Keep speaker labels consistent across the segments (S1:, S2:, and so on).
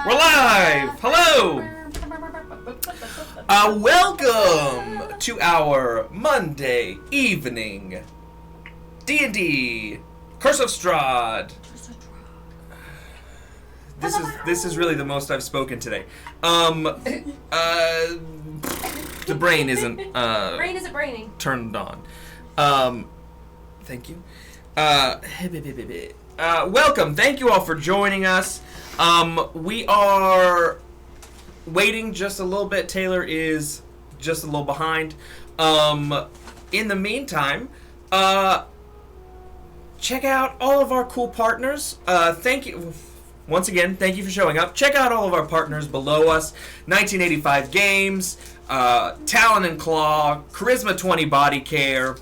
S1: We're live! Hello! Welcome to our Monday evening D&D Curse of Strahd. This is really the most I've spoken today. The brain isn't
S2: brain isn't braining.
S1: Turned on. Thank you. Welcome. Thank you all for joining us. We are waiting just a little bit. Taylor is just a little behind. In the meantime, check out all of our cool partners. Thank you. Once again, thank you for showing up. Check out all of our partners below us. 1985 Games, Talon and Claw, Charisma 20 Body Care.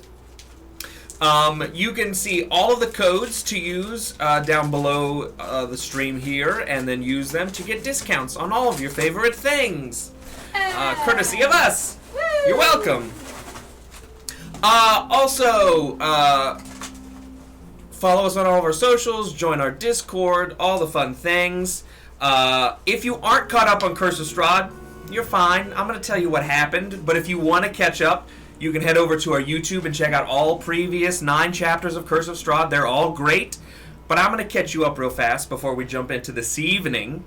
S1: You can see all of the codes to use down below the stream here, and then use them to get discounts on all of your favorite things. Courtesy of us. Woo! You're welcome. Also, follow us on all of our socials, join our Discord, all the fun things. If you aren't caught up on Curse of Strahd, you're fine. I'm going to tell you what happened, but if you want to catch up, you can head over to our YouTube and check out all previous 9 chapters of Curse of Strahd. They're all great, but I'm going to catch you up real fast before we jump into this evening.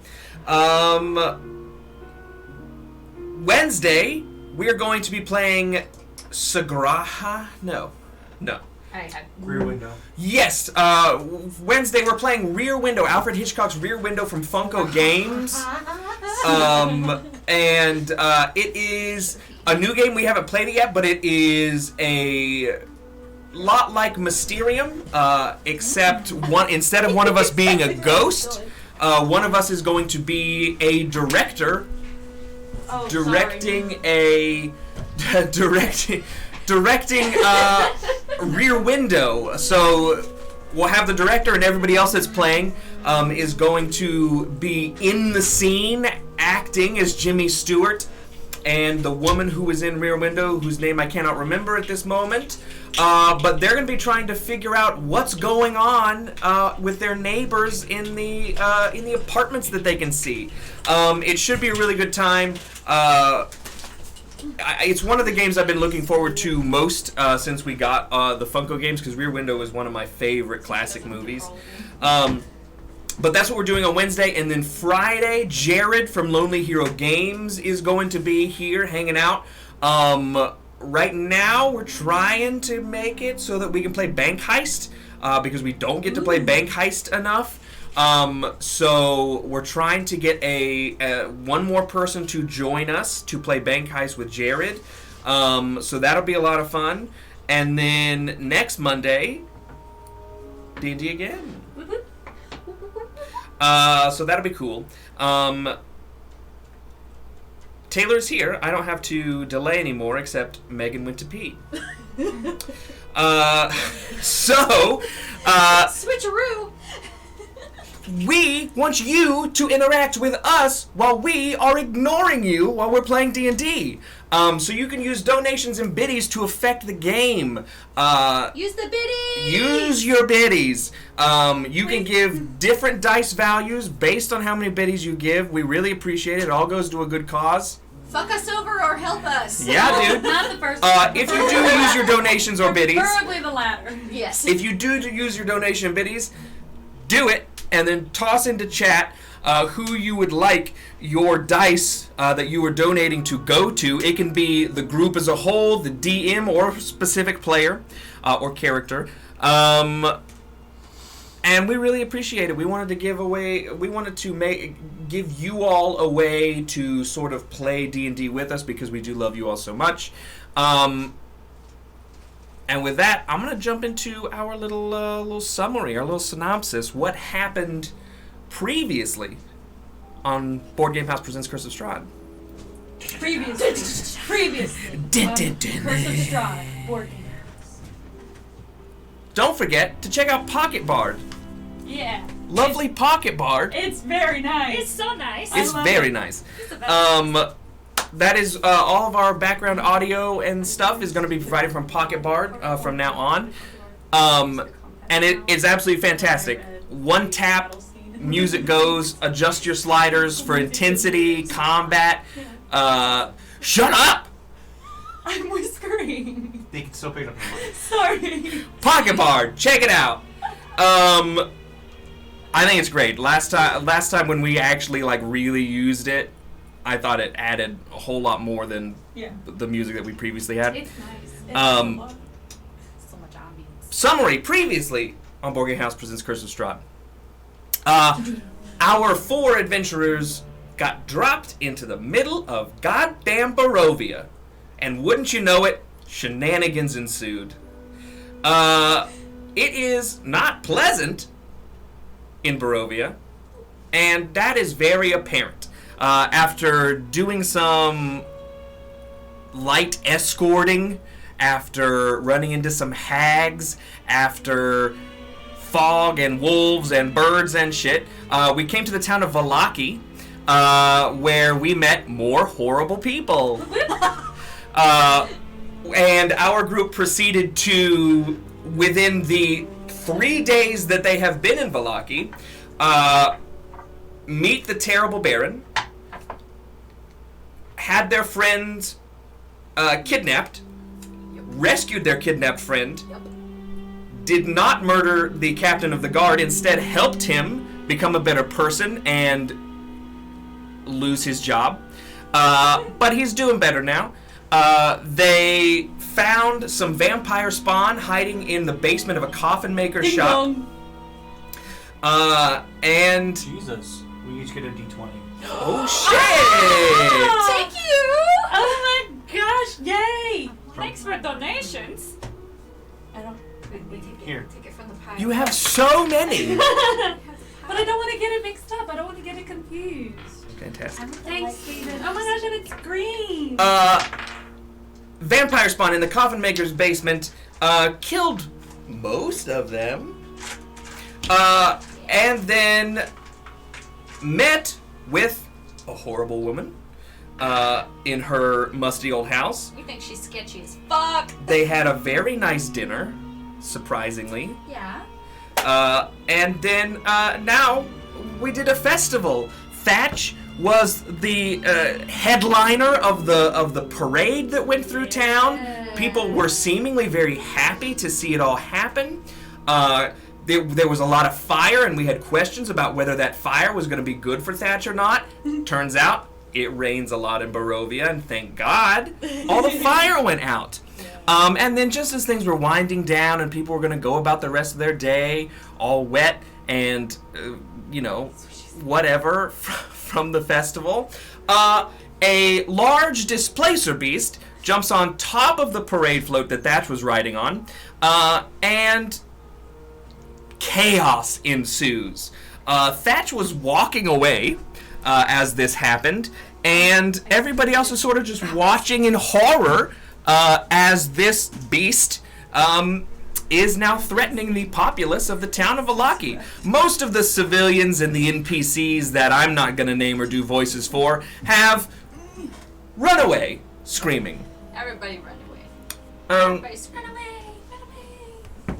S1: Wednesday, we're going to be playing Sagraha. No.
S3: Rear Window.
S1: Yes, Wednesday we're playing Rear Window, Alfred Hitchcock's Rear Window from Funko Games. And it is a new game. We haven't played it yet, but it is a lot like Mysterium, except instead of one of us being a ghost, one of us is going to be a director, directing Rear Window. So we'll have the director, and everybody else that's playing is going to be in the scene, acting as Jimmy Stewart, and the woman who is in Rear Window, whose name I cannot remember at this moment. But they're going to be trying to figure out what's going on with their neighbors in the apartments that they can see. It should be a really good time. It's one of the games I've been looking forward to most since we got the Funko Games, because Rear Window is one of my favorite classic movies. But that's what we're doing on Wednesday. And then Friday, Jared from Lonely Hero Games is going to be here hanging out. Right now, we're trying to make it so that we can play Bank Heist, because we don't get to play Bank Heist enough. So we're trying to get one more person to join us to play Bank Heist with Jared. So that'll be a lot of fun. And then next Monday, D&D again. So that'll be cool. Taylor's here. I don't have to delay anymore, except Megan went to pee.
S2: Switcheroo!
S1: We want you to interact with us while we are ignoring you while we're playing D&D. So you can use donations and biddies to affect the game.
S2: Use the biddies!
S1: Use your biddies. You can give different dice values based on how many biddies you give. We really appreciate it. It all goes to a good cause.
S2: Fuck us over or help us.
S1: Yeah, dude.
S3: Not the first
S1: If you do use your donations or biddies,
S3: preferably the latter.
S2: Yes.
S1: if you do use your donation and biddies, do it, and then toss into chat who you would like your dice that you are donating to go to. It can be the group as a whole, the DM, or specific player or character. And we really appreciate it. We wanted to give you all a way to sort of play D&D with us because we do love you all so much. And with that, I'm going to jump into our little summary, our little synopsis. What happened previously on Board Game House Presents Curse of Strahd?
S3: Previously. Curse of Strahd. Board Game House.
S1: Don't forget to check out Pocket Bard.
S3: Yeah.
S1: Lovely Pocket Bard.
S3: It's very nice.
S2: It's so nice.
S1: It's very nice. That is all of our background audio and stuff is going to be provided from Pocket Bard from now on. And it's absolutely fantastic. One tap, music goes, adjust your sliders for intensity, combat. Shut up!
S3: I'm whispering.
S4: They can still pick it up.
S3: Sorry.
S1: Pocket Bard, check it out. I think it's great. Last time when we actually really used it, I thought it added a whole lot more than the music that we previously had.
S2: It's nice.
S3: So
S2: So much ambience.
S1: Summary previously on Board Game House Presents Curse of Strahd. Our 4 adventurers got dropped into the middle of goddamn Barovia, and wouldn't you know it, shenanigans ensued. It is not pleasant in Barovia, and that is very apparent. After doing some light escorting, after running into some hags, after fog and wolves and birds and shit, we came to the town of Vallaki, where we met more horrible people. And our group proceeded to, within the 3 days that they have been in Vallaki, meet the terrible Baron, had their friend kidnapped, rescued their kidnapped friend, did not murder the captain of the guard, instead helped him become a better person and lose his job. But he's doing better now. They found some vampire spawn hiding in the basement of a coffin maker's shop. And
S4: Jesus, we each get a D20.
S1: oh shit!
S2: Thank you!
S3: Oh my gosh, yay!
S2: Thanks for donations.
S3: I don't.
S2: We take it,
S4: Here.
S2: take it from the pile.
S1: You have so many.
S3: But I don't want to get it mixed up. I don't want to get it confused.
S1: Fantastic.
S3: Thanks, Steven. Oh my gosh, and it's green.
S1: Vampire spawn in the coffin maker's basement killed most of them. And then met with a horrible woman in her musty old house.
S2: You think she's sketchy as fuck.
S1: They had a very nice dinner, surprisingly.
S2: Yeah.
S1: And then now we did a festival. Thatch was the headliner of the parade that went through town. People were seemingly very happy to see it all happen. There was a lot of fire, and we had questions about whether that fire was going to be good for Thatch or not. Turns out it rains a lot in Barovia, and thank God all the fire went out. And then just as things were winding down and people were going to go about the rest of their day all wet and, whatever from the festival, a large Displacer Beast jumps on top of the parade float that Thatch was riding on, and chaos ensues. Thatch was walking away as this happened, and everybody else was sort of just watching in horror as this beast is now threatening the populace of the town of Vallaki. Most of the civilians and the NPCs that I'm not going to name or do voices for have run away screaming.
S2: Everybody run away.
S1: Um,
S2: Run away. Run away.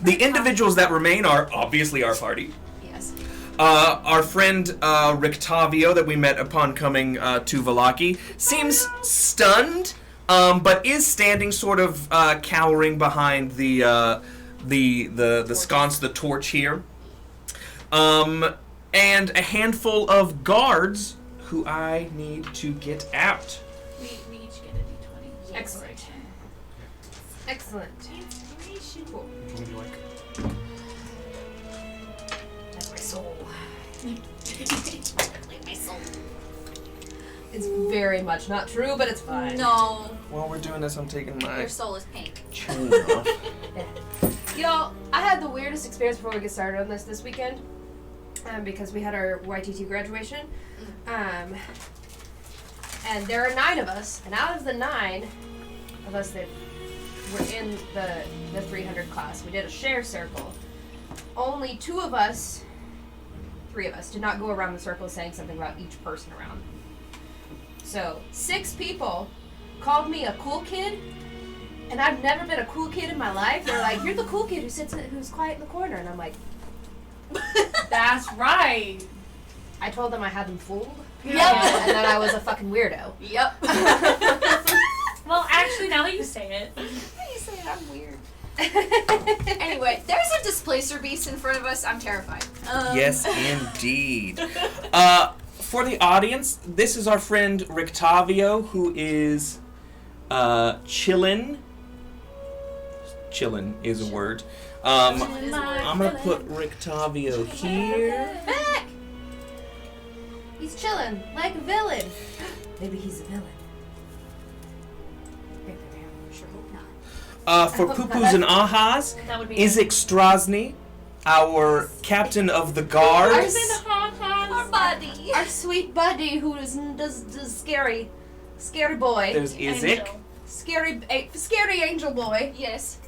S1: the individuals that remain are obviously our party.
S2: Yes.
S1: Our friend Rictavio that we met upon coming to Valaki seems stunned, but is standing sort of cowering behind the sconce, the torch here. And a handful of guards who I need to get out.
S2: We each get a d20.
S3: Excellent.
S5: Excellent. Cool.
S4: Which one do you like?
S5: That's my soul.
S2: My soul.
S5: It's very much not true, but it's fine.
S2: No,
S1: While we're doing this, I'm taking my
S2: your soul is pink.
S1: chain off.
S5: Y'all, I had the weirdest experience before we get started on this weekend. Because we had our YTT graduation. And there are 9 of us, and out of the 9 of us that were in the 300 class, we did a share circle. Only 3 of us did not go around the circle saying something about each person around. So 6 people called me a cool kid, and I've never been a cool kid in my life. They're like, "You're the cool kid who's quiet in the corner," and I'm like,
S3: That's right.
S5: I told them I had them fooled.
S2: Yep.
S5: And that I was a fucking weirdo.
S2: Yep.
S3: Well, actually, now that you say it.
S2: You say it, I'm weird. Anyway, there's a Displacer Beast in front of us. I'm terrified.
S1: Yes, indeed. For the audience, this is our friend Rictavio, who is chillin'. Chillin' is a word. I'm gonna put Rictavio here.
S5: Back! He's chilling like a villain. Maybe he's a villain.
S2: Sure hope not.
S1: For Pupus and Ahas,
S3: That would be
S1: Izik Strasny, our captain of the guards.
S2: Our buddy.
S5: Our sweet buddy who does scary boy.
S1: There's Izik.
S5: Scary angel boy.
S2: Yes.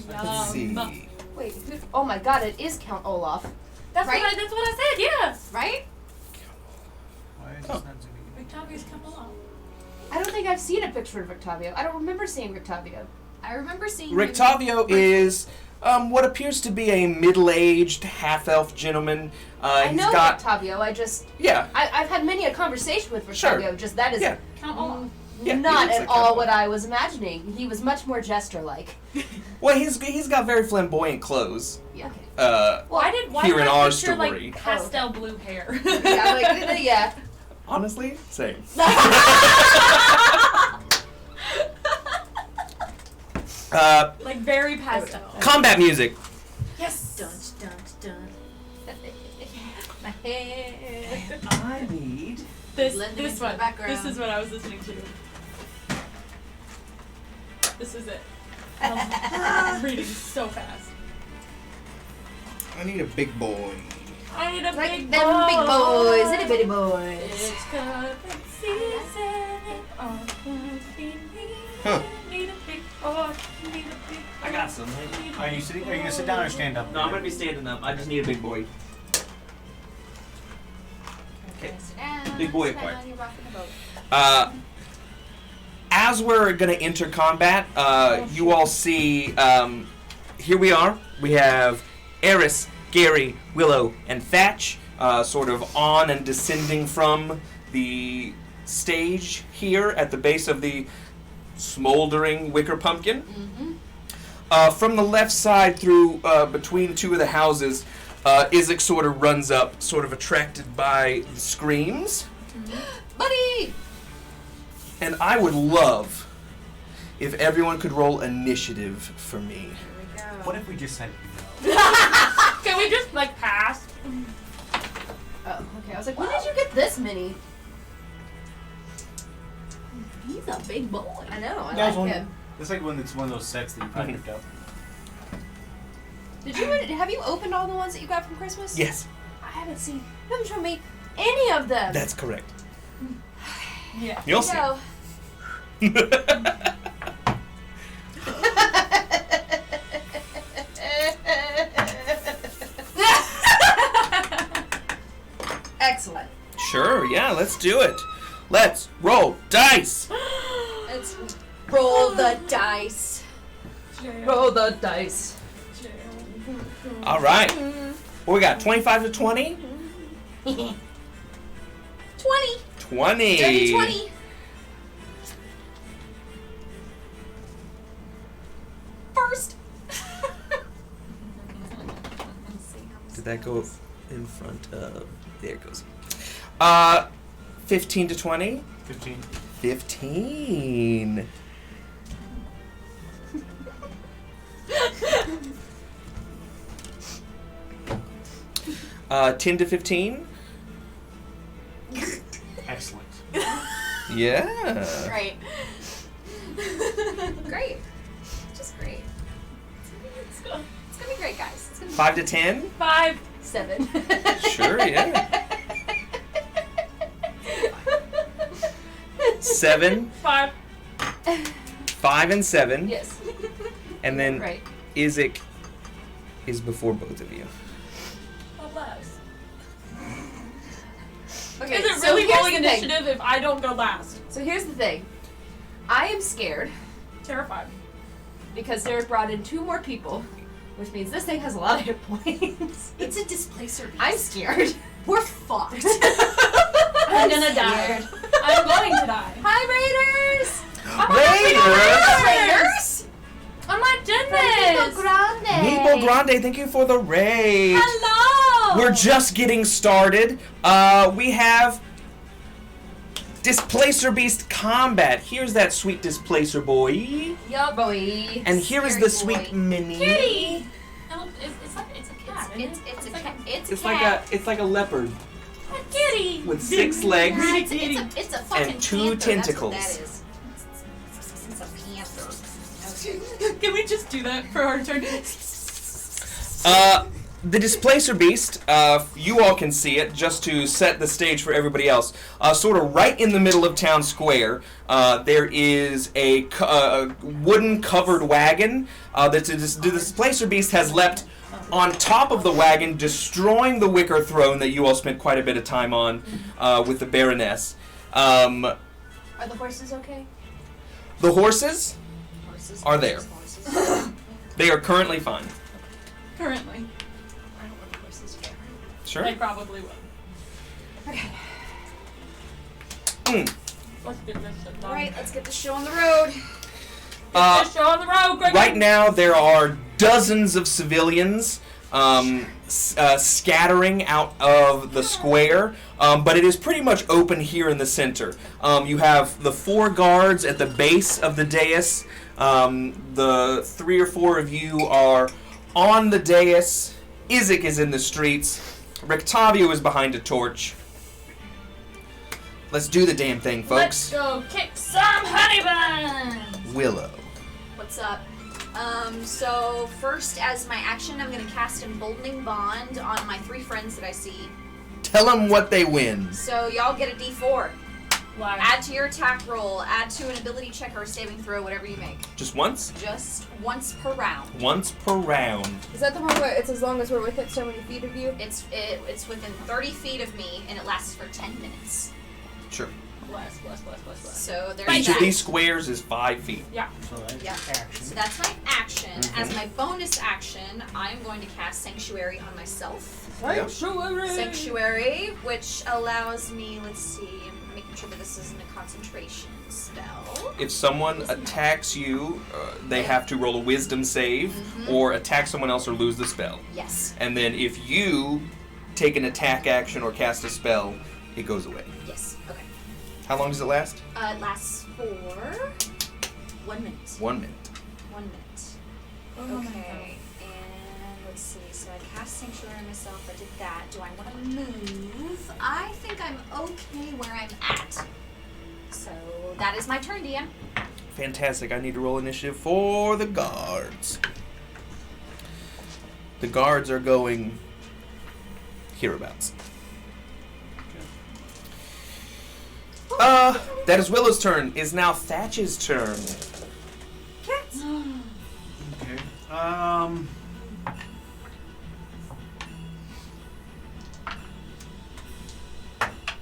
S1: Let's see.
S5: Wait, oh my god, it is Count Olaf.
S3: That's
S2: Right?
S3: what I said. Yeah.
S2: Right?
S4: Why is this not zooming in?
S3: Victoria's come along.
S5: I don't think I've seen a picture of Rictavio. I don't remember seeing Rictavio.
S2: I remember seeing
S1: Rictavio is what appears to be a middle-aged half-elf gentleman.
S5: I
S1: He's
S5: know
S1: got
S5: Rictavio.
S1: yeah.
S5: I've had many a conversation with
S1: Sure.
S5: Rictavio. Just that is
S1: Yeah.
S3: Count Olaf.
S1: Yeah, he
S5: not
S1: looks
S5: at
S1: like
S5: all
S1: that.
S5: what I was imagining. He was much more jester-like.
S1: Well, he's got very flamboyant clothes.
S5: Yeah. Okay.
S3: Why did
S1: Here in
S3: I
S1: our
S3: picture,
S1: story.
S3: like pastel blue hair?
S5: Yeah, like, yeah.
S1: Honestly, same.
S3: Like very pastel.
S1: Combat music.
S3: Yes.
S2: Dun dun dun.
S5: My head.
S1: I need.
S3: This
S2: Blending
S3: this
S2: into
S3: one.
S2: the background.
S3: This is what I was listening to. This is it. I'm reading so fast.
S1: I need a big boy.
S3: I need a
S5: Like
S3: big
S5: them
S3: boy.
S5: big boys, itty bitty boys.
S3: It's cuffing season. Oh,
S1: Huh.
S3: Need a big boy. Need a big boy.
S1: I got some.
S4: Are you sitting? Are you gonna sit down or stand up?
S1: No, I'm gonna be standing up. I just need a big boy. Okay.
S2: Sit down,
S1: Big boy
S2: sit
S1: acquired.
S2: down, you're rocking the boat.
S1: As we're gonna enter combat, you all see. Here we are. We have Eris, Gary, Willow, and Thatch, sort of on and descending from the stage here at the base of the smoldering wicker pumpkin. From the left side, through between 2 of the houses, Izik sort of runs up, sort of attracted by the screams.
S5: Buddy!
S1: And I would love if everyone could roll initiative for me.
S4: What if we just said
S3: Can we just like pass?
S5: Oh, okay. I was like, when did you get this many?
S2: He's a big boy.
S5: I know, I
S4: That was
S5: like
S4: one-
S5: him.
S4: It's like when it's one of those sets that you probably picked up.
S5: Have you opened all the ones that you got from Christmas?
S1: Yes,
S5: I haven't seen. You haven't shown me any of them.
S1: that's correct.
S3: Yeah.
S1: You'll see.
S5: No. Excellent.
S1: Sure, yeah, let's do it. Let's roll dice.
S2: Let's roll the dice.
S5: Roll the dice.
S1: All right. What we got? 25 to 20?
S2: 20.
S1: 20.
S2: Dirty 20. First.
S1: Did that go in front of? There it goes. 15 to 20.
S4: 15.
S1: 15. Uh, 10 to 15.
S4: Excellent.
S1: Yeah.
S2: Great. Great. Just great. It's gonna be great, guys. It's gonna be
S1: 5 to 10.
S3: 5.
S2: 7.
S1: Sure, yeah. 7.
S3: 5.
S1: 5 and 7.
S5: Yes.
S1: And then
S5: Right.
S1: Isaac is before both of you.
S3: Oh, bless.
S5: Okay,
S3: Is it
S5: so
S3: really
S5: here's
S3: rolling
S5: the thing.
S3: initiative if I don't go last?
S5: So here's the thing. I am scared
S3: Terrified.
S5: because Derek brought in 2 more people, which means this thing has a lot of hit points.
S2: It's a displacer beast.
S5: I'm scared.
S2: We're fucked.
S3: I'm gonna die. I'm going to die.
S5: Hi, Raiders!
S1: Raiders!
S3: Oh my
S5: Meepo
S3: goodness!
S5: Grande!
S1: Meepo Grande, thank you for the raid.
S3: Hello!
S1: We're just getting started. We have Displacer Beast Combat. Here's that sweet Displacer boy.
S5: Yup, boy.
S1: And here is the sweet mini.
S3: Kitty! No, it's a cat.
S2: It's a cat. It's a
S1: It's
S2: cat.
S1: like a leopard
S3: A kitty!
S1: with 6 legs.
S2: Nah, it's a fucking
S1: And 2
S2: panther.
S1: tentacles.
S2: That's what that is. It's a panther.
S3: Can we just do that for our turn?
S1: The Displacer Beast, you all can see it, just to set the stage for everybody else. Sort of right in the middle of town square, there is a wooden covered wagon that the Displacer Beast has leapt on top of the wagon, destroying the wicker throne that you all spent quite a bit of time on with the Baroness.
S5: Are the horses okay?
S1: The horses
S2: Horses,
S1: are there.
S2: horses.
S1: They are currently fine.
S3: Currently.
S2: I don't want the horses to get hurt.
S1: Sure.
S3: They probably will.
S5: Okay.
S3: Let's get this shit done.
S2: Alright, let's get the show on the road.
S3: Get this show on the road, Greg.
S1: Right now, there are dozens of civilians scattering out of the square, but it is pretty much open here in the center. You have the 4 guards at the base of the dais. The 3 or 4 of you are on the dais. Isaac is in the streets. Rictavio is behind a torch. Let's do the damn thing,
S3: Let's
S1: folks.
S3: go kick some honey buns!
S1: Willow.
S2: What's up? So first as my action, I'm gonna cast Emboldening Bond on my 3 friends that I see.
S1: Tell them what they win.
S2: So y'all get a D4.
S3: Why?
S2: Add to your attack roll, add to an ability check or a saving throw, whatever you make.
S1: Just once?
S2: Just once per round.
S1: Once per round.
S5: Is that the one where it's as long as we're within so many feet of you?
S2: It's within 30 feet of me and it lasts for 10 minutes.
S1: Sure.
S3: Bless.
S2: So there's
S1: Each
S2: that.
S1: of these squares is 5 feet.
S3: Yeah.
S4: So that's
S2: Yeah.
S4: action.
S2: So that's my action.
S1: Mhm.
S2: As my bonus action, I'm going to cast Sanctuary on myself.
S1: Yep.
S2: Sanctuary, which allows me, let's see, I'm making sure that this isn't a concentration spell.
S1: If someone attacks you, they have to roll a wisdom save
S2: Mhm.
S1: or attack someone else or lose the spell.
S2: Yes.
S1: And then if you take an attack action or cast a spell, it goes away.
S2: Yes. Okay.
S1: How long does it last?
S2: It lasts for 1 minute.
S1: 1 minute.
S2: 1 minute.
S3: Oh
S2: Okay. And let's see. So I cast Sanctuary on myself. I did that. Do I want to move? I think I'm okay where I'm at. So that is my turn, DM.
S1: Fantastic. I need to roll initiative for the guards. The guards are going hereabouts. That is Willow's turn. Is now Thatch's turn.
S4: Okay.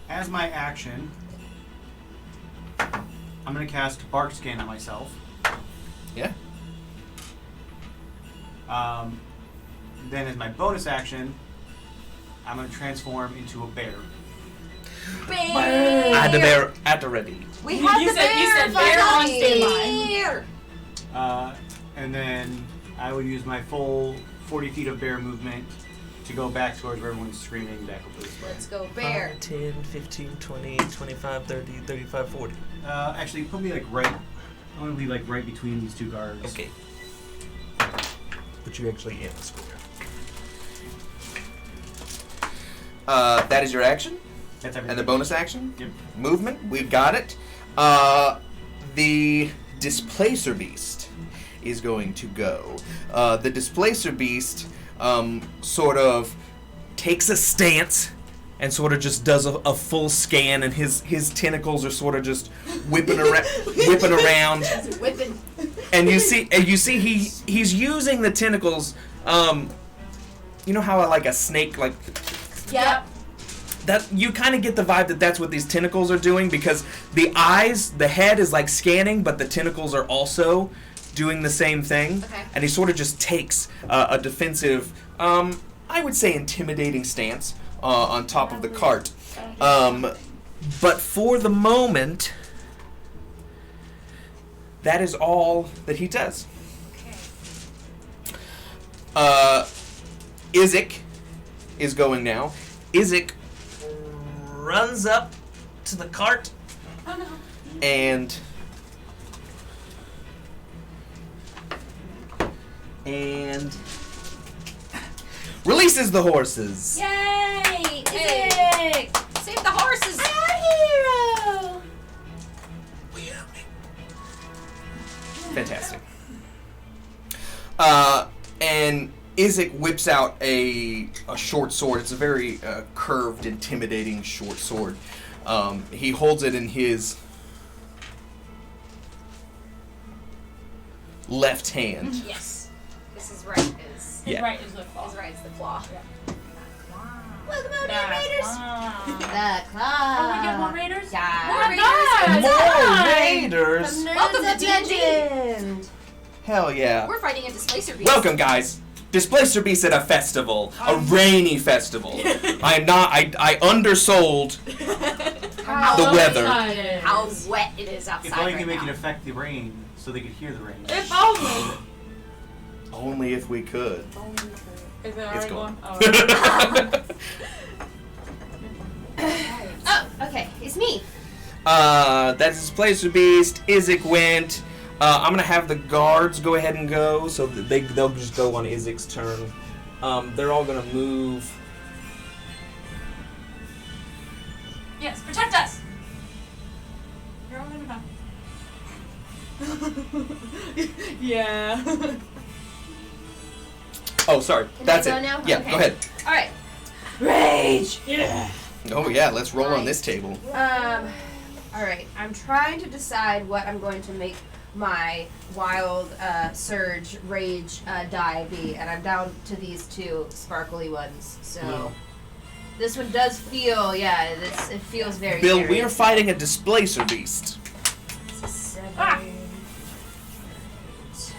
S4: As my action, I'm gonna cast Bark Scan on myself.
S1: Yeah.
S4: Then as my bonus action, I'm going to transform into a bear.
S2: Bear.
S1: Add the bear at the ready.
S2: We have
S3: You
S2: the
S3: said- you
S2: bear.
S3: said bear on
S2: finally.
S3: standby.
S2: Bear.
S4: And then I would use my full 40 feet of bear movement to go back towards where everyone's screaming back over this way.
S2: Let's go bear.
S1: 5, 10, 15, 20, 25, 30, 35, 40.
S4: Actually, put me like right. I want to be like right between these two guards.
S1: Okay. But you're actually in the square. That is your action?
S4: That's everything.
S1: And the bonus action?
S4: Yep.
S1: Movement, we've got it. The Displacer Beast is going to go. The Displacer Beast sort of takes a stance and sort of just does a full scan, and his tentacles are sort of just whipping around.
S2: Whipping.
S1: And you see he's using the tentacles. You know how like a snake like.
S2: Yep.
S1: That you kind of get the vibe that that's what these tentacles are doing, because the eyes, the head is like scanning, but the tentacles are also doing the same thing.
S2: Okay.
S1: And he sort of just takes a defensive, I would say intimidating stance on top of the cart. But for the moment, that is all that he does.
S2: Okay.
S1: Izek is going now. Izek runs up to the cart
S3: Oh no.
S1: and releases the horses.
S2: Yay!
S5: Hey!
S2: Save the horses!
S5: Our hero!
S1: Fantastic. And Izek whips out a short sword. It's a very curved, intimidating short sword. He holds it in his left hand.
S2: Yes. This is right. Is
S1: Yeah.
S3: Right is the fall.
S2: is right. It's the claw.
S3: Yeah.
S2: Welcome out,
S3: That's
S2: Raiders.
S3: fine.
S2: The claw.
S3: Oh, we get more raiders?
S2: Yeah.
S3: More
S2: Raiders.
S3: guys!
S1: More
S3: Hi.
S1: raiders!
S2: Welcome to D&D.
S5: Legend.
S1: Hell yeah.
S2: We're fighting a Displacer Beast.
S1: Welcome, guys. Displacer Beast at a festival. A rainy festival. I undersold
S2: How
S1: the weather.
S3: Excited.
S2: How wet it is outside
S4: If only
S2: right
S4: could make
S2: now.
S4: it affect the rain, so they could hear the rain.
S3: If only.
S1: Only if we could.
S3: Is it
S1: It's
S3: already
S1: gone.
S3: going?
S2: Oh, okay. It's me.
S1: That's Displacer Beast. Izek went. I'm gonna have the guards go ahead and go, so that they'll just go on Izek's turn. They're all gonna move.
S3: Yes, protect us. You're all gonna die. Yeah.
S1: Oh, sorry.
S2: Can
S1: That's
S2: I go
S1: it.
S2: now?
S1: Yeah,
S2: Okay.
S1: go ahead.
S2: All right. Rage.
S3: Yeah.
S1: Oh yeah, let's roll on this table.
S5: All right. I'm trying to decide what I'm going to make my wild surge rage die be, and I'm down to these two sparkly ones. So
S4: Blue.
S5: this one does feel, it feels very.
S1: Bill,
S5: serious.
S1: we are fighting a Displacer Beast.
S5: It's a 7.
S3: Ah!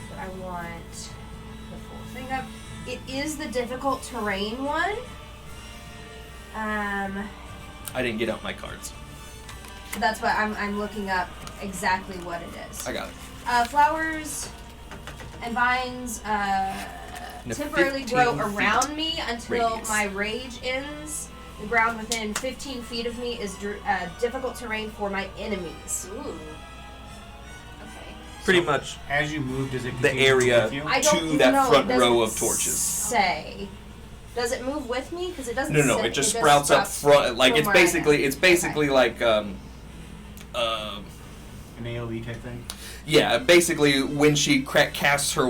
S5: But I want the full thing up. It is the difficult terrain one.
S1: I didn't get out my cards.
S5: That's what I'm looking up exactly what it is.
S1: I got it.
S5: Flowers and vines
S1: In a
S5: temporarily
S1: 15
S5: grow
S1: feet
S5: around me until
S1: radius.
S5: my rage ends. The ground within 15 feet of me is difficult terrain for my enemies.
S2: Ooh. Okay.
S1: Pretty much
S4: As you move, does it
S1: the
S4: continue
S1: area
S4: with you?
S5: I don't
S1: to that
S5: know.
S1: front
S5: It
S1: row of
S5: doesn't
S1: torches.
S5: Say, does it move with me? Because it doesn't.
S1: No,
S5: say,
S1: it just
S5: does
S1: sprouts up
S5: stuff
S1: front. Like
S5: from
S1: it's
S5: where I am.
S1: basically like
S4: An AoE type thing?
S1: yeah, basically when she casts her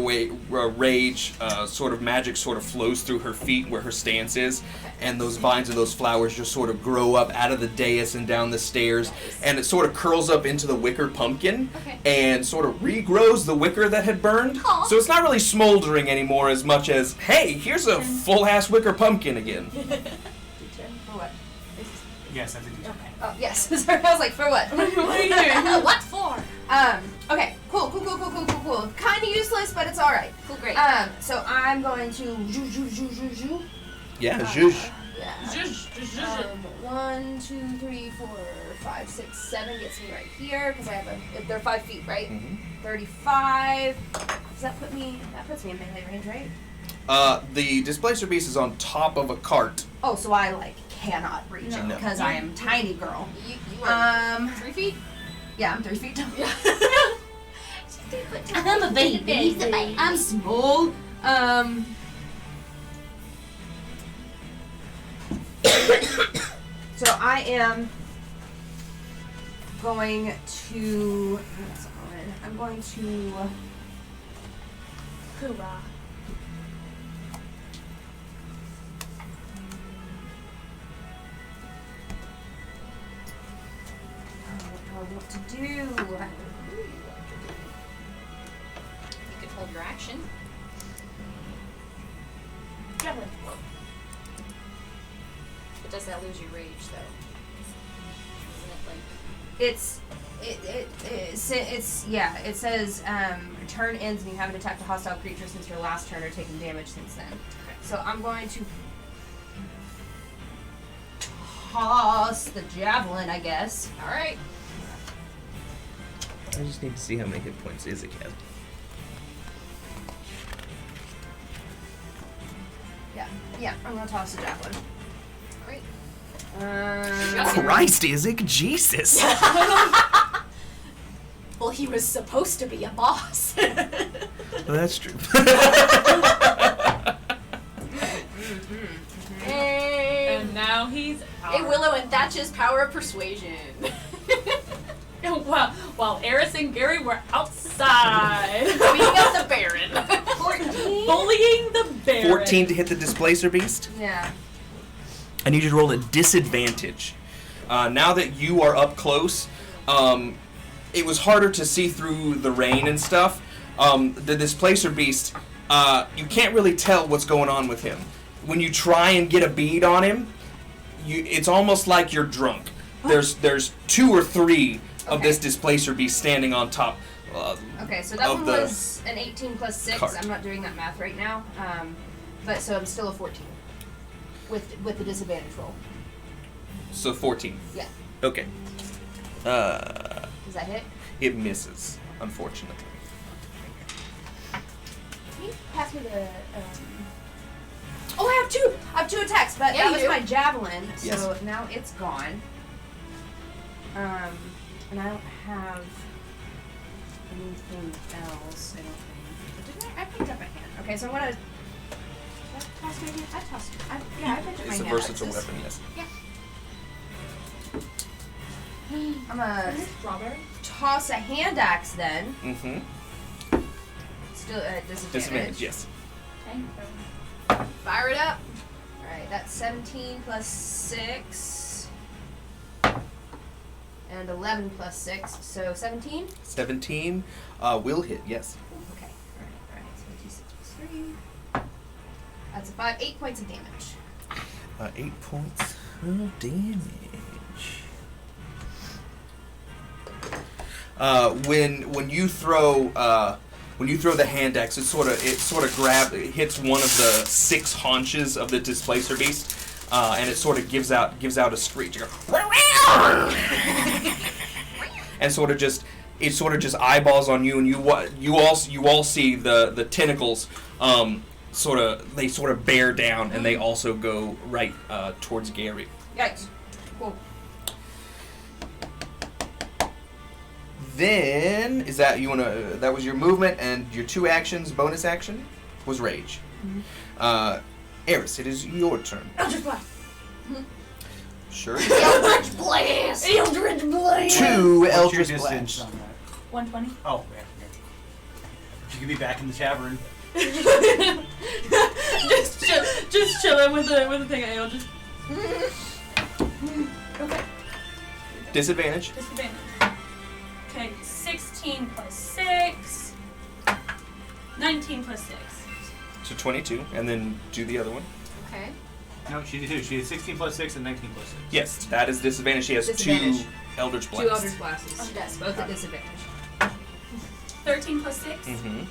S1: rage, sort of magic sort of flows through her feet where her stance is, and those vines and those flowers just sort of grow up out of the dais and down the stairs, and it sort of curls up into the wicker pumpkin,
S2: Okay.
S1: and sort of regrows the wicker that had burned.
S2: Aw.
S1: So it's not really smoldering anymore as much as, hey, here's a full-ass wicker pumpkin again.
S5: For what?
S4: Yes, that's a D10.
S5: Oh yes. Sorry, I was like, for what?
S3: What are you doing?
S2: What for?
S5: Okay. Cool. Kind of useless, but it's all right.
S2: Cool, great.
S5: So I'm going to
S1: Yeah, zhoosh.
S5: Yeah. 1, 2, 3, 4, 5, 6, 7 gets me right here because I have they're 5 feet, right? 35. Does that put me? That puts me in melee range, right?
S1: The Displacer Beast is on top of a cart.
S5: Oh, so I cannot reach it
S1: No.
S5: because I am tiny girl.
S2: You are 3 feet?
S5: Yeah, I'm 3 feet tall.
S2: Yeah.
S5: I'm a baby. I'm small. So I am going to. I'm going to.
S2: Hoorah.
S5: What do I want to do?
S2: You could hold your action.
S5: Javelin.
S2: But does that lose your rage, though? Isn't it like...
S5: It says turn ends and you haven't attacked a hostile creature since your last turn or taken damage since then.
S2: Okay.
S5: So I'm going to toss the javelin, I guess.
S2: Alright.
S1: I just need to see how many hit points Isaac has.
S5: Yeah, I'm gonna toss the javelin.
S2: Alright.
S1: Christ, Isaac, Jesus.
S2: Well, he was supposed to be a boss.
S1: Well, that's true.
S3: And now he's
S2: Hey, Willow and Thatch's power of persuasion.
S3: While Eris and Gary were outside.
S2: Beating up the Baron.
S5: 14.
S3: Bullying the Baron.
S1: 14 to hit the Displacer Beast.
S5: Yeah.
S1: I need you to roll a disadvantage. Now that you are up close, it was harder to see through the rain and stuff. The Displacer Beast, you can't really tell what's going on with him. When you try and get a bead on him, it's almost like you're drunk. There's 2 or 3 of this Displacer Beast standing on top.
S5: Okay, so that
S1: Of
S5: one
S1: the
S5: was an 18 plus 6.
S1: cart.
S5: I'm not doing that math right now. But so I'm still a 14 with the disadvantage roll.
S1: So 14.
S5: Yeah.
S1: Okay.
S5: Does that hit?
S1: It misses, unfortunately.
S5: Can you pass me the? Oh, I have 2. I have 2 attacks, but
S2: Yeah,
S5: that
S2: you
S5: was
S2: do.
S5: my javelin, so
S1: Yes.
S5: now it's gone. And I don't have anything else. I don't think. Didn't I picked up my hand. Okay, so I'm gonna. Did I toss my hand? I tossed. I picked up my
S1: It's a
S5: hand
S1: versatile
S5: axes.
S1: weapon, yes.
S5: I'm gonna
S3: Strawberry.
S5: toss a hand axe then.
S1: Mm-hmm.
S5: Still at disadvantage.
S1: Disadvantage, yes.
S3: Okay.
S2: Fire it up.
S5: Alright, that's 17 plus 6. And 11 plus 6, so 17?
S1: 17 will hit, yes.
S5: Okay. Alright, so 26 plus 3. That's 8 points of damage.
S1: 8 points of damage. When you throw the hand axe, it sort of hits one of the 6 haunches of the Displacer Beast, and it sort of gives out a screech. And sort of just eyeballs on you, and you all see the tentacles sort of bear down, and they also go right towards Gary.
S5: Yikes. Cool.
S1: Then that was your movement, and your 2 actions. Bonus action was rage. Eris, it is your turn.
S5: Eldritch Blast.
S1: Sure.
S2: Eldritch Blast! Eldritch Blast!
S1: 2
S4: What's your
S1: Eldritch
S4: distance
S1: Blast.
S4: on that?
S3: 120.
S4: Oh, yeah. You could be back in the tavern.
S3: just chilling with the thing. I'll just. Okay.
S1: Disadvantage.
S3: Disadvantage. Okay, 16 plus 6. 19 plus 6.
S1: So 22, and then do the other one.
S2: Okay.
S4: No, she did too. She did 16 plus 6 and 19 plus 6.
S1: Yes, that is disadvantage. She has 2
S5: Disadvantage.
S1: Eldritch
S5: 2
S1: Blasts.
S5: Eldritch Blasts. Yes, both at disadvantage.
S3: 13 plus 6.
S1: Mm-hmm.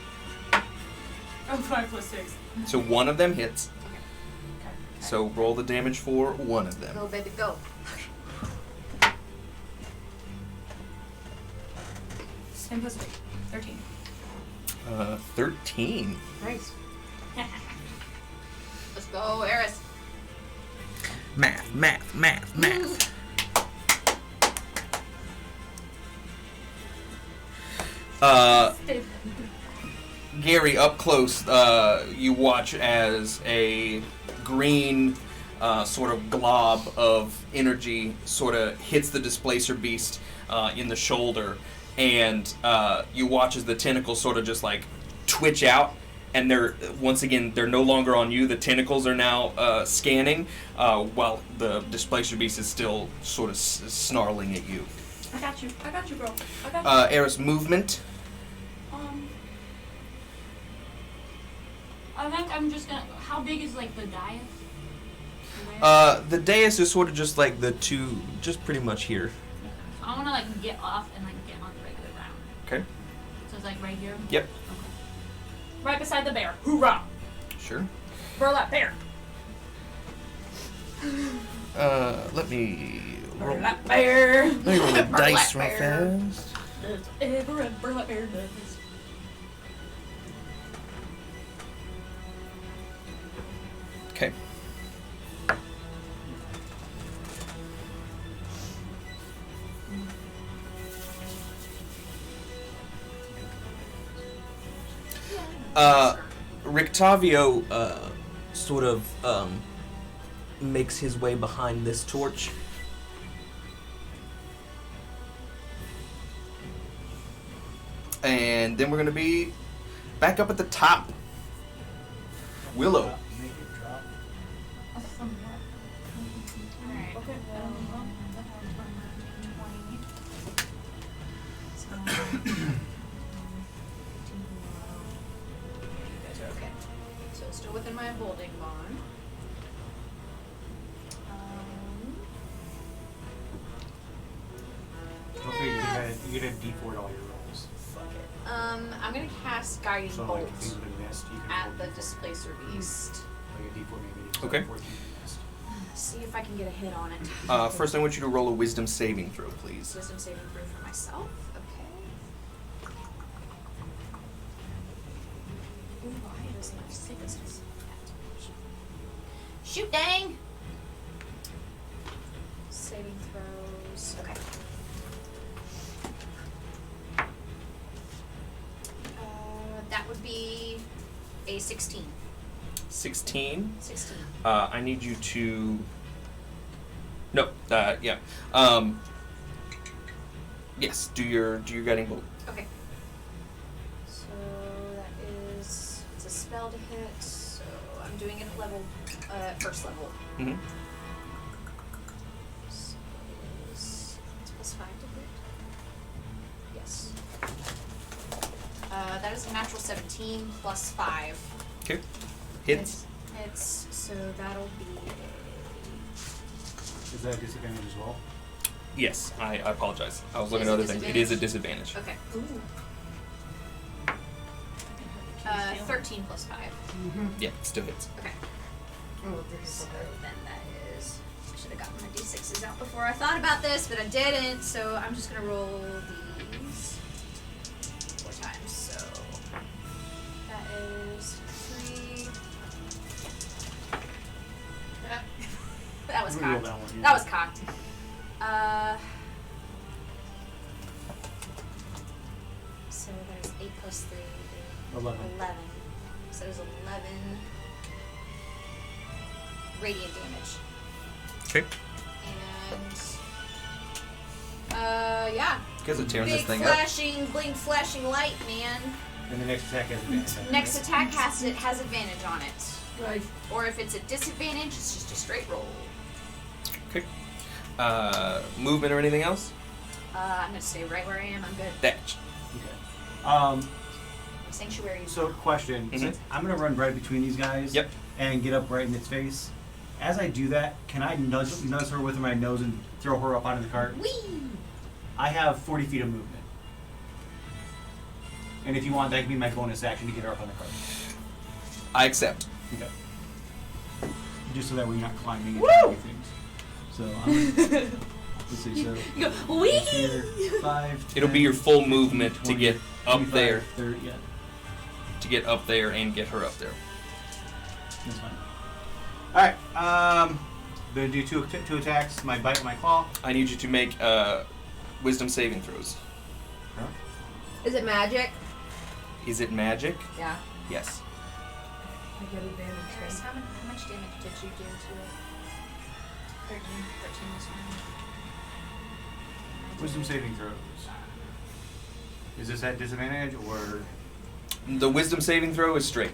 S3: Oh, 5 plus 6.
S1: So one of them hits. So roll the damage for one of them.
S2: Go, baby, go.
S3: 10 plus 3. 13.
S1: 13.
S5: Nice.
S2: Let's go, Eris.
S1: Math. Gary, up close, you watch as a green sort of glob of energy sort of hits the Displacer Beast in the shoulder, and you watch as the tentacles sort of just like twitch out, and they're no longer on you. The tentacles are now scanning, while the Displacer Beast is still sort of snarling at you.
S3: I got you, bro. I got you.
S1: Eris, movement.
S3: I think I'm just gonna. How big is like the dais?
S1: The dais is sort of just like the two, just pretty much here.
S3: So I wanna like get off and like get on the regular ground.
S1: Okay.
S3: So it's like right here.
S1: Yep.
S3: Okay. Right beside the bear. Hoorah!
S1: Sure.
S3: Burlap bear.
S1: Let me roll.
S3: Burlap bear.
S1: Let me roll the
S3: Burlap
S1: dice real
S3: bear.
S1: fast.
S3: Does ever a burlap bear does.
S1: Okay. Rictavio sort of makes his way behind this torch. And then we're going to be back up at the top. Willow.
S4: Make it drop.
S2: Alright.
S3: Okay.
S2: You guys are okay. So still within my holding bond.
S4: Don't forget, you get a D4 at all your rolls.
S2: Fuck it. I'm gonna cast Guiding
S4: So
S2: Bolt
S4: like if you would have missed, you can
S2: at
S4: roll
S2: the Displacer Beast.
S4: like a D4 maybe.
S1: Okay.
S4: 14 missed.
S2: See if I can get a hit on it.
S1: First, I want you to roll a wisdom saving throw, please.
S2: Wisdom saving throw for myself. Okay. Ooh, why does my sickness have shoot, dang! Saving throws. Okay. That would be a 16.
S1: 16.
S2: 16.
S1: I need you to. No. Yeah. Yes. Do your guiding bolt.
S2: Okay. So that is it's a spell to hit. So I'm doing it at level first level.
S1: Mm-hmm.
S2: So it's +5 to hit. Yes. That is a natural 17 plus 5.
S1: Okay. Hits.
S2: Hits. So that'll be
S4: Is that a disadvantage as well?
S1: Yes. I apologize. I was looking
S2: Is
S1: at
S2: it
S1: other things. It is a disadvantage.
S2: okay. Ooh. 13 plus 5.
S1: Yeah. It still hits.
S2: Okay. So then that is. I should have gotten my d6s out before I thought about this, but I didn't. So I'm just gonna roll these 4 times. So that is 3. That was
S4: Reroll
S2: cocked.
S4: that one, yeah.
S2: That was cocked. So there's 8 plus 3.
S4: 11.
S2: 11. So there's 11 radiant damage.
S1: Okay.
S2: And yeah.
S1: You guys are tearing
S2: Big
S1: this thing up.
S2: flashing, blink, flashing light, man.
S4: And the next attack has advantage.
S2: Next attack has advantage on it.
S5: Right.
S2: Or if it's a disadvantage, it's just a straight roll.
S1: Okay. Movement or anything else?
S2: I'm gonna stay right where I am. I'm good.
S1: Dash.
S4: Okay.
S2: Sanctuary.
S4: So question.
S1: Mhm.
S4: Since I'm gonna run right between these guys.
S1: Yep.
S4: And get up right in its face. As I do that, can I nudge her with my nose and throw her up onto the cart?
S2: Whee!
S4: I have 40 feet of movement. And if you want, that can be my bonus action to get her up on the cart.
S1: I accept.
S4: Okay. just so that we're not climbing
S5: Woo!
S4: into things. So let's see. So
S3: You go, wee!
S4: here, 5.
S1: It'll be your full movement to
S4: 20,
S1: get up
S4: 25,
S1: there,
S4: 30, yeah,
S1: to get up there and get her up there.
S4: that's fine. All right. Gonna do two attacks. My bite and my claw.
S1: I need you to make wisdom saving throws.
S5: Is it magic?
S1: Is it magic?
S5: Yeah.
S1: Yes.
S5: I get advantage.
S2: Chris, how much damage did you do to it? 13 was fine.
S4: Wisdom saving throws. Is this at disadvantage or?
S1: The wisdom saving throw is straight.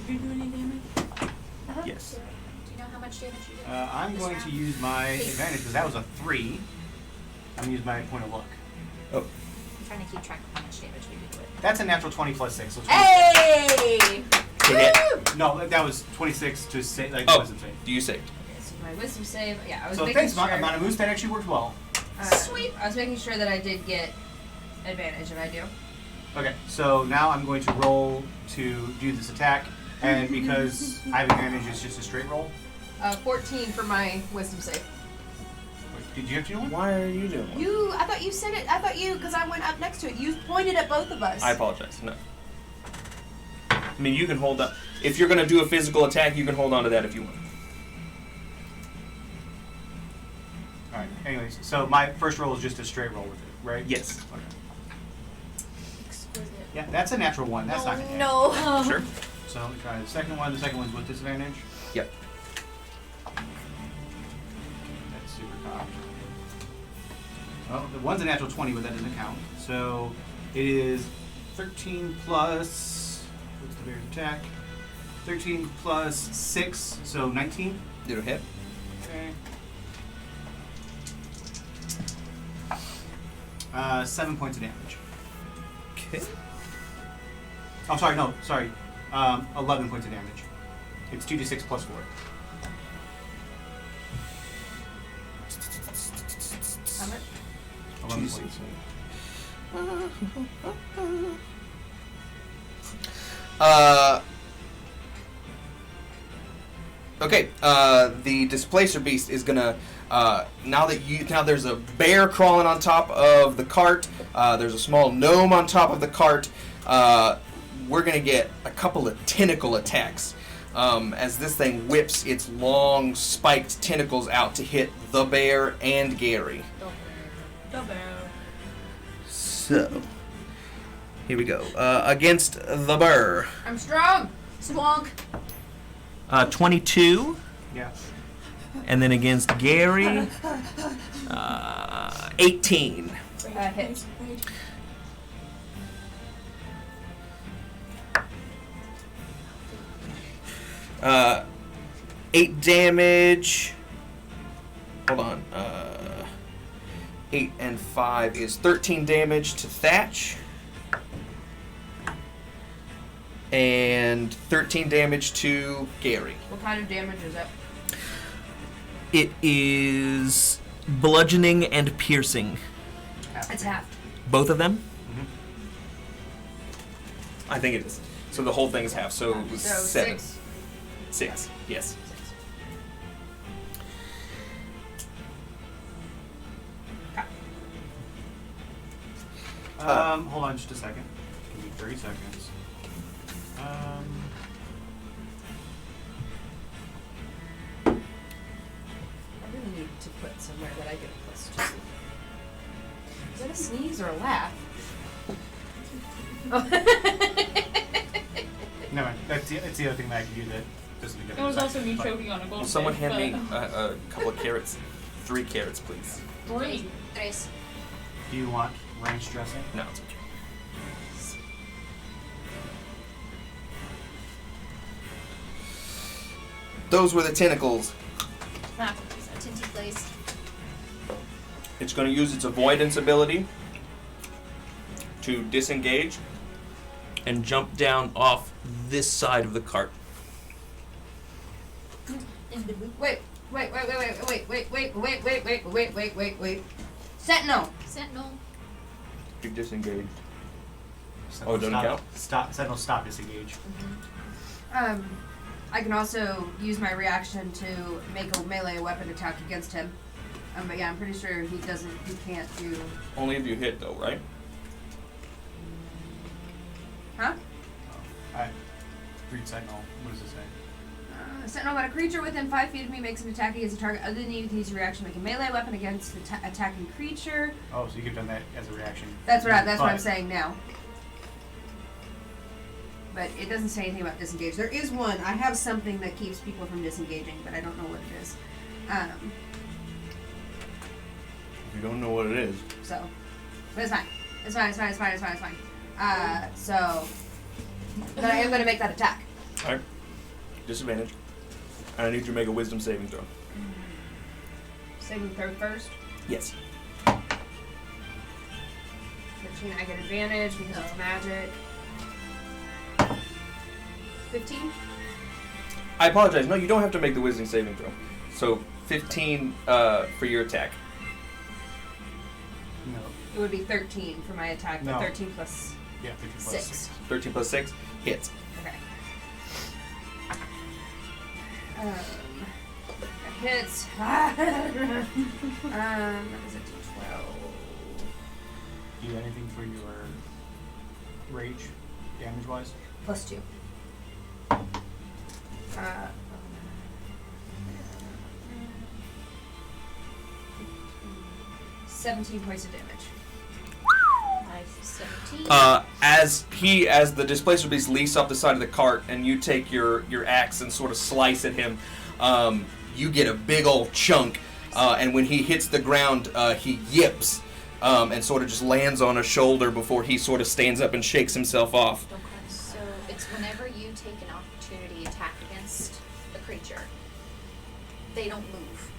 S3: Did you do any damage?
S1: Yes.
S2: Do you know how much damage you did?
S4: I'm
S2: this
S4: going
S2: round?
S4: to use my advantage because that was a 3. I'm gonna use my point of luck.
S1: Oh.
S2: I'm trying to keep track of how much damage we did to it.
S4: That's a natural 20 plus 6. So 26.
S5: Hey!
S1: To hit.
S5: Woo!
S4: No, that was 26 to say like
S1: Oh,
S4: wisdom save.
S1: do you saved?
S5: Okay, so my wisdom save. Yeah, I was
S4: So
S5: making
S4: thanks,
S5: sure.
S4: Manamoose. That actually worked well.
S5: Sweet. I was making sure that I did get advantage, and I do.
S4: Okay, so now I'm going to roll to do this attack, and because I have advantage, it's just a straight roll.
S5: 14 for my wisdom save.
S4: Wait, did you have to do one?
S1: Why are you doing one?
S5: I thought you said it. I thought you, because I went up next to it. You pointed at both of us.
S1: I apologize. No. I mean, you can hold up. If you're going to do a physical attack, you can hold on to that if you want.
S4: All right. Anyways, so my first roll is just a straight roll with it, right?
S1: Yes.
S4: Okay.
S2: Exquisite.
S4: Yeah, that's a natural one. That's not gonna hit.
S2: No.
S1: Sure.
S4: So let me try the second one. The second one's with disadvantage.
S1: Yep.
S4: That's super cocked. Well, the one's a natural 20, but that doesn't count. So it is 13 plus. What's the bear's attack? 13 plus 6, so 19.
S1: It'll hit.
S4: Okay. 7 points of damage.
S1: Okay.
S4: Oh, sorry, no, sorry. 11 points of damage. It's 2d6 plus 4.
S5: How much?
S4: 11
S1: 2d6.
S4: points.
S1: Okay. The Displacer Beast is gonna now there's a bear crawling on top of the cart. There's a small gnome on top of the cart. We're gonna get a couple of tentacle attacks as this thing whips its long spiked tentacles out to hit the bear and Gary.
S3: The bear.
S1: So here we go against the bear.
S5: I'm strong.
S2: Swonk.
S1: 22.
S4: Yeah.
S1: And then against Gary, 18.
S5: Hits.
S1: Uh, 8 damage. Hold on. 8 and 5 is 13 damage to Thatch. And 13 damage to Gary.
S5: What kind of damage is it?
S1: It is bludgeoning and piercing.
S5: It's half.
S1: Both of them?
S4: Mhm.
S1: I think it is. So the whole thing is half. So it was
S5: So
S1: 7.
S5: 6.
S1: 6. Yes.
S4: Hold on just a second. Give me 30 seconds.
S5: I really need to put somewhere that I get a plus 2. Is that a sneeze or a laugh? Oh.
S4: No, that's the other thing that I can do that doesn't get
S3: It was also me choking on a gold
S1: Will someone
S3: fish,
S1: hand me
S3: but-
S1: a couple of carrots? 3 carrots, please.
S3: 3.
S2: Tres.
S4: Do you want range dressing?
S1: No, it's okay. Those were the tentacles.
S2: Tinty place.
S1: It's going to use its avoidance ability to disengage and jump down off this side of the cart.
S5: Wait. Sentinel.
S2: Sentinel.
S1: You disengaged.
S4: Sentinel
S1: doesn't
S4: stop,
S1: count?
S4: Stop. Sentinel stop disengage.
S5: I can also use my reaction to make a melee weapon attack against him. But yeah, I'm pretty sure he can't do...
S1: Only if you hit, though, right?
S5: Huh?
S4: I read Sentinel. What does it say?
S5: Sentinel, when a creature within 5 feet of me makes an attack against a target other than you, can use your reaction to make a melee weapon against the attacking creature.
S4: Oh, so you could have done that as a reaction.
S5: That's what I'm saying now. But it doesn't say anything about disengage. There is one. I have something that keeps people from disengaging, but I don't know what it is.
S1: If you don't know what it is.
S5: So, but it's fine. It's fine. So, but I am going to make that attack.
S1: All right. Disadvantage. And I need you to make a wisdom saving throw.
S5: Saving throw first.
S1: Yes.
S5: 13, I get advantage because it's magic. 15?
S1: I apologize. No, you don't have to make the wisdom saving throw. So 15 for your attack.
S4: No.
S5: It would be 13 for my attack, but
S4: No.
S5: 13 plus
S4: Yeah, 13 plus
S5: 6.
S1: 13 plus 6 hits.
S5: Okay. That hits. That is a d12.
S4: Do you have anything for your rage, damage-wise?
S5: Plus 2. 17 points of damage.
S2: Nice. 17.
S1: As the Displacer Beast leaps off the side of the cart and you take your axe and sort of slice at him, you get a big old chunk, and when he hits the ground, he yips and sort of just lands on a shoulder before he sort of stands up and shakes himself off.
S2: So it's whenever you take an opportunity attack against the creature, they don't move.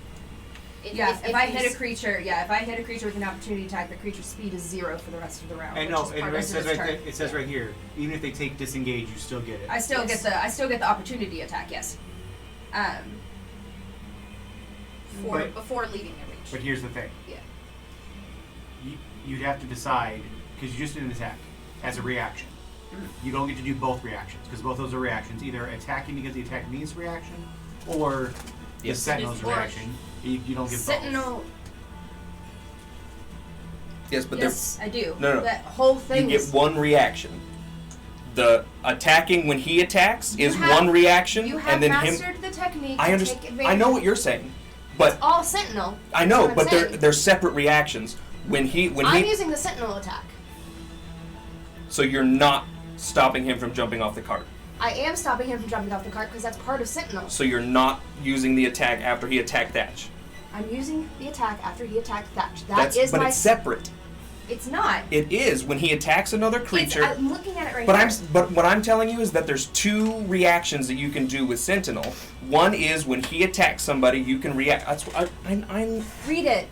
S5: If I hit a creature with an opportunity attack, the creature's speed is 0 for the rest of the round.
S4: And
S5: which
S4: no,
S5: is
S4: and
S5: part
S4: it
S5: of
S4: says
S5: its
S4: right
S5: turn.
S4: there, it says right here, even if they take disengage, you still get it.
S5: I still get the opportunity attack. Yes.
S2: Before leaving the reach.
S4: But here's the thing.
S2: Yeah.
S4: You'd have to decide, because you just did an attack as a reaction. You don't get to do both reactions, because both those are reactions. Either attacking because the attack means reaction, or the
S1: Yes.
S4: Sentinel's reaction. You don't get
S5: Sentinel.
S4: both.
S1: Yes, but
S5: Yes, I do.
S1: No.
S5: That whole thing
S1: you get
S5: is.
S1: one reaction. The attacking when he attacks is
S5: You have-
S1: one reaction,
S5: You have
S1: and then
S5: mastered
S1: him.
S5: the technique.
S1: I
S5: to
S1: understand.
S5: take advantage.
S1: I know what you're saying, but
S5: All Sentinel.
S1: I know,
S5: That's what
S1: but
S5: I'm saying.
S1: they're separate reactions. When
S5: I'm using the Sentinel attack.
S1: so you're not stopping him from jumping off the cart.
S5: I am stopping him from jumping off the cart because that's part of Sentinel.
S1: So you're not using the attack after he attacked Thatch.
S5: I'm using the attack after he attacked Thatch.
S1: But it's separate.
S5: It's not.
S1: It is when he attacks another creature.
S5: I'm looking at it right
S1: But
S5: now.
S1: but what I'm telling you is that there's 2 reactions that you can do with Sentinel. One is when he attacks somebody, you can react. That's what I'm.
S5: Read it.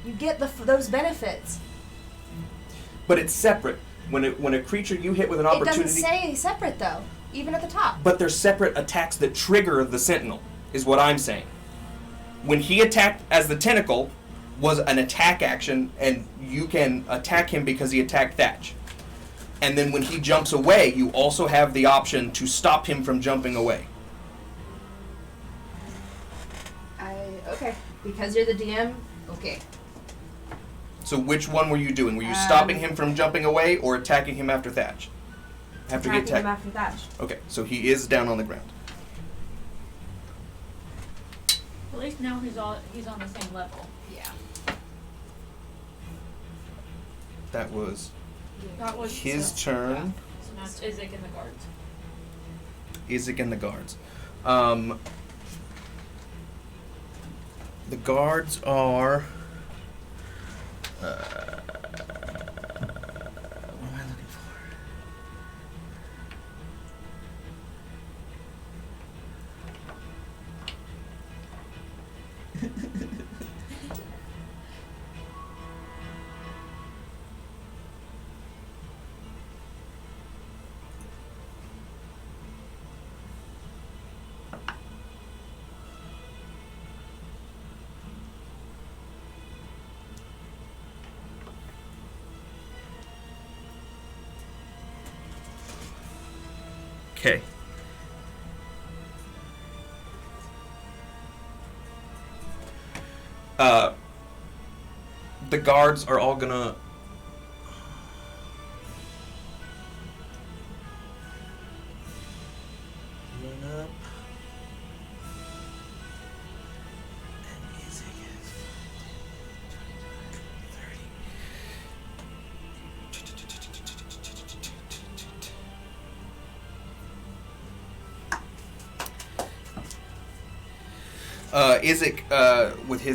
S5: You get those benefits.
S1: But it's separate. When a creature you hit with an
S5: It
S1: opportunity.
S5: doesn't say separate though, even at the top.
S1: But they're separate attacks that trigger the Sentinel, is what I'm saying. When he attacked as the tentacle, was an attack action, and you can attack him because he attacked Thatch. And then when he jumps away, you also have the option to stop him from jumping away.
S5: Okay. Because you're the DM, okay.
S1: So which one were you doing? Were you stopping him from jumping away or attacking him after Thatch?
S5: Attacking him after Thatch.
S1: Okay, so he is down on the ground.
S3: At least now he's on the same level.
S2: Yeah.
S1: That was
S3: That was
S1: his turn.
S3: So now it's Izek and the guards.
S1: Izek and the guards. The guards are. What am I looking for? Okay. The guards are all gonna. Run up. And music is 30. Isaac, with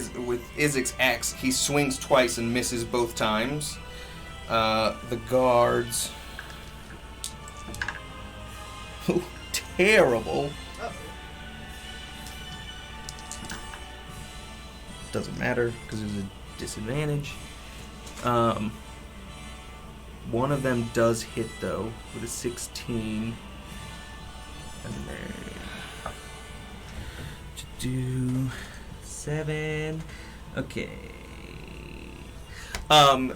S1: Isaac's axe, he swings twice and misses both times. The guards. Oh, terrible. Doesn't matter because there's a disadvantage. One of them does hit though with a 16. And then to do 7. Okay.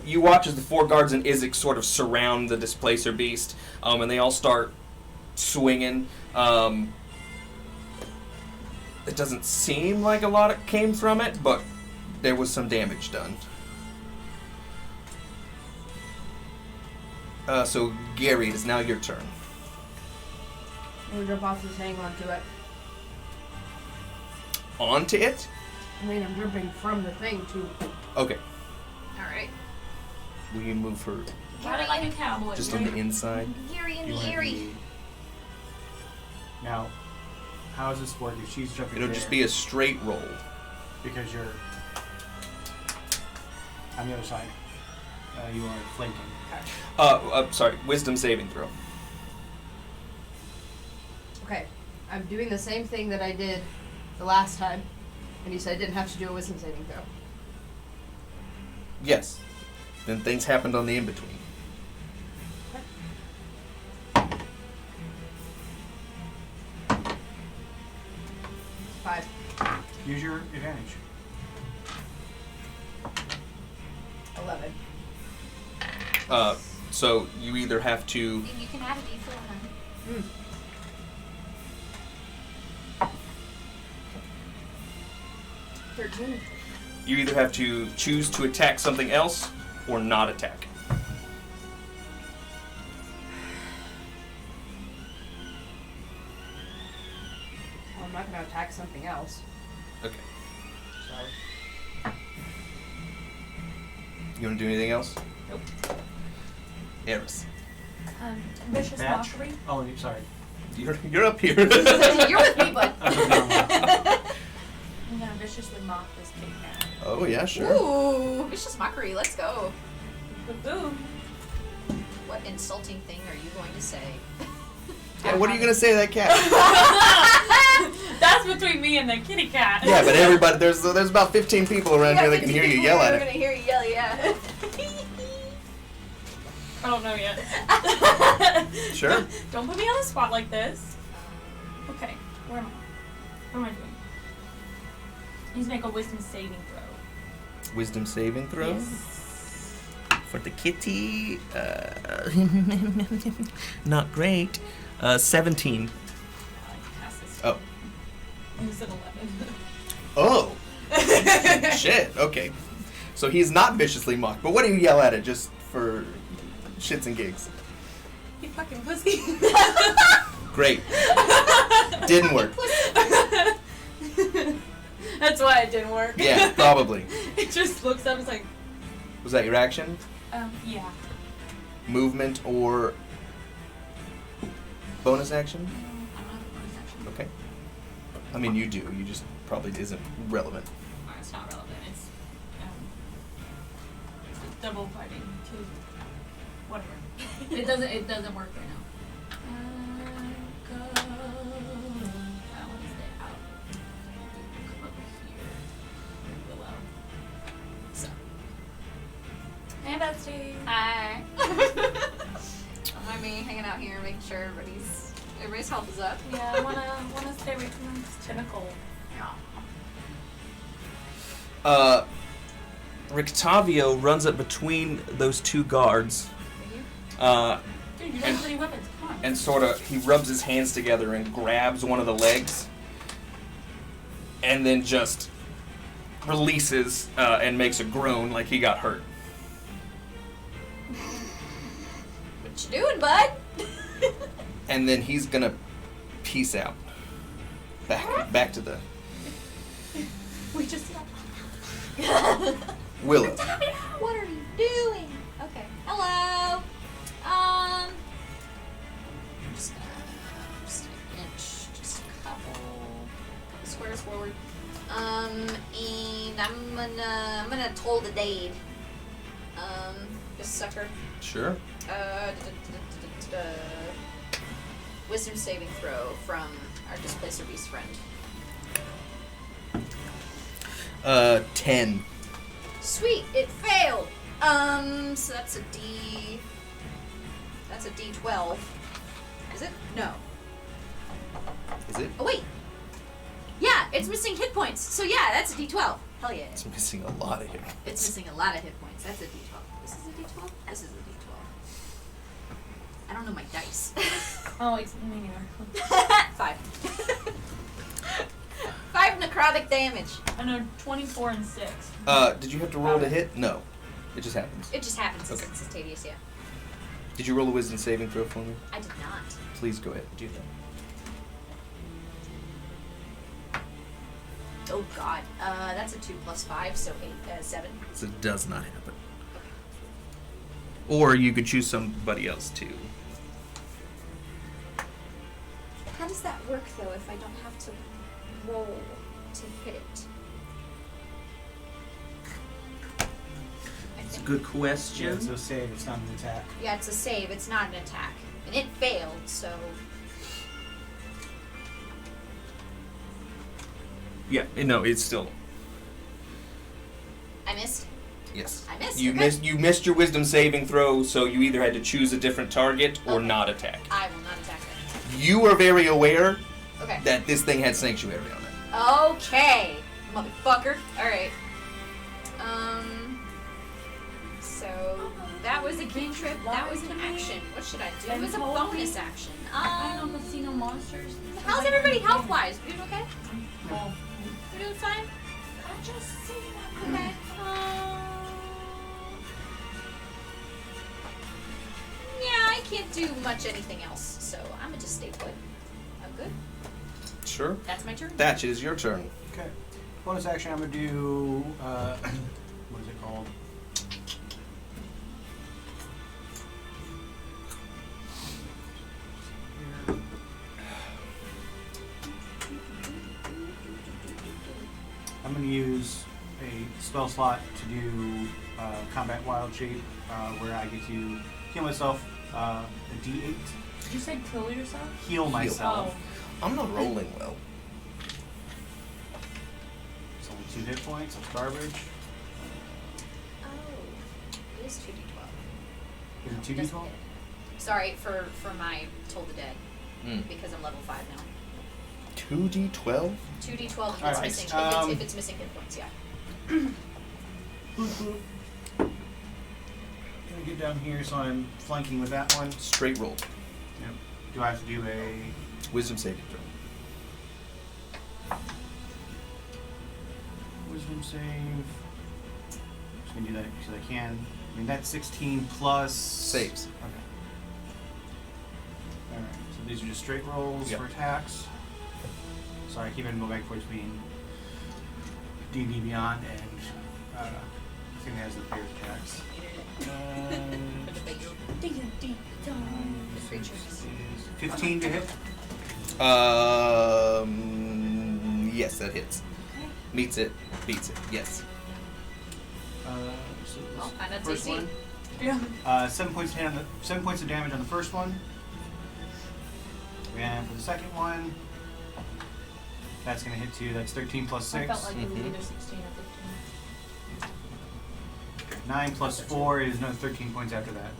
S1: You watch as the 4 guards and Isaac sort of surround the Displacer Beast, and they all start swinging. It doesn't seem like a lot came from it, but there was some damage done. So, Gary, it is now your turn.
S5: I'm gonna jump off this hang onto it.
S1: Onto it?
S5: I mean, I'm jumping from the thing too.
S1: Okay.
S2: Alright.
S1: Will you move her
S3: Got it like a cowboy.
S1: just on the inside?
S2: Gary in
S4: You
S2: the
S4: wanna
S2: airy.
S4: be- Now, how does this work if she's jumping
S1: It'll
S4: there?
S1: just be a straight roll.
S4: Because you're on the other side. You are flanking.
S1: Sorry, wisdom saving throw.
S5: Okay, I'm doing the same thing that I did the last time, and you said I didn't have to do a wisdom saving throw.
S1: Yes. Then things happened on the in-between.
S5: Five.
S4: Use your advantage.
S5: 11.
S1: So you either have to...
S2: You can add a d4, huh?
S5: 13.
S1: You either have to choose to attack something else or not attack.
S5: Well, I'm not gonna attack something else.
S1: Okay.
S5: So.
S1: You want to do anything else?
S5: Nope.
S1: Eris.
S3: Vicious
S4: Batch?
S3: mockery.
S4: Oh, sorry.
S1: You're up here.
S5: You're with me, bud.
S3: I'm gonna viciously mock this kitty cat.
S1: Oh, yeah, sure.
S2: Ooh, vicious mockery. Let's go.
S3: Boom.
S2: What insulting thing are you going to say?
S1: Yeah, what are you going to say to that cat?
S3: That's between me and the kitty cat.
S1: Yeah, but everybody, there's about 15 people around here that can hear you yell at
S2: We're
S1: it.
S2: gonna hear you yell, yeah.
S3: I don't know yet.
S1: Sure.
S3: Don't put me on the spot like this. Okay, where am I? What am I doing? Please make a wisdom saving throw.
S1: Wisdom saving throw?
S3: Yes.
S1: For the kitty, not great. 17.
S3: I passed this.
S1: Oh.
S3: It was an 11.
S1: Oh. Shit. Okay. So he's not viciously mocked. But what do you yell at it just for shits and gigs?
S3: You fucking pussy.
S1: Great. Didn't work.
S3: That's why it didn't work.
S1: Yeah, probably.
S3: It just looks up and it's like,
S1: Was that your action?
S3: yeah.
S1: Movement or bonus action?
S2: I'm not a bonus action.
S1: Okay. I mean, you do. You just probably isn't relevant.
S3: Oh, it's not relevant. It's double fighting too. Whatever. It doesn't work right now. Go. I want to stay out. Come over here. Below. So. Hey, bestie.
S2: Hi. Don't mind me hanging out here, making sure everybody's health is up.
S3: Yeah, I wanna stay away from this tentacle.
S2: Yeah.
S1: Rictavio runs up between those two guards.
S3: Dude, you got pretty weapons. Come on.
S1: and sort of he rubs his hands together and grabs one of the legs, and then just releases and makes a groan like he got hurt.
S2: What you doing, bud?
S1: And then he's gonna peace out. Back to the
S3: We just.
S1: Willow.
S2: What are you doing? Okay. Hello. Just an inch, just a couple squares forward. And I'm gonna toll the dade. This sucker.
S1: Sure.
S2: Wisdom saving throw from our Displacer Beast friend.
S1: 10.
S2: Sweet, it failed. So that's a D. That's a D12. Is it? No.
S1: Is it?
S2: Oh wait. Yeah, it's missing hit points. So yeah, that's a D12. Hell yeah.
S1: It's missing a lot of him.
S2: It's missing a lot of hit points. That's a D12. This is a D12. This is a D12. I don't know my dice.
S3: Oh, it's me neither.
S2: 5. 5 necrotic damage.
S3: I know 24 and 6.
S1: Did you have to roll to hit? No. It just happens.
S2: It just happens.
S1: Okay.
S2: It's instantaneous, yeah.
S1: Did you roll a wisdom saving throw for me?
S2: I did not.
S1: Please go ahead and do that.
S2: Oh god. That's a 2 plus 5, so 7.
S1: So it does not happen. Or you could choose somebody else too.
S2: How does that work though if I don't have to roll to hit it?
S1: It's a good question.
S4: Yeah, it's a save. It's not an attack.
S2: Yeah, it's a save. It's not an attack. And it failed, so...
S1: Yeah, no, it's still.
S2: I missed.
S1: Yes.
S2: I missed,
S1: You
S2: okay.
S1: missed. You missed your wisdom saving throw, so you either had to choose a different target or
S2: Okay.
S1: not attack.
S2: I will not attack it.
S1: You were very aware
S2: Okay.
S1: that this thing had sanctuary on it.
S2: Okay. Motherfucker. Alright. So... That was a cantrip. That was an action. What should I do? It was a bonus action.
S3: I don't see no monsters.
S2: How's everybody health-wise? You doing okay?
S3: Oh.
S2: You doing fine?
S3: I just see that.
S2: Okay. Yeah, I can't do much anything else, so I'm gonna just stay put. I'm good.
S1: Sure.
S2: That's my turn.
S1: Thatch, it is your turn.
S4: Okay. Bonus action, I'm going to do, what is it called? I'm going to use a spell slot to do Combat Wild Shape, where I get to heal myself a D8.
S3: Did you say kill yourself?
S4: Heal myself.
S3: Oh.
S1: I'm not rolling well.
S4: It's only 2 hit points. That's garbage.
S2: Oh, it is 2d12.
S4: Is it
S2: Doesn't
S4: 2d12?
S2: hit. Sorry for my Toll the Dead,
S1: Mm.
S2: because I'm level 5 now.
S1: 2d12?
S2: 2d12 if it's
S4: Alright,
S2: missing. If it's missing hit points, yeah.
S4: Boop, boop. Gonna get down here, so I'm flanking with that one.
S1: Straight roll.
S4: Yep. Do I have to do a
S1: Wisdom saving throw.
S4: wisdom save? Just gonna do that because I can. I mean, that's 16 plus...
S1: Saves.
S4: Okay. Alright, so these are just straight rolls
S1: Yep.
S4: for attacks. Sorry, I keep having to go back and forth between D&D Beyond and I think it has the bigger attacks.
S2: For the big creatures.
S4: 15 to hit.
S1: Yes, that hits. Meets it, beats it. Yes.
S4: So
S2: Well, find out
S4: first
S2: AC.
S4: one.
S3: Yeah.
S4: 7 points of damage on the first one. And for the second one, that's going to hit 2. That's 13 plus 6.
S3: I felt like it was
S1: Mhm.
S3: either 16 or 15.
S4: 9 plus 4 is another 13 points after that.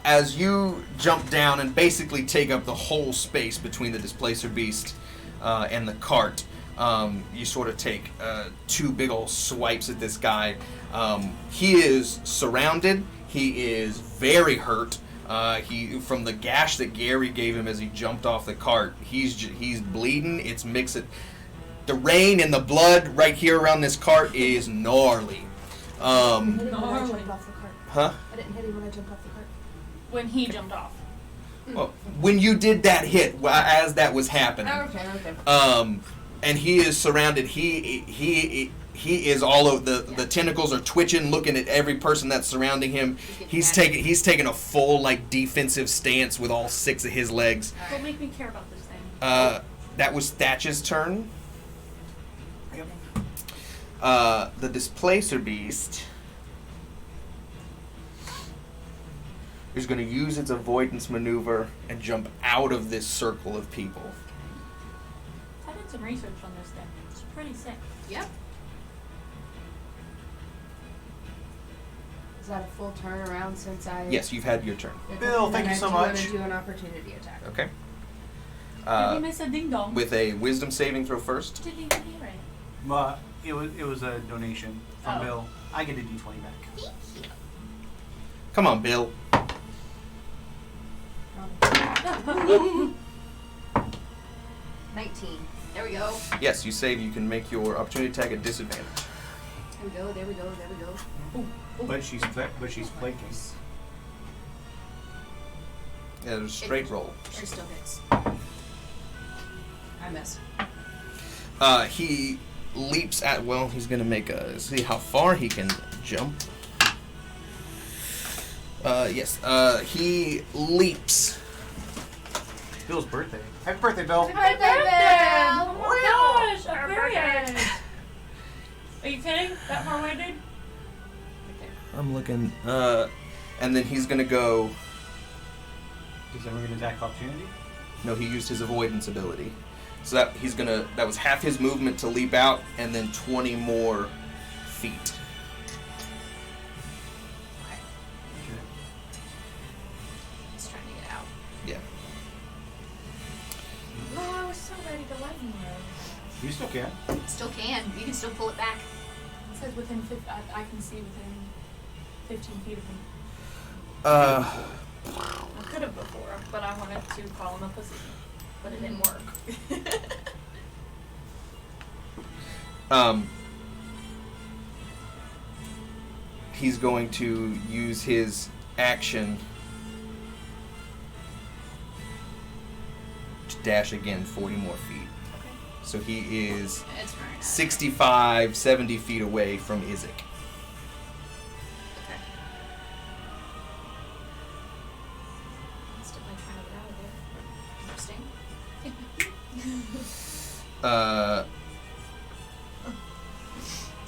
S1: As you jump down and basically take up the whole space between the Displacer Beast and the cart, you sort of take 2 big old swipes at this guy. He is surrounded. He is very hurt. He from the gash that Gary gave him as he jumped off the cart. He's bleeding. It's mixed. The rain and the blood right here around this cart is gnarly.
S5: I didn't hit him when I jumped off the cart.
S1: Huh?
S5: I didn't hit him when I jumped off the cart.
S3: When he jumped off.
S1: Well, when you did that hit, as that was happening.
S5: Okay.
S1: And he is surrounded. He is all of the tentacles are twitching, looking at every person that's surrounding him. He's taking a full like defensive stance with all 6 of his legs.
S3: Don't make me care about this thing.
S1: That was Thatch's turn. The Displacer Beast is going to use its avoidance maneuver and jump out of this circle of people.
S3: I did some research on this thing. It's pretty sick.
S2: Yep.
S5: Is that a full turnaround since I...
S1: Yes, you've had your turn.
S4: Bill, thank you so much.
S5: I'm going to do an opportunity attack.
S1: Okay.
S3: Did we miss a ding dong?
S1: With a wisdom saving throw first.
S3: Didn't even hear it.
S4: It was a donation from
S3: Oh.
S4: Bill. I get a D20 back.
S1: Come on, Bill.
S2: 19. There we go.
S1: Yes, you save. You can make your opportunity attack at disadvantage.
S2: There we go. There we go. There we go.
S4: But she's flaking.
S1: Yeah, there's a straight roll.
S2: She still hits. I miss.
S1: He leaps at. Well, he's gonna make a. See how far he can jump. Yes. He leaps.
S4: Bill's birthday. Happy birthday, Bill.
S5: Happy birthday!
S3: Oh my gosh, Aquarius! Are you kidding? That far away, dude?
S1: I'm looking. And then he's gonna go.
S4: Does everyone get an attack opportunity?
S1: No, he used his avoidance ability. So that was half his movement to leap out, and then 20 more feet.
S2: Okay. He's trying to get out.
S1: Yeah.
S3: Oh, I was so ready to lightning roll.
S4: You still can.
S2: Still can. You can still pull it back.
S3: It says within I can see within 15 feet of me. I could have before, but I wanted to call him a pussy. But it didn't work.
S1: He's going to use his action to dash again 40 more feet.
S3: Okay.
S1: So he is
S2: It's right.
S1: 65, 70 feet away from Isaac.
S2: Okay. Instantly trying to get out of there. Interesting.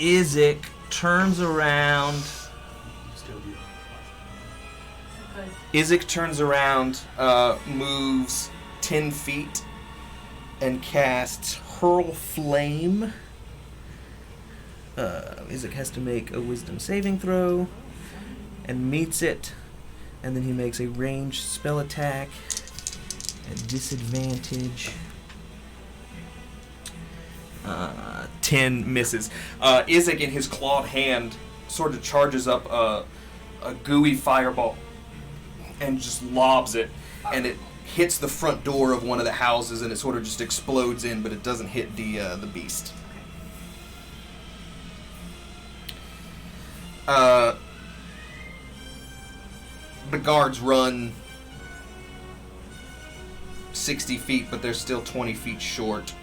S1: Isaac turns around.
S4: Still do.
S3: Good.
S1: Isaac turns around, moves 10 feet, and casts Hurl Flame. Isaac has to make a wisdom saving throw, and meets it, and then he makes a ranged spell attack at disadvantage. 10 misses. Isaac, in his clawed hand, sort of charges up a gooey fireball and just lobs it, and it hits the front door of one of the houses, and it sort of just explodes in, but it doesn't hit the beast. The guards run 60 feet, but they're still 20 feet short.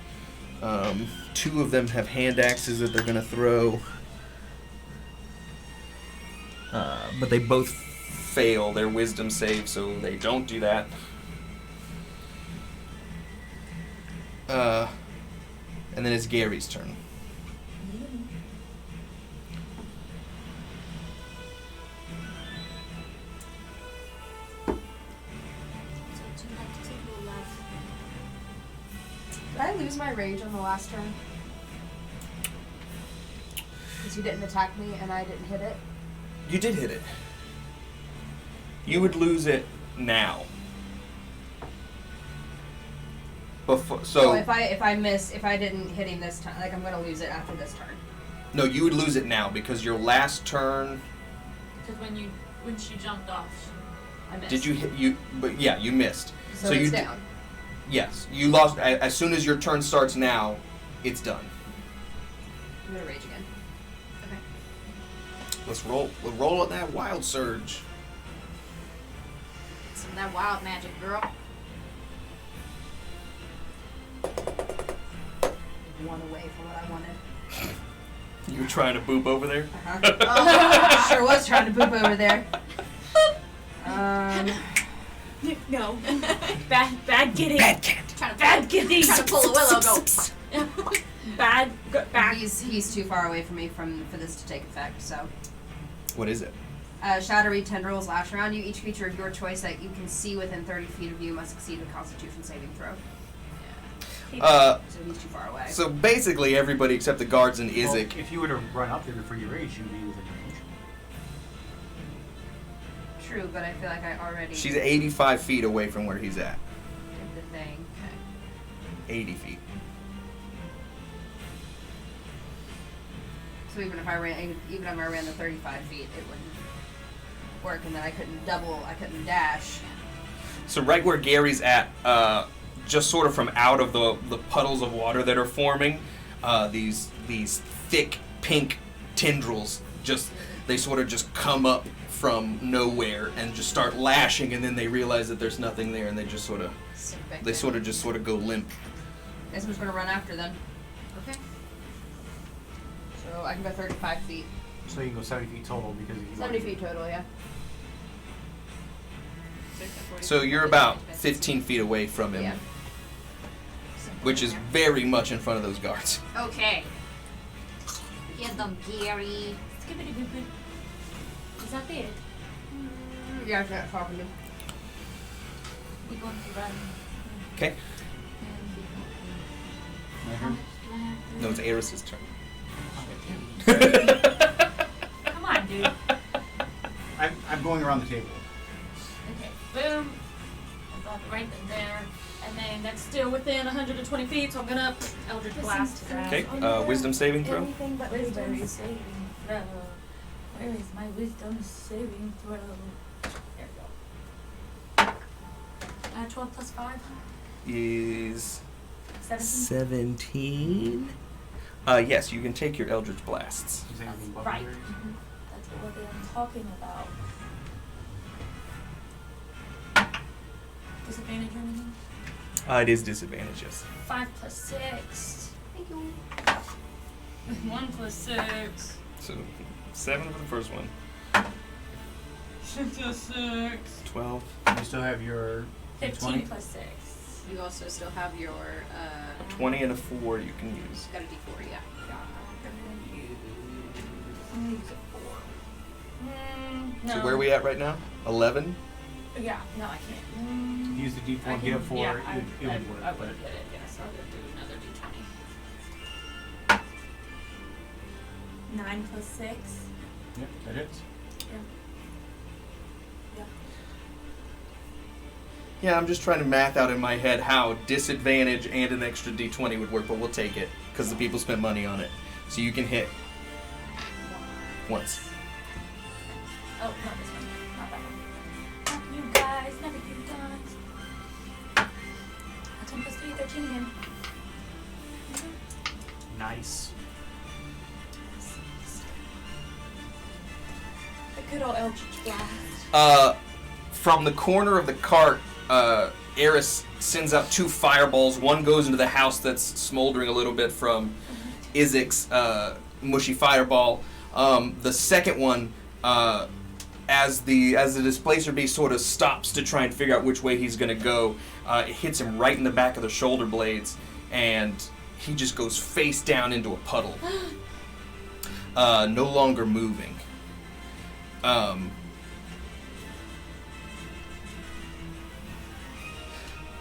S1: 2 of them have hand axes that they're going to throw. But they both fail their wisdom save, so they don't do that. And then it's Gary's turn.
S2: So 2 people left.
S5: Did I lose my rage on the last turn? Because you didn't attack me and I didn't hit it?
S1: You did hit it. You would lose it now. Before,
S5: So if I didn't hit him this time, like I'm gonna lose it after this turn.
S1: no, you would lose it now because your last turn.
S3: Because when you when she jumped off.
S2: I missed.
S1: Did you hit you? But yeah, you missed.
S5: So
S1: you
S5: it's
S1: d-
S5: down.
S1: Yes, you lost. As soon as your turn starts now, it's done.
S5: I'm gonna rage again.
S2: Okay.
S1: Let's roll. We'll roll on that wild surge.
S2: Some of that wild magic, girl.
S5: One away from what I wanted.
S1: You were trying to boop over there.
S5: Oh, sure was trying to boop over there.
S3: No. Bad getting.
S1: Bad cat.
S3: Bad getting.
S2: Trying to pull a willow go.
S3: Bad.
S5: He's too far away from me for this to take effect. So,
S1: What is it?
S5: shadowy tendrils lash around you. Each creature of your choice that you can see within 30 feet of you must succeed a Constitution saving throw. So he's too far away.
S1: So basically, everybody except the guards and
S4: Well,
S1: Izek.
S4: if you were to run up there before you rage, you'd be within range.
S5: True, but I feel like I already
S1: She's 85 feet away from where he's at.
S5: did the thing.
S1: 80 feet.
S5: So even if I ran the 35 feet, it wouldn't work, and then I couldn't dash.
S1: So right where Gary's at, just sort of from out of the puddles of water that are forming, these thick pink tendrils they sort of just come up from nowhere and just start lashing, and then they realize that there's nothing there, and they just sort of go limp.
S5: Guess I'm just gonna run after them.
S2: Okay.
S5: So I can go 35 feet.
S4: So you can go 70 feet total because if you
S5: 70 feet total, yeah.
S1: So you're about 15 feet away from him,
S5: Yeah.
S1: which is very much in front of those guards.
S2: Okay. Get them, Gary.
S3: Is that it?
S5: Yeah, I'm not talking to him.
S3: We're going to run.
S1: Okay. No, it's Eris's turn.
S3: Come on, dude.
S4: I'm going around the table.
S3: Okay, boom. I got it right there. And then that's still within 120 feet, so I'm gonna Eldritch Blast.
S1: Okay, wisdom saving throw.
S3: Anything but wisdom saving throw. Where is my wisdom saving throw? There we go. 12 plus 5.
S1: Is
S3: 17.
S1: 17. Yes, you can take your Eldritch Blasts.
S4: Is there anything above
S3: Right.
S4: there?
S3: That's what I'm talking about. Disadvantage or anything?
S1: It is disadvantage, yes.
S3: 5 plus 6.
S2: Thank you.
S3: 1 plus 6.
S1: So 7 for the first one.
S3: 6 plus 6.
S1: 12.
S4: You still have your
S3: 15
S4: 20?
S3: plus 6.
S2: You also still have your,
S1: A 20 and a 4 you can use.
S2: got a D4, yeah.
S3: I'm gonna use a 4. No.
S1: So where are we at right now? 11?
S3: Yeah, no, I can't.
S4: Use the D4
S3: I
S4: and get a
S3: can-
S4: 4.
S3: yeah,
S4: it would work.
S3: I
S4: but
S3: would get it, yes. I'll do another D20. 9 plus 6.
S4: Yep, that hits.
S1: Yeah, I'm just trying to math out in my head how disadvantage and an extra d20 would work, but we'll take it because the people spent money on it. So you can hit once.
S3: Oh, not this one. Not that one. Not you guys. Never you guys. 10 plus 3, 13 again.
S4: Nice.
S3: The good old Eldritch Blast.
S1: From the corner of the cart, Eris sends out 2 fireballs. One goes into the house that's smoldering a little bit from Izek's mushy fireball. The second one, as the Displacer Beast sort of stops to try and figure out which way he's going to go, it hits him right in the back of the shoulder blades, and he just goes face down into a puddle. No longer moving.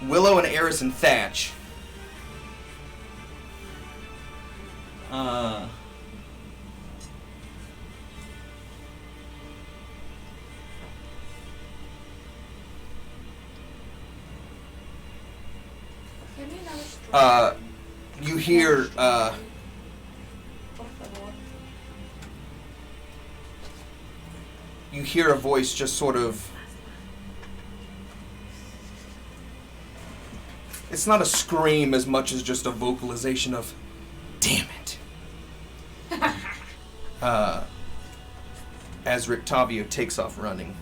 S1: Willow and Eris and Thatch.
S3: Give me another strike.
S1: You hear you hear a voice just sort of. It's not a scream as much as just a vocalization of, "Damn it!" As Rictavio takes off running.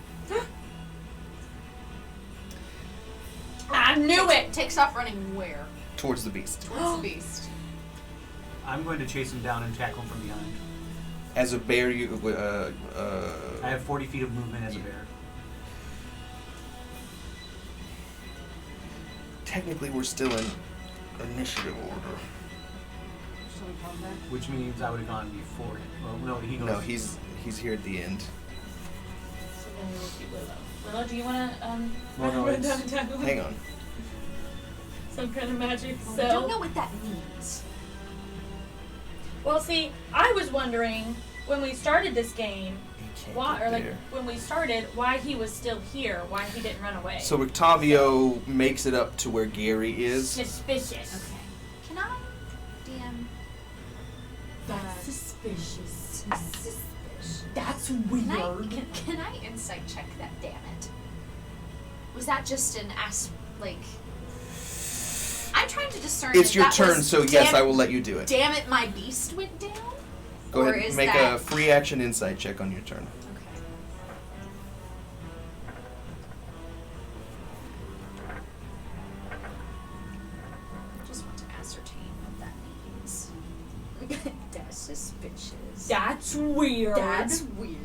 S3: I knew it!
S2: Takes off running where?
S1: Towards the beast.
S2: Towards the beast.
S4: I'm going to chase him down and tackle him from behind.
S1: As a bear, you.
S4: I have 40 feet of movement as a bear.
S1: Technically, we're still in initiative order.
S4: Which means I would have gone before him. Well, no, he goes.
S1: No, he's here at the end.
S3: So then we'll keep Willow. Willow, do you want to
S4: Well, no,
S3: run
S4: it's-
S3: down and tackle him?
S1: Hang on.
S3: Some kind of magic.
S2: Well,
S3: So
S2: I don't know what that means.
S3: Well, see, I was wondering when we started this game,
S1: He can't
S3: why,
S1: get
S3: or like
S1: there.
S3: when we started, why he was still here, why he didn't run away.
S1: So Octavio makes it up to where Gary is.
S3: Suspicious.
S2: Okay. Can I DM?
S3: That's suspicious.
S2: Suspicious.
S3: That's
S2: Can
S3: weird.
S2: can I insight check that? Damn it. Was that just an like? I'm trying to discern.
S1: It's
S2: if
S1: your
S2: that
S1: turn,
S2: was,
S1: so yes,
S2: damn-
S1: I will let you do it.
S2: Damn it, my beast went down.
S1: Go
S2: or
S1: ahead and
S2: is
S1: make
S2: that...
S1: a free action insight check on your turn.
S2: Okay. I just want to ascertain what that means. That's suspicious.
S3: That's weird.
S2: That's weird.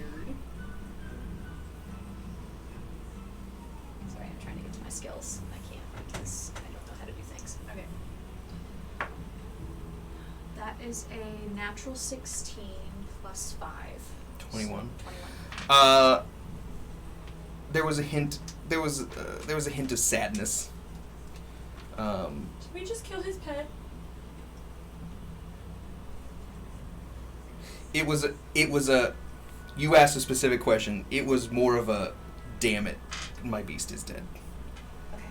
S2: Sorry, I'm trying to get to my skills. I can't because I don't know how to do things. Okay. That is a natural 16 plus 5.
S1: 21.
S2: 21.
S1: There was a hint. There was a hint of sadness.
S3: Did we just kill his pet?
S1: It was a. You asked a specific question. It was more of a, damn it, my beast is dead.
S2: Okay.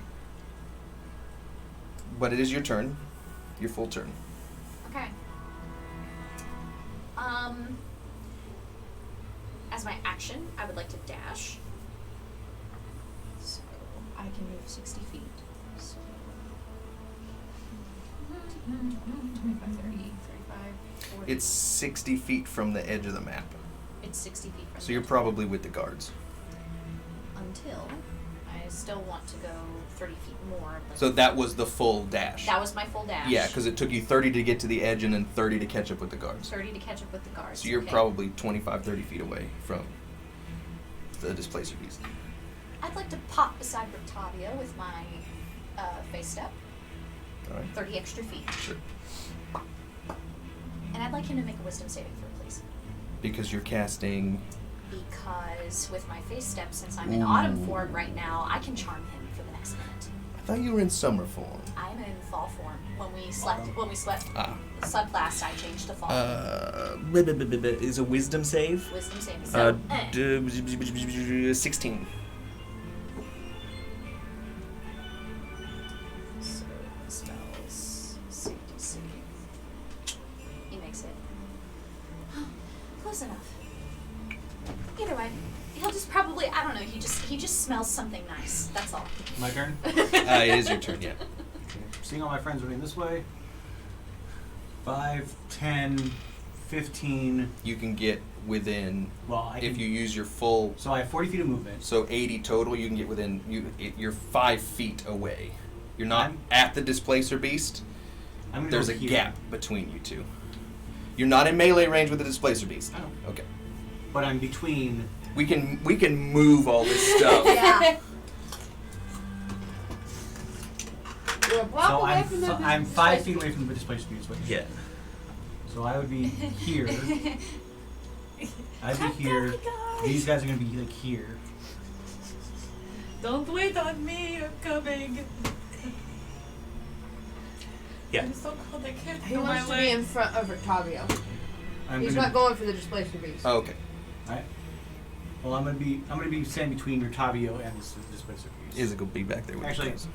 S1: But it is your turn. Your full turn.
S2: Okay. As my action, I would like to dash. So I can move 60 feet. So 25, 30, 35, 40.
S1: It's 60 feet from the edge of the map.
S2: It's 60 feet from
S1: So
S2: the
S1: you're
S2: edge.
S1: probably with the guards.
S2: Until I still want to go 30 feet more. But
S1: So that was the full dash.
S2: that was my full dash.
S1: Yeah, because it took you 30 to get to the edge and then 30 to catch up with the guards.
S2: 30 to catch up with the guards.
S1: So you're
S2: okay.
S1: probably 25, 30 feet away from the Displacer Beast.
S2: I'd like to pop beside Rictavio with my face step.
S1: All right.
S2: 30 extra feet.
S1: Sure.
S2: And I'd like him to make a wisdom saving throw, please.
S1: Because you're casting.
S2: Because with my face step, since I'm in autumn form right now, I can charm him for the next minute.
S1: I thought you were in summer form.
S2: I'm in fall form. When we slept
S1: Ah.
S2: slept last, I changed to fall.
S1: Is a wisdom save?
S2: Wisdom saving. So,
S1: 16.
S2: So spells CDC. He makes it close enough. Either way, he'll just probably I don't know. He just smells something nice. That's all.
S4: My turn?
S1: It is your turn, yeah.
S4: Okay. Seeing all my friends running this way. 5, 10, 15.
S1: You can get within,
S4: Well, I can,
S1: if you use your full,
S4: So I have 40 feet of movement.
S1: so 80 total, you can get within, you're 5 feet away. You're not at the Displacer Beast.
S4: I'm gonna
S1: There's
S4: go
S1: a
S4: here.
S1: gap between you two. You're not in melee range with the Displacer Beast.
S4: I know.
S1: Okay.
S4: But I'm between.
S1: We can move all this stuff.
S2: Yeah.
S5: You're a block
S4: So
S5: away from the
S4: I'm 5 feet away from the displaced beast.
S1: Yeah.
S4: So I would be here. I'd be here.
S3: guys.
S4: These guys are gonna be like here.
S3: Don't wait on me, I'm coming.
S1: Yeah.
S3: I'm so cold, I can't
S5: He
S3: feel my
S5: wants to be
S3: way.
S5: in front of Octavio.
S4: I'm
S5: He's
S4: gonna,
S5: not going for the Displacer Beast.
S1: Oh, okay.
S4: Alright. Well, I'm gonna be standing between Rictavio and this displacer beast.
S1: Is it gonna be back there with
S4: Actually,
S1: you guys?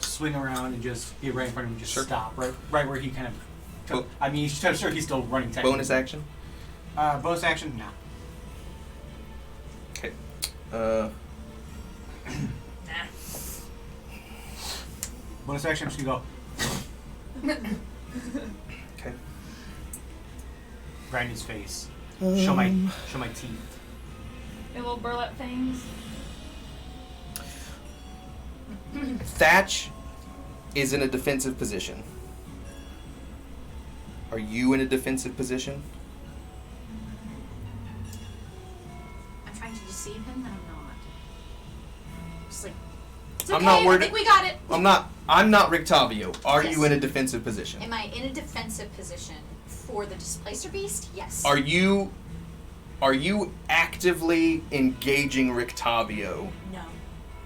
S4: swing around and just get right in front of him, just
S1: Sure.
S4: stop right where he kind of
S1: Bo-
S4: I mean, I'm sure he's still running technically.
S1: bonus action.
S4: Bonus action? No.
S1: Okay.
S4: Bonus action, I'm just gonna go
S1: Okay.
S4: right in his face. Show my teeth.
S3: Your little burlap things.
S1: Thatch is in a defensive position. Are you in a defensive position?
S2: I'm trying to deceive him, and I'm not. Just like, it's
S1: I'm
S2: okay,
S1: not worried-
S2: I think we got it.
S1: I'm not Rictavio. Are
S2: Yes.
S1: you in a defensive position?
S2: Am I in a defensive position for the Displacer Beast? Yes.
S1: Are you actively engaging Rictavio?
S2: No.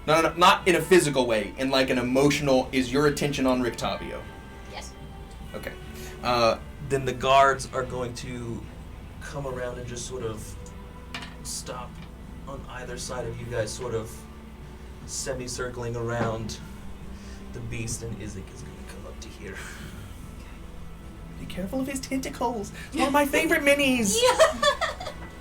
S1: No, not in a physical way. In like an emotional, is your attention on Rictavio?
S2: Yes.
S1: Okay.
S6: Then the guards are going to come around and just sort of stop on either side of you guys, sort of semicircling around the beast, and Isaac is going to come up to here.
S1: Be careful of his tentacles. It's one of my favorite minis.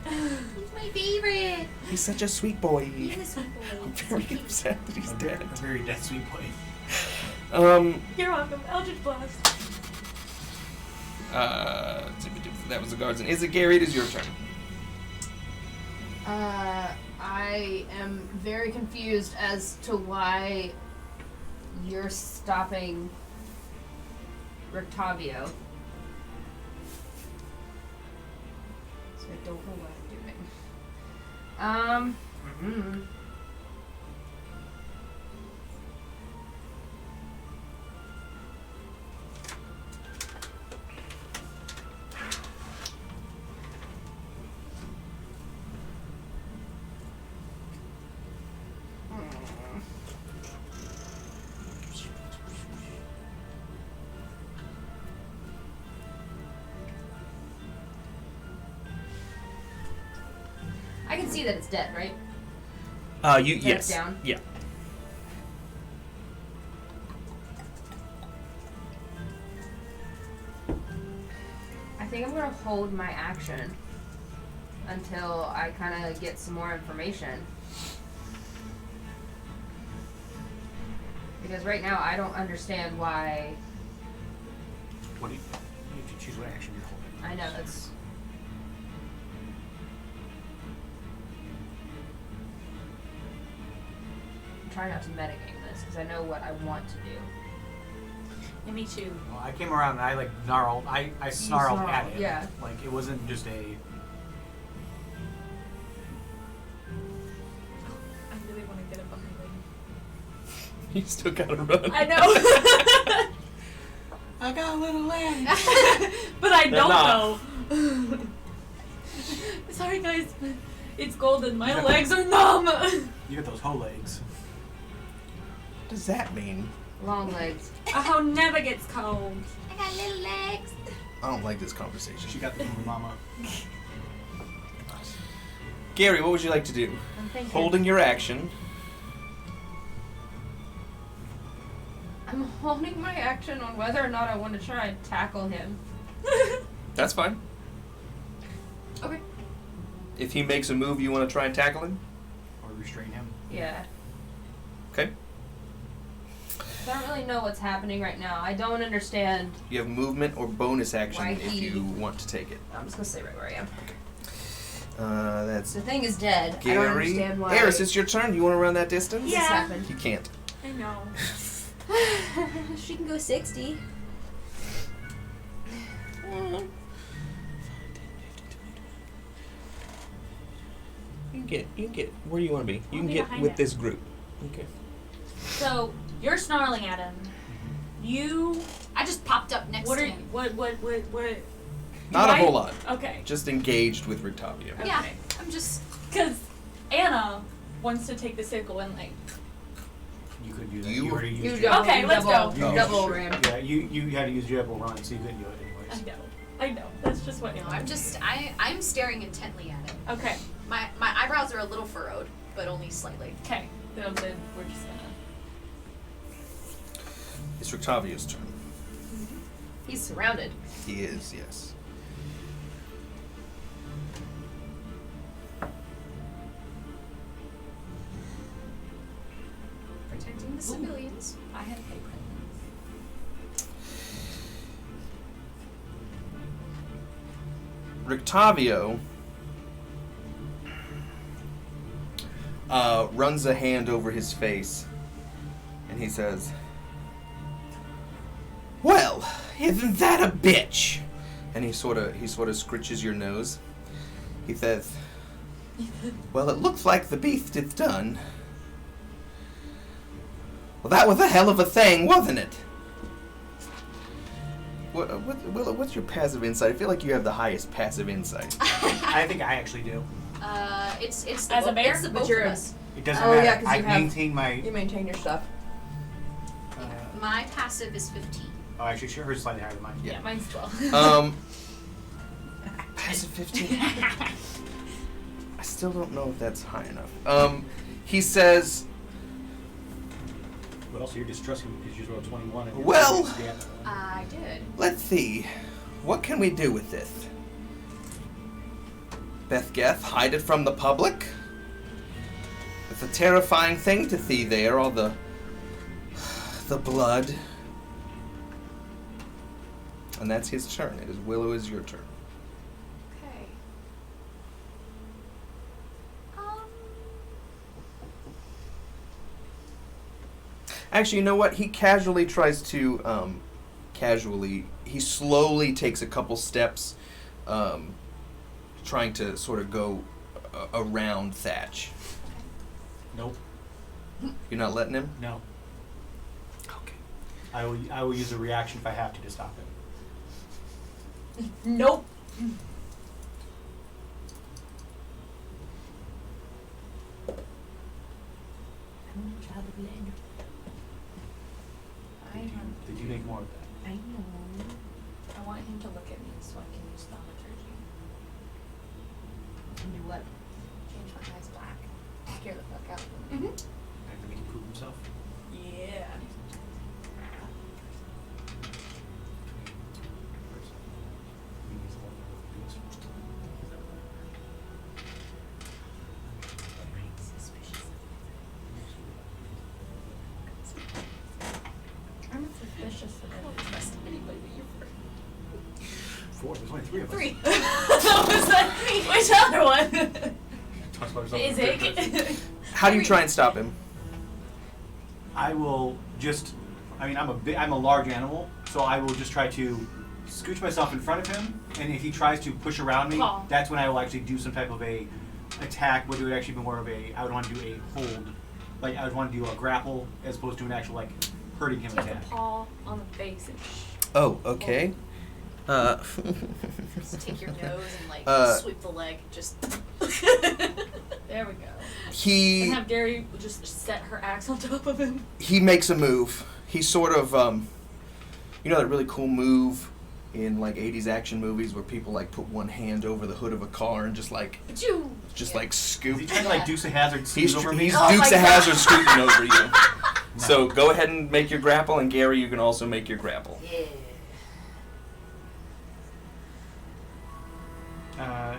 S2: He's my favorite.
S1: He's such a sweet boy.
S2: He's a sweet boy.
S1: I'm very upset that he's dead.
S4: A very death sweet boy.
S3: You're welcome. Eldritch Blast.
S1: That was the guards. And Isaac, Gary, it is your turn.
S5: I am very confused as to why you're stopping Rictavio. So I don't know what I'm doing. I can see that it's dead, right?
S1: You
S5: That
S1: yes.
S5: it's down?
S1: Yeah.
S5: I think I'm gonna hold my action until I kind of get some more information. Because right now I don't understand why.
S4: What do you have to choose what action you're holding?
S5: I know that's. I'm trying not to metagame this because I know what I want to do.
S3: Yeah, me too.
S4: Well, I came around and I like gnarled. I snarled at
S5: snarled,
S4: it.
S5: yeah.
S4: Like it wasn't just a.
S3: I really want to get up behind him.
S1: You still gotta run.
S3: I know.
S4: I got a little leg.
S3: But I
S1: They're
S3: don't
S1: not.
S3: know. Sorry, guys. It's golden. My
S4: Yeah.
S3: legs are numb.
S4: You got those hoe legs.
S1: What does that mean?
S5: Long legs.
S3: A hoe never gets cold.
S2: I got little legs.
S1: I don't like this conversation.
S4: She got them from her mama.
S1: Gary, what would you like to do?
S5: I'm thinking.
S1: Holding your action.
S5: I'm holding my action on whether or not I want to try and tackle him.
S1: That's fine.
S5: Okay.
S1: If he makes a move, you want to try and tackle him?
S4: Or restrain him.
S5: Yeah.
S1: Okay.
S5: I don't really know what's happening right now. I don't understand.
S1: You have movement or bonus action
S5: Why
S1: if
S5: he-
S1: you want to take it.
S5: I'm just gonna stay right where I am.
S1: That's
S5: The thing is dead. I don't
S1: Gary.
S5: understand why.
S1: Eris, it's your turn. You want to run that distance?
S5: this
S3: Yeah.
S5: happened.
S1: You can't.
S3: I know.
S2: She can go 60.
S1: You can get where do you want to be? You
S3: I'll
S1: can
S3: be
S1: get
S3: behind
S1: with
S3: it.
S1: this group. Okay.
S3: So you're snarling at him. You.
S2: I just popped up next
S3: What
S2: to
S3: are?
S2: him.
S3: What?
S1: Not
S3: Do
S1: a
S3: I-
S1: whole lot.
S3: Okay.
S1: Just engaged with Rictavio.
S3: Okay.
S2: Yeah, I'm just.
S3: Because Anna wants to take the sickle and like.
S4: You could do that.
S1: You-
S4: You already used
S5: You
S4: your-
S5: double,
S3: Okay, let's
S5: double,
S3: go.
S4: You used
S5: double
S4: your-
S5: ram.
S4: Yeah, you had to use your double run, so you couldn't do it anyways.
S3: I know. That's just what.
S2: No, I'm staring intently at it.
S3: Okay.
S2: My eyebrows are a little furrowed, but only slightly.
S3: Okay. Then we're just gonna.
S1: It's Rictavio's turn.
S5: He's surrounded.
S1: He is, yes.
S2: Protecting the civilians.
S3: I have paper.
S1: Rictavio runs a hand over his face, and he says, "Well, isn't that a bitch?" And he sort of scritches your nose. He says, "Well, it looks like the beast is done. Well, that was a hell of a thing, wasn't it?" What's your passive insight? I feel like you have the highest passive insight.
S4: I think I actually do.
S2: It's
S3: As a bear?
S2: It's the
S5: But
S2: both
S5: you're
S2: of
S5: a-
S2: us.
S4: It doesn't
S5: Oh,
S4: matter.
S5: yeah, 'cause
S4: I
S5: you have-
S4: maintain my.
S5: You maintain your stuff.
S2: My passive is 15.
S4: Oh, actually, sure, hers is slightly higher than mine.
S3: Yeah, mine's 12.
S1: Passive 15. I still don't know if that's high enough. He says,
S4: But also, you're distrusting me because you just rolled 21. And
S1: Well-
S2: I did.
S1: "Let's see, what can we do with this? Bethgeth, hide it from the public? It's a terrifying thing to see there, all the blood." And that's his turn. It is Willow is your turn.
S2: Okay.
S1: Actually, you know what? He casually tries to, he slowly takes a couple steps, trying to sort of go around Thatch.
S4: Nope.
S1: You're not letting him?
S4: No.
S1: Okay.
S4: I will use a reaction if I have to stop him.
S3: Nope.
S4: Did you make more of that?
S3: I know. I want him to look at me so I can use thaumaturgy.
S5: Do what?
S3: Change my eyes black. Scare the fuck out of him.
S5: Mm-hmm.
S4: I have to make him prove himself.
S3: Yeah. I'm suspicious of I don't trust anybody but you.
S4: 4. There's only 3 of us.
S3: 3. Was that me? Which other one?
S4: Talks about herself
S3: Is
S4: in the third person.
S3: it?
S1: How do you try and stop him?
S4: I will just. I mean, I'm a large animal, so I will just try to scooch myself in front of him, and if he tries to push around me,
S3: Paw.
S4: that's when I will actually do some type of a attack. But it would actually be more of a. I would want to do a hold, like I would want to do a grapple as opposed to an actual like hurting him
S3: Take
S4: attack.
S3: the paw on the face and
S1: Oh, okay.
S2: Just take your nose and like sweep the leg. Just.
S3: there we go.
S1: He
S3: And have Gary just set her axe on top of him.
S1: he makes a move. He sort of, you know that really cool move in like 80s action movies where people like put one hand over the hood of a car and just like
S2: Yeah.
S1: scoop.
S4: Is he trying to like Dukes of Hazzard
S1: He's
S4: scoot over me?
S1: Dukes
S3: Oh my
S1: of
S3: God.
S1: Hazzard scooting over you.
S4: No.
S1: So go ahead and make your grapple, and Gary, you can also make your grapple.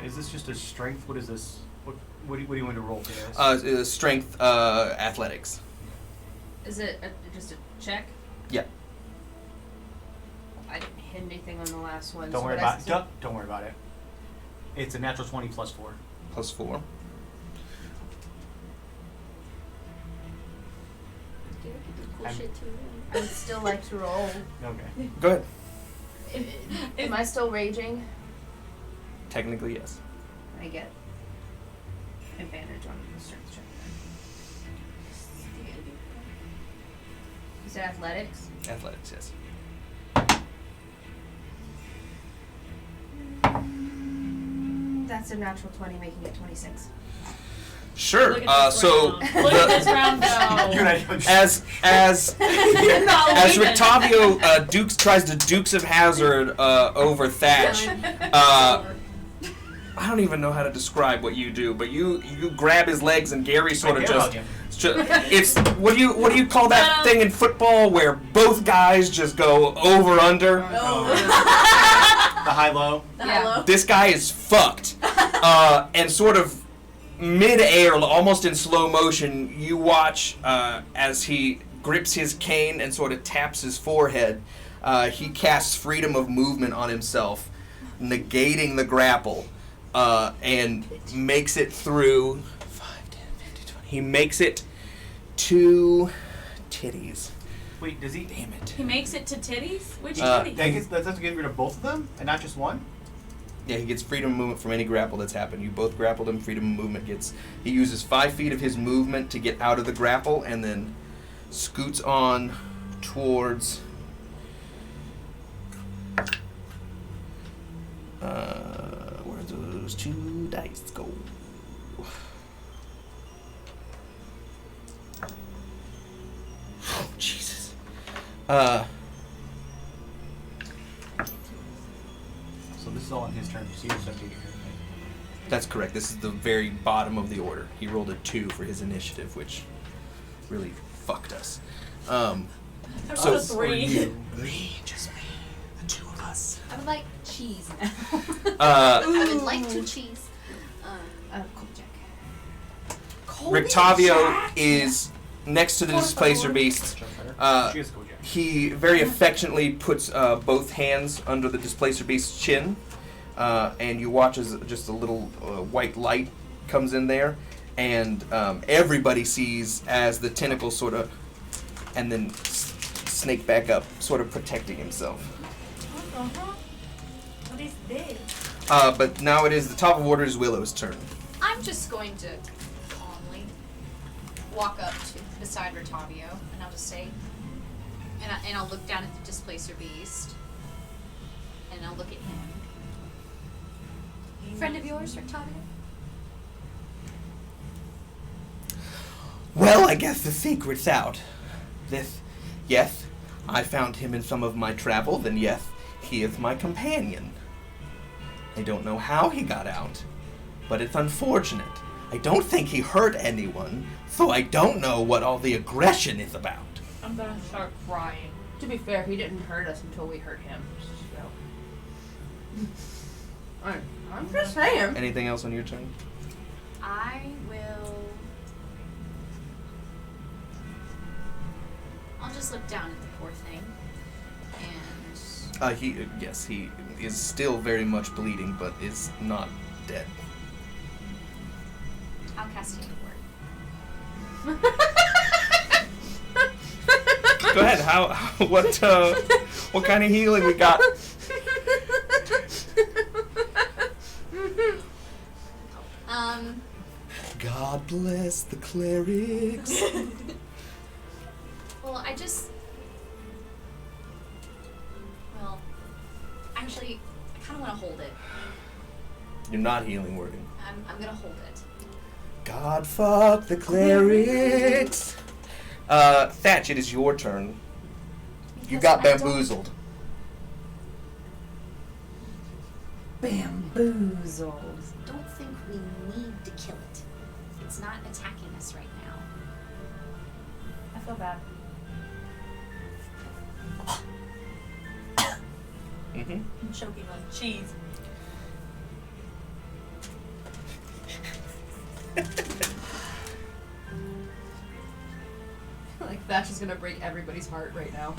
S4: Is this just a strength? What is this? What do you want to roll for this?
S1: Strength, athletics.
S5: Is it just a check?
S1: Yeah.
S5: I didn't hit anything on the last one.
S4: Don't
S5: so
S4: worry
S5: but I
S4: about
S5: still-
S4: it. Don't worry about it. It's a natural 20 plus 4.
S1: Plus 4.
S2: Cool shit too.
S5: I would still like to roll.
S4: Okay.
S1: Go ahead.
S5: Am I still raging?
S1: Technically, yes.
S5: I get advantage on the strength check. You said athletics?
S1: Athletics, yes.
S5: That's a natural 20, making it 26.
S1: Sure.
S3: Look at this
S1: So
S3: round. Look at this round go.
S4: You're not even
S1: as
S3: You're not
S1: as
S3: leaving.
S1: Rictavio tries to Dukes of Hazzard over Thatch, I don't even know how to describe what you do, but you grab his legs and Gary sort of just. It's what do you call that thing in football where both guys just go over under?
S4: The high-low.
S5: Yeah.
S1: This guy is fucked. And sort of mid-air, almost in slow motion, you watch as he grips his cane and sort of taps his forehead. He casts freedom of movement on himself, negating the grapple, and makes it through 5, 10, 15, 20. He makes it to titties.
S4: Wait, does he?
S1: Damn it.
S3: He makes it to titties? Which
S4: Yeah,
S3: titties?
S4: that's to get rid of both of them, and not just one.
S1: Yeah, he gets freedom of movement from any grapple that's happened. You both grappled him. Freedom of movement gets. He uses 5 feet of his movement to get out of the grapple, and then scoots on towards. Where those 2 dice go? Oh, Jesus.
S4: So this is all on his turn. So you just update your turn.
S1: That's correct. This is the very bottom of the order. He rolled a 2 for his initiative, which really fucked us.
S3: I
S1: So-
S3: rolled a 3.
S1: Me, just me, the 2 of us.
S2: I would like cheese now.
S1: Uh,
S2: I would like to cheese.
S5: Cold Jack.
S1: Rictavio is next to the Displacer Beast.
S4: She has Kojak.
S1: He very affectionately puts both hands under the Displacer Beast's chin, and you watch as just a little white light comes in there, and everybody sees as the tentacle sort of, and then snake back up, sort of protecting himself.
S3: What the hell? What is this?
S1: But now it is the top of order is Willow's turn.
S2: I'm just going to calmly walk up to beside Rotavio, and I'll just say, and I'll look down at the Displacer Beast, and I'll look at him. Friend of yours, Rotavio?
S1: Well, I guess the secret's out. Yes, I found him in some of my travels, and yes, he is my companion. I don't know how he got out, but it's unfortunate. I don't think he hurt anyone, so I don't know what all the aggression is about.
S3: I'm gonna start crying.
S5: To be fair, he didn't hurt us until we hurt him. So. I'm just saying.
S1: Anything else on your turn?
S2: I will. I'll just look down at the poor thing, and
S1: He is still very much bleeding, but is not dead.
S2: I'll cast Healing Word.
S1: Go ahead. What kind of healing we got? God bless the clerics.
S2: Well, actually, I kind of want to hold it.
S1: You're not healing wording.
S2: I'm gonna hold it.
S1: God fuck the clerics. Thatch, it is your turn. You got
S2: Because I
S1: bamboozled.
S5: Bamboozled.
S2: Don't think we need to kill it. It's not attacking us right now.
S3: I feel bad.
S1: Mm-hmm.
S3: I'm choking on cheese.
S5: Like Thatch is gonna break everybody's heart right now.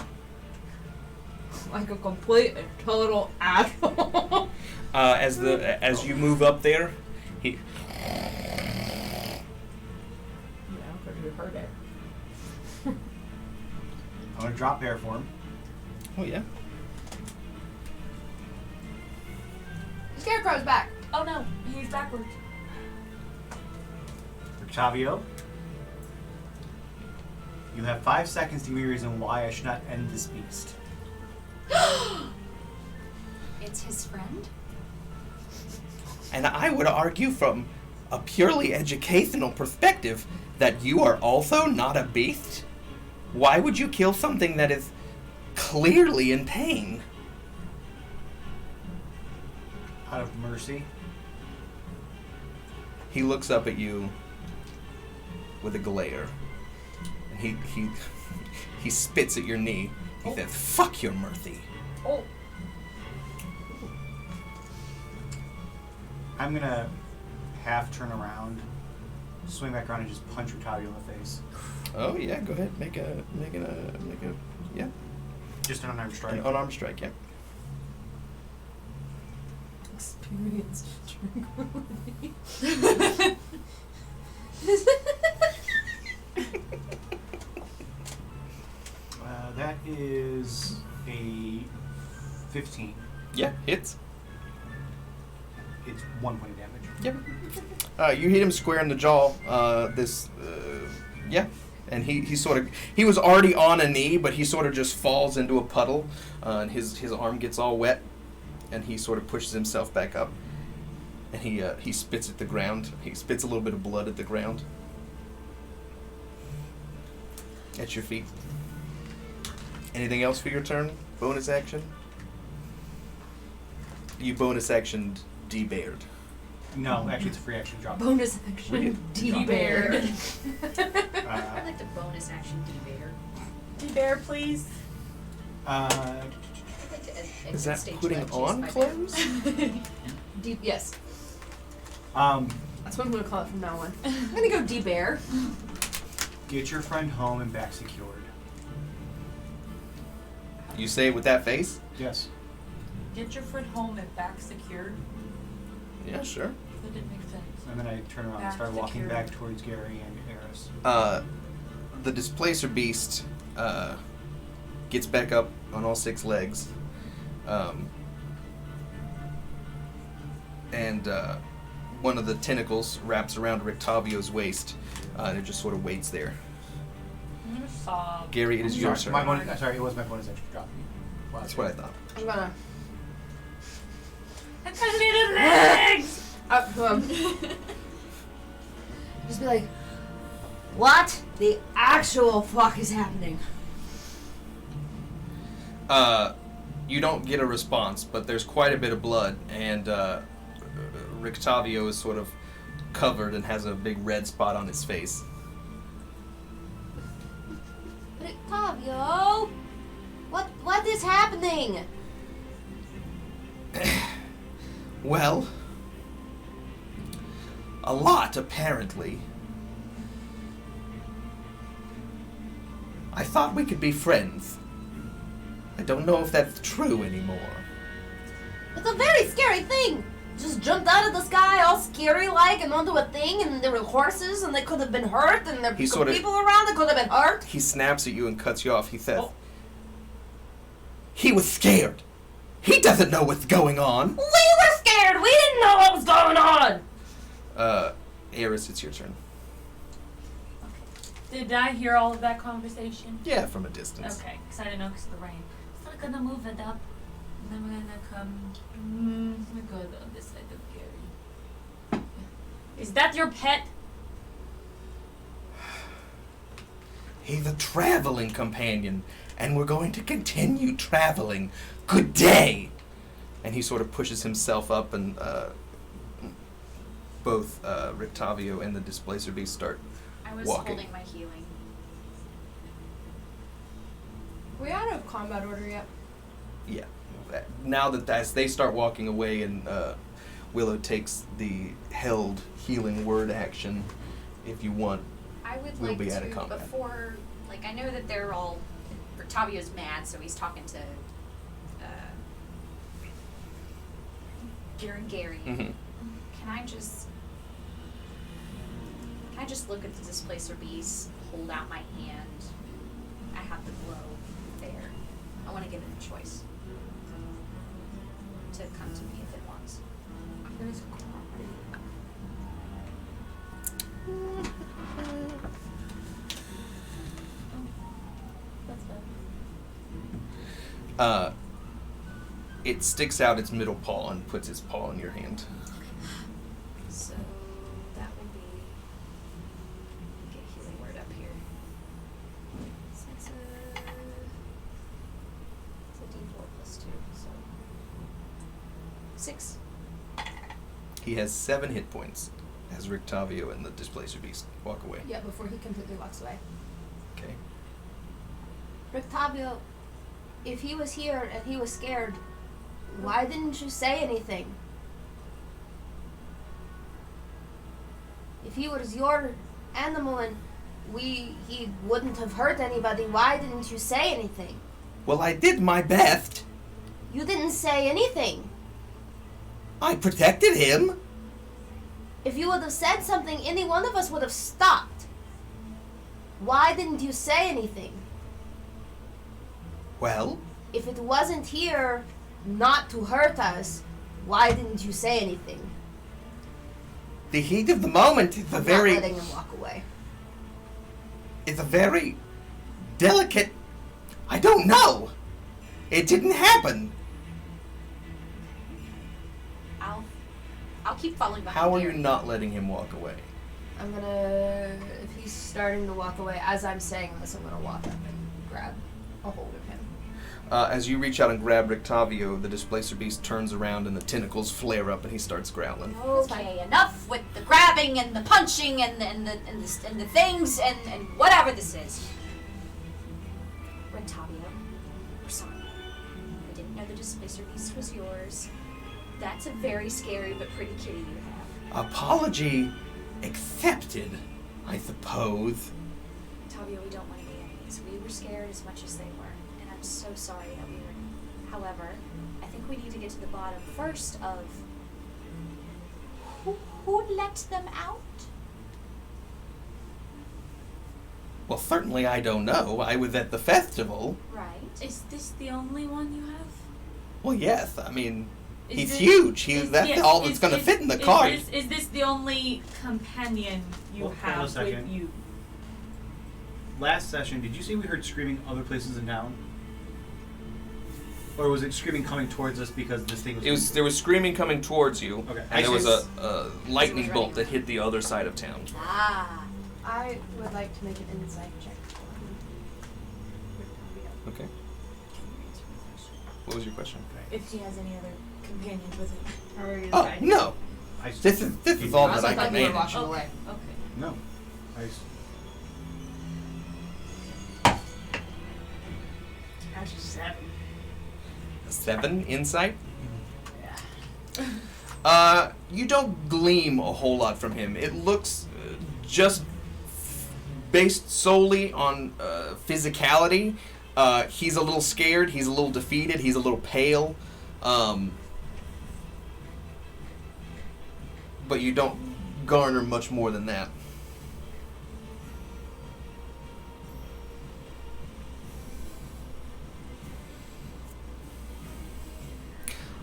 S5: Like a complete and total asshole.
S1: As you move up there, he.
S5: Because you heard it.
S4: I'm gonna drop bear form.
S1: Oh yeah.
S5: Scarecrow's back.
S3: Oh no, he's backwards.
S4: Octavio, you have 5 seconds to give me a reason why I should not end this beast.
S2: It's his friend?
S1: And I would argue from a purely educational perspective that you are also not a beast. Why would you kill something that is clearly in pain?
S4: Out of mercy.
S1: He looks up at you with a glare, and he spits at your knee. He says, "Fuck your Murthy."
S5: Oh.
S4: I'm gonna half turn around, swing back around, and just punch Rictavio in the face.
S1: Oh yeah, go ahead. Make a yeah.
S4: Just an unarmed strike.
S1: An unarmed strike, yeah.
S3: Experience tranquility.
S4: That is a 15.
S1: Yeah, hits.
S4: It's 1 point of damage.
S1: Yep. You hit him square in the jaw. Yeah. And he was already on a knee, but he sort of just falls into a puddle, and his arm gets all wet, and he sort of pushes himself back up, and he spits at the ground. He spits a little bit of blood at the ground. At your feet. Anything else for your turn? Bonus action? You bonus actioned D-Baird.
S4: No, actually it's a free action drop.
S5: Bonus action. D-Bear.
S2: I'd like to bonus action D-Bear.
S3: D-Bear, please.
S2: I'd like to
S1: Is that
S2: stage
S1: putting
S2: left,
S1: on
S2: chase my
S1: clothes?
S5: Yes.
S4: Um,
S5: That's what I'm going to call it from now on. I'm going to go D-Bear.
S4: get your friend home and back secured.
S1: You say it with that face?
S4: Yes.
S3: Get your friend home and back secured.
S1: Yeah, sure.
S3: That didn't make sense.
S4: And then I turn around and
S3: Back
S4: start walking
S3: secured.
S4: back towards Gary and Eris.
S1: The Displacer Beast gets back up on all 6 legs, and one of the tentacles wraps around Rictavio's waist, and it just sort of waits there.
S3: I'm gonna sob.
S1: Gary, it is your turn.
S4: Sorry, it was my bonus action drop. Wow.
S1: That's what I thought.
S5: I'm going to...
S3: I need legs!
S5: Just be like, what the actual fuck is happening?
S1: You don't get a response, but there's quite a bit of blood, and Rictavio is sort of covered and has a big red spot on his face.
S5: Rictavio, what is happening?
S1: Well, a lot, apparently. I thought we could be friends. I don't know if that's true anymore.
S5: It's a very scary thing. Just jumped out of the sky, all scary-like, and onto a thing, and there were horses, and they could have been hurt, and there were people around that could have been hurt.
S1: He snaps at you and cuts you off. He says, He was scared. He doesn't know what's going on.
S5: We were scared. We didn't know what was going on.
S1: Eris, it's your turn.
S3: Did I hear all of that conversation?
S1: Yeah, from a distance.
S3: Okay, because I didn't know because of the rain. So we're gonna move it up, and then we're gonna come. We go on this side of Gary. Is that your pet?
S1: He's a traveling companion, and we're going to continue traveling. Good day! And he sort of pushes himself up, and both Rictavio and the Displacer Beast start
S2: I was
S1: walking.
S2: holding my healing.
S5: Are we out of combat order yet?
S1: Yeah. Now that as they start walking away, and Willow takes the held healing word action, if you want,
S2: I would
S1: we'll
S2: like
S1: be
S2: to,
S1: out of combat.
S2: before, like, I know that they're all, Tavio's mad, so he's talking to Gary.
S1: Mm-hmm.
S2: Can I just look at the Displacer Beast, hold out my hand? I have the glow there. I want to give it a choice to come to me if it wants.
S3: There's That's bad.
S1: It sticks out its middle paw and puts its paw in your hand.
S2: So that would be get healing word up here. So it's a D4 plus 2, so 6.
S1: He has 7 hit points.
S6: as Rictavio and the Displacer Beast walk away.
S5: Yeah, before he completely walks away.
S6: Okay.
S5: Rictavio, if he was here and he was scared, why didn't you say anything? If he was your animal and he wouldn't have hurt anybody, why didn't you say anything?
S6: Well, I did my best.
S5: You didn't say anything.
S6: I protected him.
S5: If you would have said something, any one of us would have stopped. Why didn't you say anything?
S6: Well,
S5: If it wasn't here not to hurt us, why didn't you say anything?
S6: the heat of the moment is
S5: I'm
S6: a very
S5: not letting him walk away.
S6: is a very delicate. I don't know. It didn't happen.
S2: I'll keep following behind.
S6: How are you
S2: Gary.
S6: not letting him walk away?
S5: I'm gonna, if he's starting to walk away, as I'm saying this, I'm gonna walk up and grab a hold of him.
S6: As you reach out and grab Rictavio, the Displacer Beast turns around and the tentacles flare up and he starts growling.
S2: Okay, enough with the grabbing and the punching and the things and whatever this is. Rentavio, we're sorry. I didn't know the Displacer Beast was yours. That's a very scary but pretty kitty you have.
S6: Apology accepted, I suppose.
S2: Tavio, we don't want to be enemies. We were scared as much as they were, and I'm so sorry that we were. However, I think we need to get to the bottom first of who let them out.
S6: Well, certainly I don't know. I was at the festival.
S2: Right.
S3: Is this the only one you have?
S6: Well, yes. I mean,
S3: Is
S6: he's
S3: it-
S6: huge.
S3: is-
S6: That's
S3: yes,
S6: all that's
S3: is-
S6: going to
S3: is-
S6: fit in the
S3: is
S6: cart.
S3: Is this the only companion you
S4: Well, hold on a
S3: have
S4: second.
S3: with you?
S4: Last session, did you say we heard screaming other places in town? Or was it screaming coming towards us because this thing was...
S6: There was screaming coming towards you,
S4: Okay.
S6: and there was
S4: Isis?
S6: a lightning
S2: It was
S6: bolt
S2: running
S6: that hit the other side of town.
S2: Ah.
S5: I would like to make an insight check.
S6: Okay. What was your question?
S3: If he has any other companions with him.
S5: Or are you
S6: Oh
S5: guiding?
S6: no!
S4: I
S6: This is all that I can
S5: you were
S6: manage.
S5: walking away.
S3: Okay.
S4: No.
S5: That's a 7.
S6: 7 insight.
S5: Yeah.
S6: You don't gleam a whole lot from him. It looks just based solely on physicality. He's a little scared. He's a little defeated. He's a little pale. But you don't garner much more than that.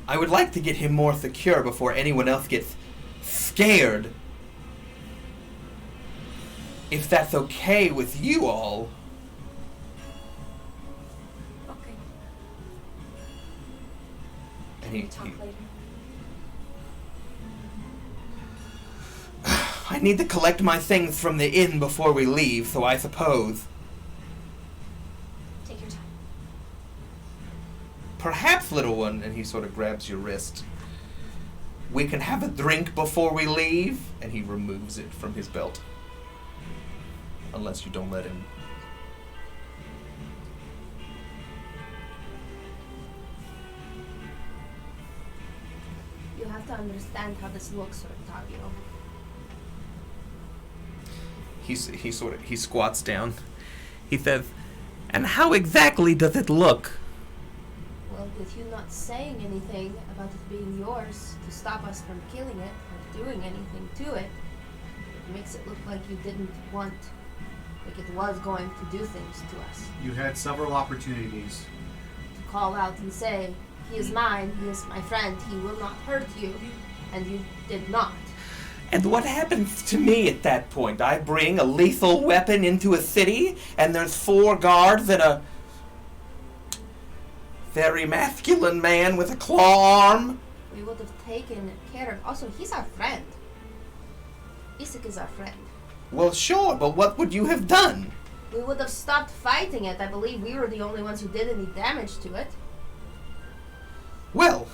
S6: I would like to get him more secure before anyone else gets scared. If that's okay with you all.
S3: Okay.
S6: And
S2: Can we talk later?
S6: I need to collect my things from the inn before we leave, so I suppose.
S2: Take your time.
S6: Perhaps, little one, and he sort of grabs your wrist. We can have a drink before we leave, and he removes it from his belt. Unless you don't let him.
S5: You have to understand how this looks, Octavio.
S6: He squats down. He says, "And how exactly does it look?"
S5: Well, with you not saying anything about it being yours to stop us from killing it or doing anything to it, it makes it look like you didn't want, like it was going to do things to us.
S4: You had several opportunities.
S5: To call out and say, he is mine, he is my friend, he will not hurt you, and you did not.
S6: And what happens to me at that point? I bring a lethal weapon into a city, and there's 4 guards and a very masculine man with a claw arm.
S5: We would have taken care of. Also, he's our friend. Isaac is our friend.
S6: Well, sure, but what would you have done?
S5: We would have stopped fighting it. I believe we were the only ones who did any damage to it.
S6: Well,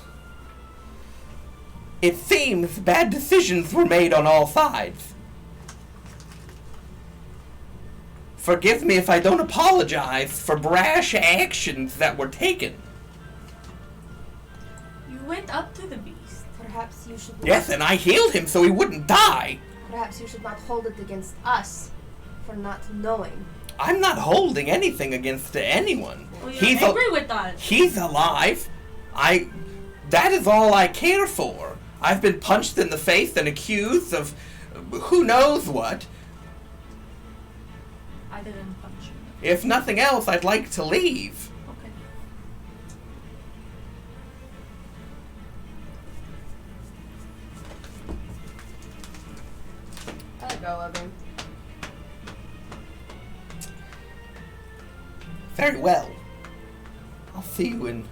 S1: It seems bad decisions were made on all sides. Forgive me if I don't apologize for brash actions that were taken.
S3: You went up to the beast.
S5: Perhaps you should.
S1: Yes, and I healed him so he wouldn't die.
S5: Perhaps you should not hold it against us for not knowing.
S1: I'm not holding anything against anyone.
S3: Well, you're angry with us.
S1: He's alive. That is all I care for. I've been punched in the face and accused of who knows what.
S3: I didn't punch you.
S1: If nothing else, I'd like to leave.
S3: Okay.
S5: I let go of him.
S1: Very well. I'll see you in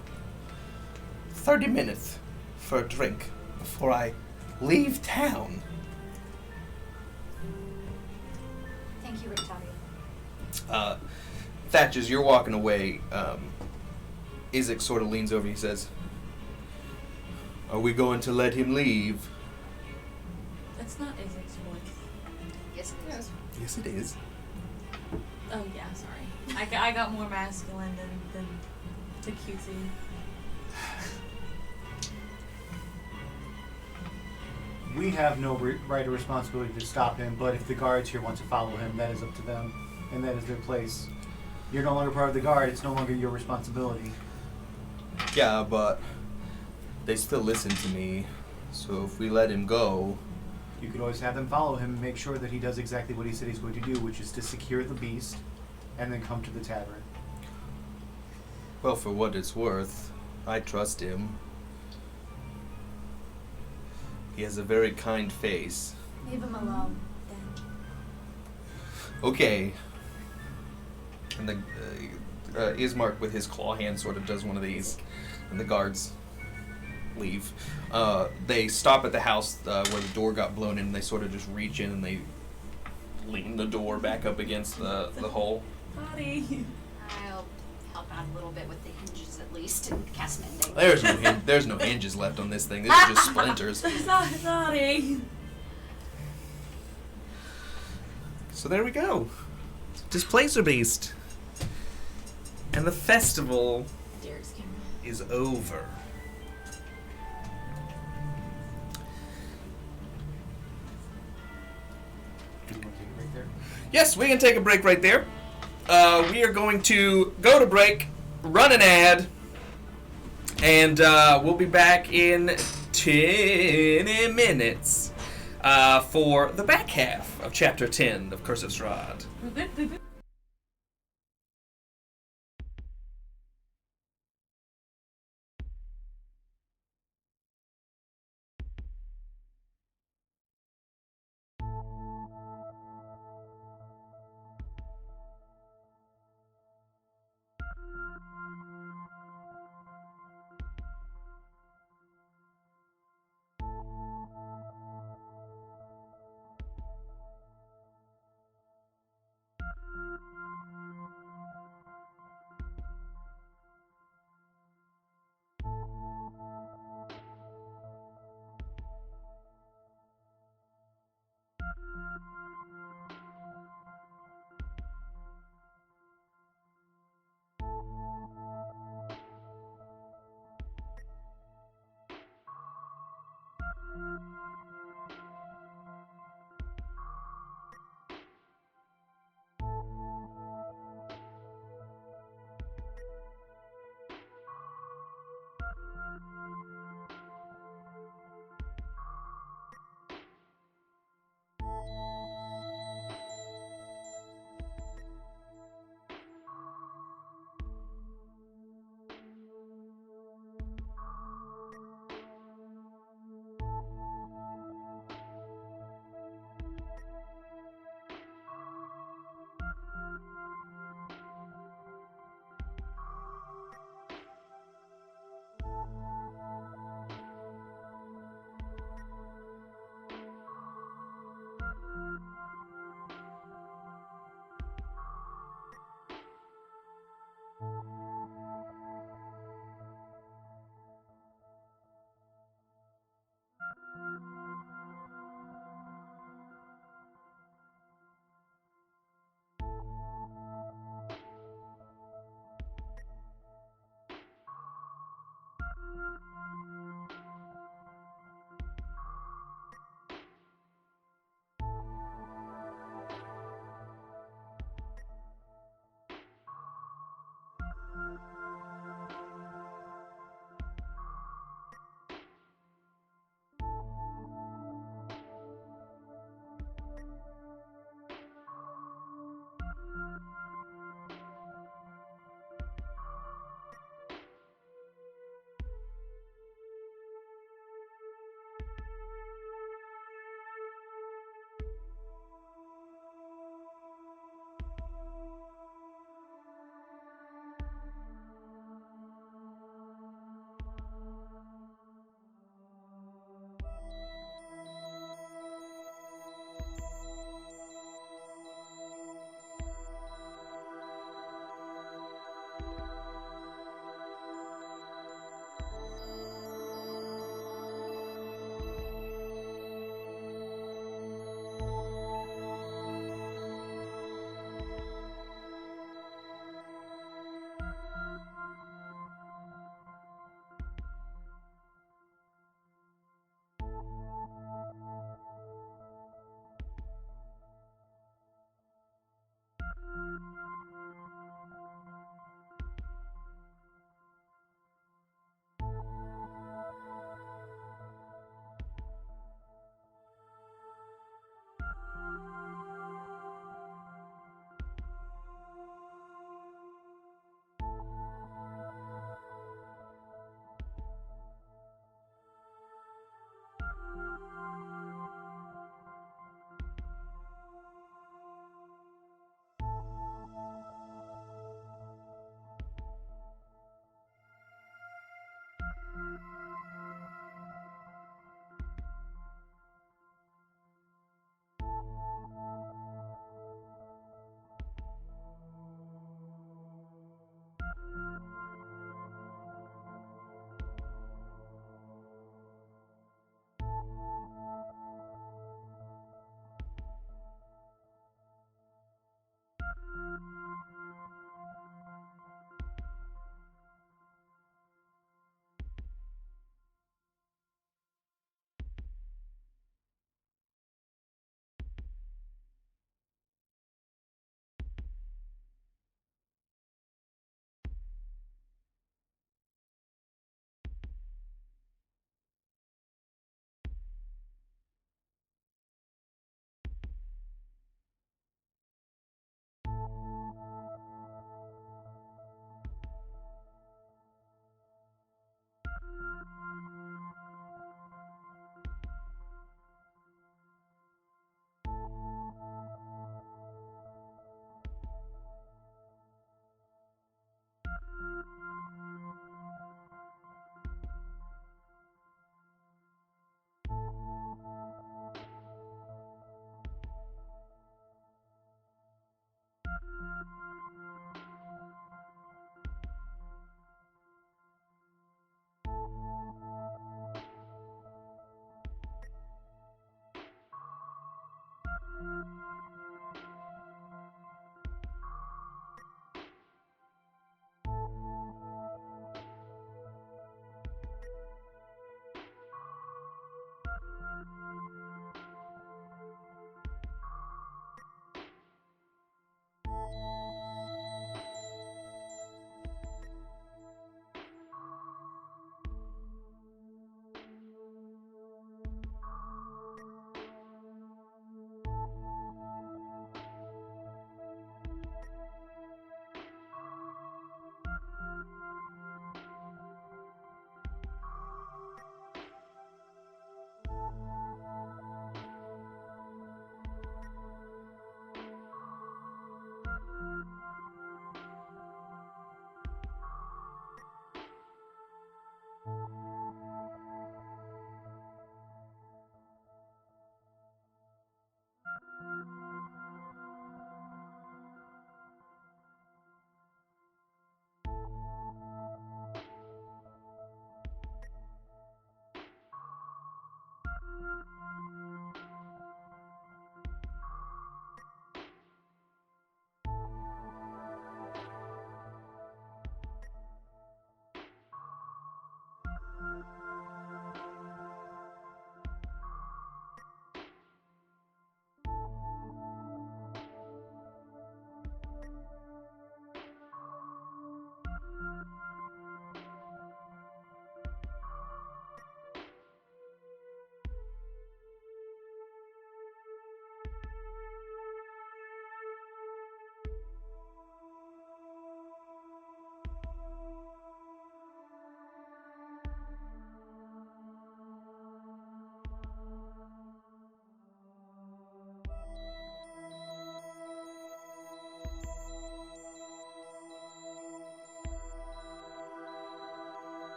S1: 30 minutes for a drink before I leave town.
S2: Thank you, Rictaria.
S1: Thatch, as you're walking away, Isaac sort of leans over and he says, "Are we going to let him leave?"
S3: That's not Isaac's voice.
S2: Yes, it is.
S1: Yes, it is.
S3: Oh yeah, sorry. I got more masculine than the cutesy.
S4: We have no right or responsibility to stop him, but if the guards here want to follow him, that is up to them, and that is their place. You're no longer part of the guard, it's no longer your responsibility.
S1: Yeah, but they still listen to me, so if we let him go...
S4: You could always have them follow him and make sure that he does exactly what he said he's going to do, which is to secure the beast, and then come to the tavern.
S1: Well, for what it's worth, I trust him. He has a very kind face.
S3: Leave him alone, then.
S1: Okay. And the Ismark with his claw hand sort of does one of these, and the guards leave. They stop at the house where the door got blown in, and they sort of just reach in and they lean the door back up against the hole.
S3: Sorry.
S2: I'll help out a little bit with the hinges at least and cast mending.
S1: There's no hinges left on this thing. This is just splinters.
S3: Sorry.
S1: So there we go. Displacer Beast. And the festival
S3: Derek's camera.
S1: is over.
S4: Do you want to take a break there?
S1: Yes, we can take a break right there. We are going to go to break, run an ad, and we'll be back in 10 minutes for the back half of Chapter 10 of Curse of Strahd.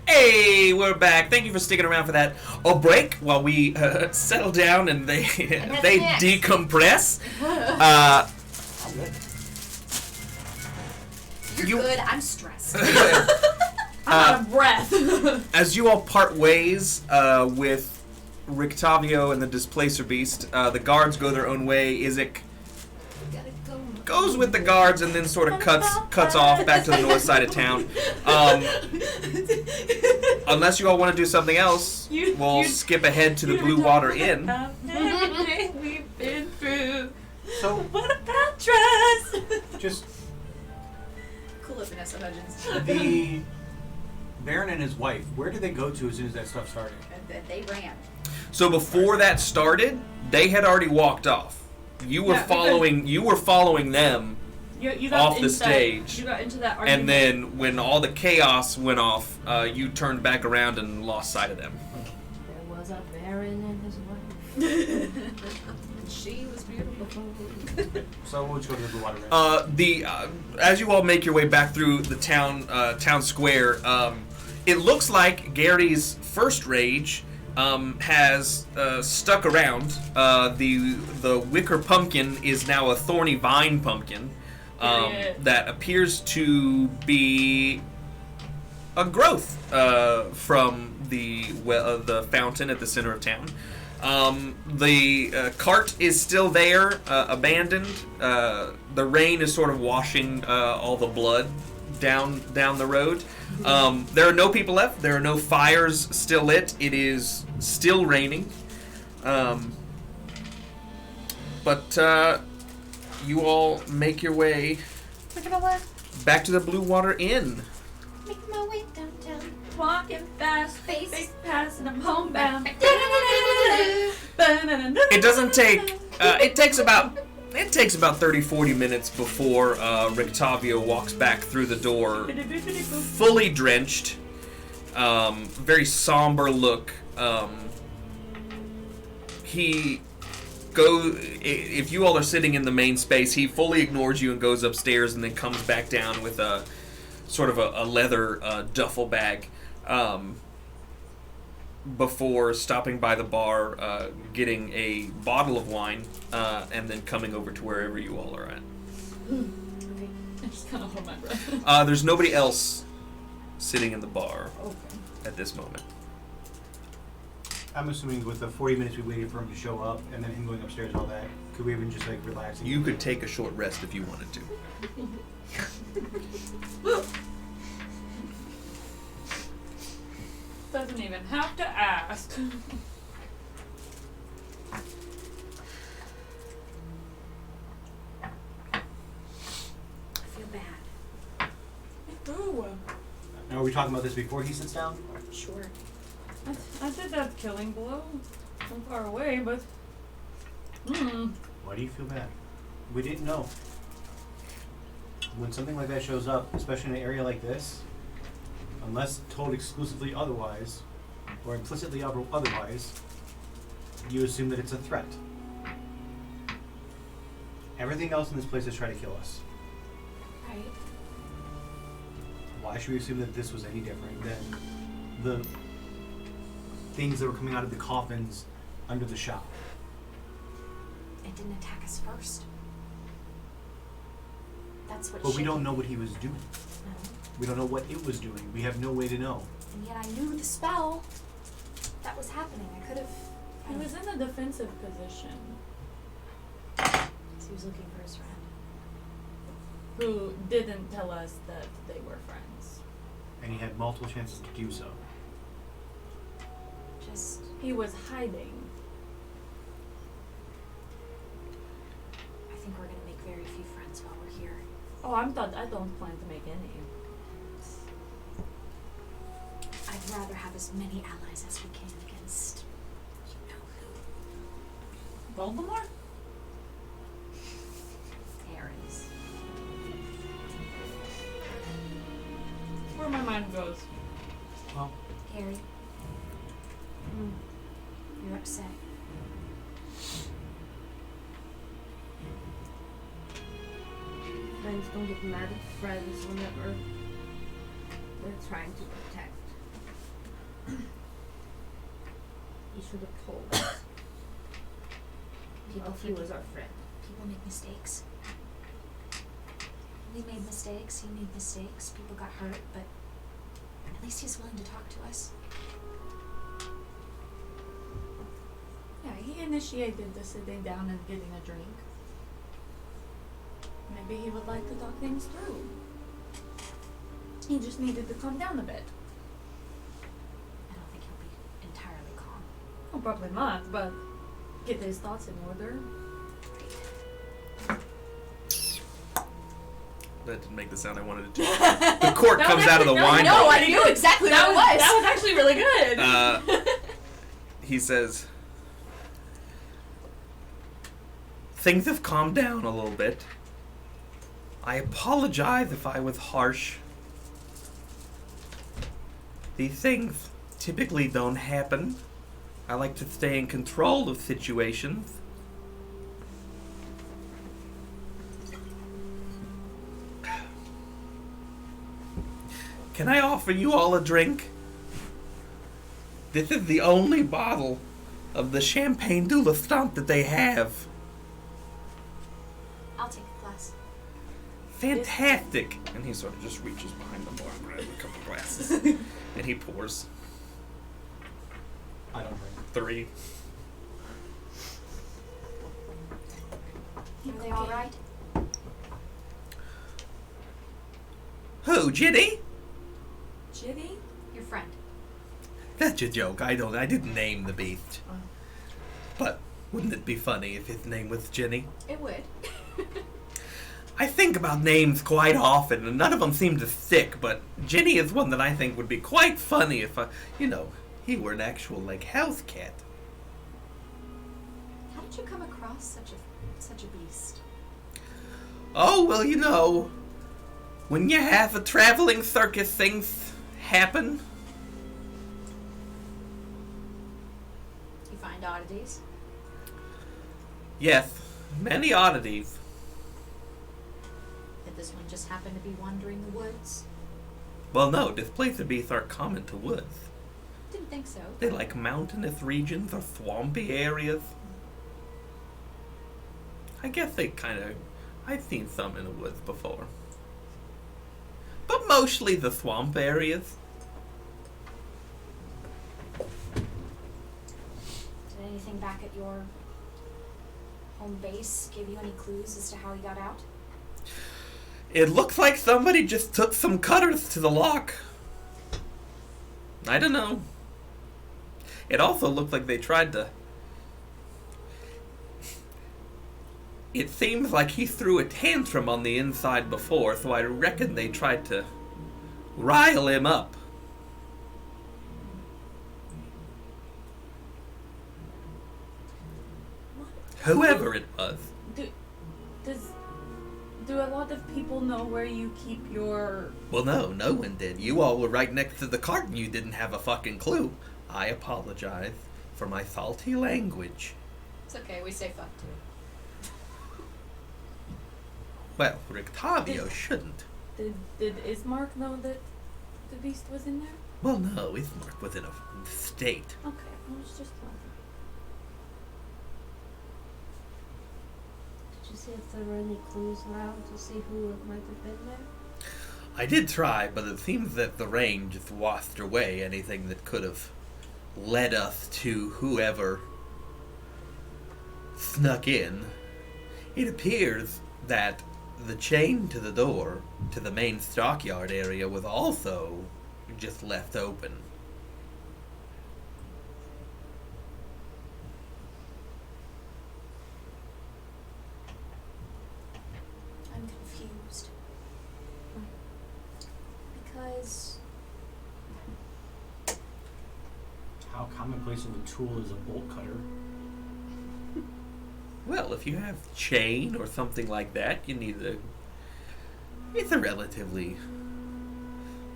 S1: Hey, we're back. Thank you for sticking around for that break while we settle down and they decompress.
S2: You're good. I'm stressed.
S3: I'm out of breath.
S1: As you all part ways with Rictavio and the Displacer Beast, the guards go their own way. Izek
S2: We gotta go.
S1: goes with the guards and then sort of cuts off back to the north side of town. Unless you all want to do something else, we'll skip ahead to the Blue Water Inn.
S3: Everything we've been through.
S4: So,
S3: What about trust?
S4: just
S2: Cool up Vanessa Hudgens.
S4: the Baron and his wife, where did they go to as soon as that stuff started?
S2: They ran.
S1: So before that started, they had already walked off. You were
S3: Yeah, because-
S1: following them,
S3: You got
S1: Off the
S3: inside-
S1: stage.
S3: You got into that argument.
S1: and then when all the chaos went off, you turned back around and lost sight of them.
S5: There was a baron and his wife.
S2: She was beautiful.
S4: So we'll just go to the Blue Water Inn.
S1: As you all make your way back through the town square, it looks like Gary's first rage has stuck around. The wicker pumpkin is now a thorny vine pumpkin that appears to be a growth from the fountain at the center of town. The cart is still there, abandoned. The rain is sort of washing all the blood down the road. There are no people left. There are no fires still lit. It is still raining. But you all make your way back to the Blue Water Inn.
S2: Making my way downtown.
S3: Walking fast, face past, and I'm homebound.
S1: It doesn't take. It takes about 30-40 minutes before Rictavio walks back through the door, fully drenched, very somber look. He goes. If you all are sitting in the main space, he fully ignores you and goes upstairs, and then comes back down with a sort of a leather duffel bag. Before stopping by the bar, getting a bottle of wine, and then coming over to wherever you all are at.
S3: Okay. I just kind of hold my breath.
S1: There's nobody else sitting in the bar
S3: Okay.
S1: at this moment.
S4: I'm assuming with the 40 minutes we waited for him to show up and then him going upstairs and all that, could we even just like relax? And
S1: You could take a short rest if you wanted to.
S3: Doesn't even have to ask.
S2: I feel bad.
S3: Ooh.
S4: Now, are we talking about this before he sits down?
S2: Sure.
S3: I did that killing blow from far away, but.
S4: Why do you feel bad? We didn't know. When something like that shows up, especially in an area like this, unless told exclusively otherwise, or implicitly otherwise, you assume that it's a threat. Everything else in this place is trying to kill us.
S2: Right.
S4: Why should we assume that this was any different than the things that were coming out of the coffins under the shop?
S2: It didn't attack us first. That's what.
S4: But we
S2: shook
S4: don't
S2: it.
S4: know what he was doing.
S2: No.
S4: We don't know what it was doing. We have no way to know.
S2: And yet I knew the spell that was happening. I could have.
S3: He was in a defensive position.
S2: He was looking for his friend.
S3: Who didn't tell us that they were friends.
S4: And he had multiple chances to do so.
S2: Just.
S3: He was hiding.
S2: I think we're gonna make very few friends while we're here.
S3: Oh, I don't plan to make any.
S2: I'd rather have as many allies as we can against. You know who?
S3: Voldemort?
S2: Ares.
S3: Where my mind goes.
S4: Well,
S2: Harry. You're upset.
S5: Friends don't get mad at friends whenever they're trying to protect. He should have told us.
S2: People
S5: He was our friend.
S2: People make mistakes. We made mistakes. He made mistakes. People got hurt, but at least he's willing to talk to us.
S3: Yeah, he initiated the sitting down and getting a drink. Maybe he would like to talk things through. He just needed to calm down a bit.
S2: I don't think he'll be entirely calm.
S3: Oh, probably not, but get his thoughts in order.
S1: That didn't make the sound I wanted it to. The cork
S3: That
S1: comes
S3: was
S1: out of the
S3: actually-
S1: wine
S3: no,
S1: bottle.
S2: I knew exactly what it was.
S3: That was actually really good.
S1: He says, things have calmed down a little bit. I apologize if I was harsh. These things typically don't happen. I like to stay in control of situations. Can I offer you all a drink? This is the only bottle of the Champagne du l'Estampe that they have.
S2: I'll take a glass.
S1: Fantastic! And he sort of just reaches behind the bar and grabs a couple glasses. And he pours
S4: I don't drink.
S1: 3.
S2: Are they all right?
S1: Who, Ginny?
S3: Jitty?
S2: Your friend.
S1: That's a joke. I didn't name the beast.
S3: Oh.
S1: But wouldn't it be funny if his name was Ginny?
S2: It would.
S1: I think about names quite often, and none of them seem to stick, but Ginny is one that I think would be quite funny if, he were an actual, house cat.
S2: How did you come across such a beast?
S1: Oh, well, when you have a traveling circus, things happen.
S2: You find oddities?
S1: Yes, many oddities.
S2: Did this one just happen to be wandering the woods?
S1: Well, no, Displacer Beasts are common to woods.
S2: Didn't think so.
S1: They like mountainous regions or swampy areas. I guess I've seen some in the woods before. But mostly the swamp areas.
S2: Did anything back at your home base give you any clues as to how he got out?
S1: It looks like somebody just took some cutters to the lock. I don't know. It also looked like they tried to... It seems like he threw a tantrum on the inside before, so I reckon they tried to rile him up. Whoever it was.
S3: Do a lot of people know where you keep your...
S1: Well, no one did. You all were right next to the cart and you didn't have a fucking clue. I apologize for my salty language.
S2: It's okay, we say fuck too.
S1: Well, Rictavio shouldn't.
S3: Did Ismark know that the beast was in there?
S1: Well, no, Ismark was in a state.
S3: Okay, I was just wondering.
S5: Did you see if there were any clues around to see who it might have been there?
S1: I did try, but it seems that the rain just washed away anything that could have led us to whoever snuck in. It appears that the chain to the door to the main stockyard area was also just left open.
S2: I'm confused. Because
S4: How commonplace of a tool is a bolt cutter?
S1: Well, if you have chain or something like that, you need it's a relatively...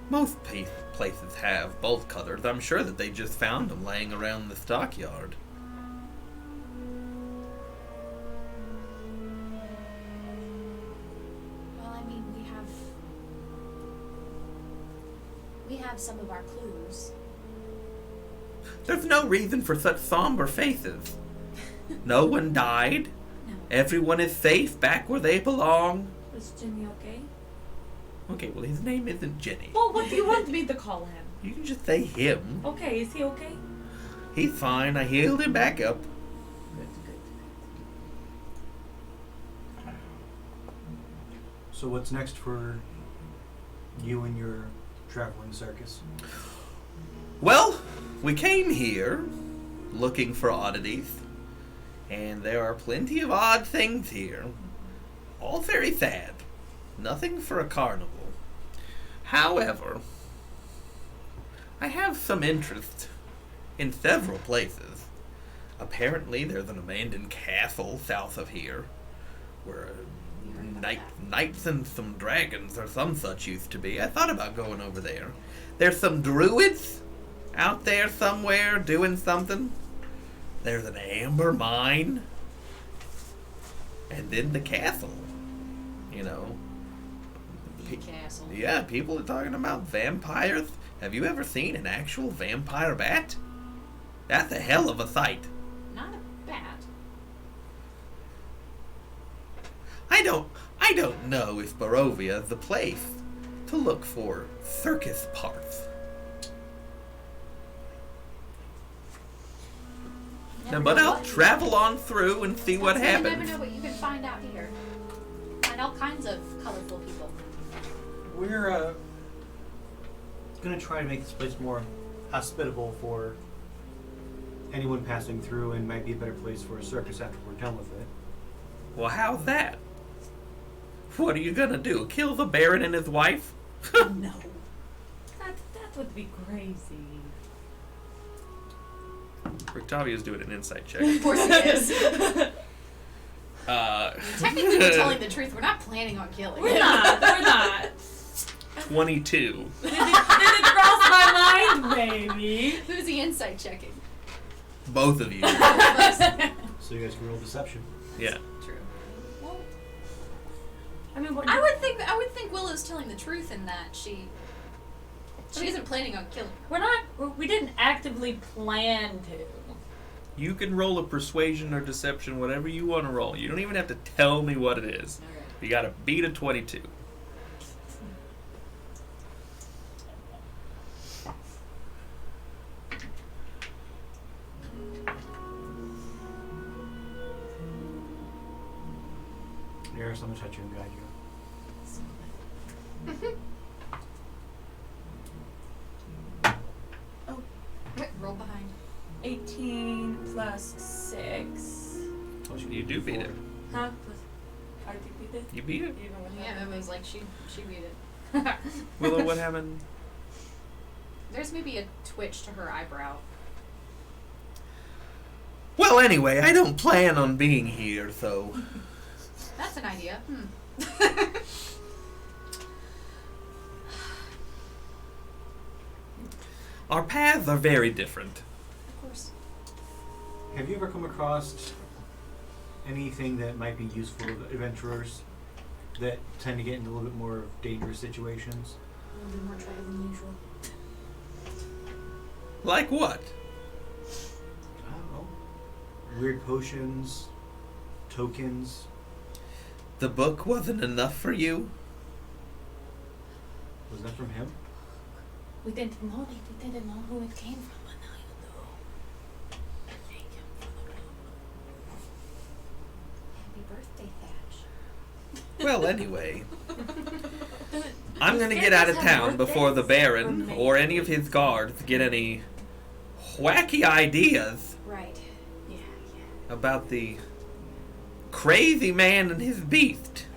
S1: Most places have bolt cutters. I'm sure that they just found them laying around the stockyard.
S2: well, I mean, we have some of our clues.
S1: There's no reason for such somber faces. No one died.
S2: No.
S1: Everyone is safe back where they belong.
S3: Was Jimmy okay?
S1: Okay, well, his name isn't Jenny.
S3: Well, what do you want me to call him?
S1: You can just say him.
S3: Okay, is he okay?
S1: He's fine. I healed him back up.
S3: Good, good.
S4: So what's next for you and your traveling circus?
S1: Well, we came here looking for oddities, and there are plenty of odd things here. All very sad. Nothing for a carnival. However, I have some interest in several places. Apparently, there's an abandoned castle south of here, where knights and some dragons or some such used to be. I thought about going over there. There's some druids out there somewhere doing something. There's an amber mine. And then the castle. You know.
S2: Castle.
S1: Yeah, people are talking about vampires. Have you ever seen an actual vampire bat? That's a hell of a sight.
S2: Not a bat.
S1: I don't know if Barovia is the place to look for circus parts. But I'll travel on through and see what
S2: You
S1: happens.
S2: never know what you can find out here. Find all kinds of colorful people.
S4: We're gonna try to make this place more hospitable for anyone passing through, and might be a better place for a circus after we're done with it.
S1: Well, how's that? What are you gonna do? Kill the Baron and his wife?
S3: No. That would be crazy.
S1: Octavia's doing an insight check.
S2: Of course it is. Technically, we're telling the truth. We're not planning on killing.
S3: We're not. We're not.
S1: 22.
S3: Did it cross my mind, baby?
S2: Who's the insight checking?
S1: Both of you.
S4: So you guys can roll deception.
S1: Yeah.
S2: True. Well,
S3: I mean, what?
S2: I would think Willow's telling the truth in that she isn't planning on killing.
S3: We didn't actively plan to.
S1: You can roll a persuasion or deception, whatever you want to roll. You don't even have to tell me what it is.
S2: All right.
S1: You gotta beat a 22.
S4: Eris, I'm gonna touch you and guide you.
S2: Roll behind.
S3: 18 plus 6.
S1: You do beat it.
S3: Huh? I do beat it?
S1: You beat it.
S3: Even with
S2: Yeah,
S3: that.
S2: it was like she beat it.
S1: Willow, what happened?
S2: There's maybe a twitch to her eyebrow.
S1: Well, anyway, I don't plan on being here, so...
S2: That's an idea.
S1: Our paths are very different.
S2: Of course.
S4: Have you ever come across anything that might be useful to adventurers that tend to get into a little bit more dangerous situations?
S2: A little bit more trouble than usual.
S1: Like what?
S4: I don't know. Weird potions, tokens.
S1: The book wasn't enough for you?
S4: Was that from him?
S3: We didn't know who it came from, but now you know. Thank you for the
S2: Happy birthday, Thatch.
S1: Well, anyway, I'm
S3: Does
S1: gonna get out of
S3: Fergus have
S1: town before the
S3: birthdays?
S1: Baron or any of his guards get any wacky ideas
S2: Right.
S3: Yeah.
S1: about the crazy man and his beast.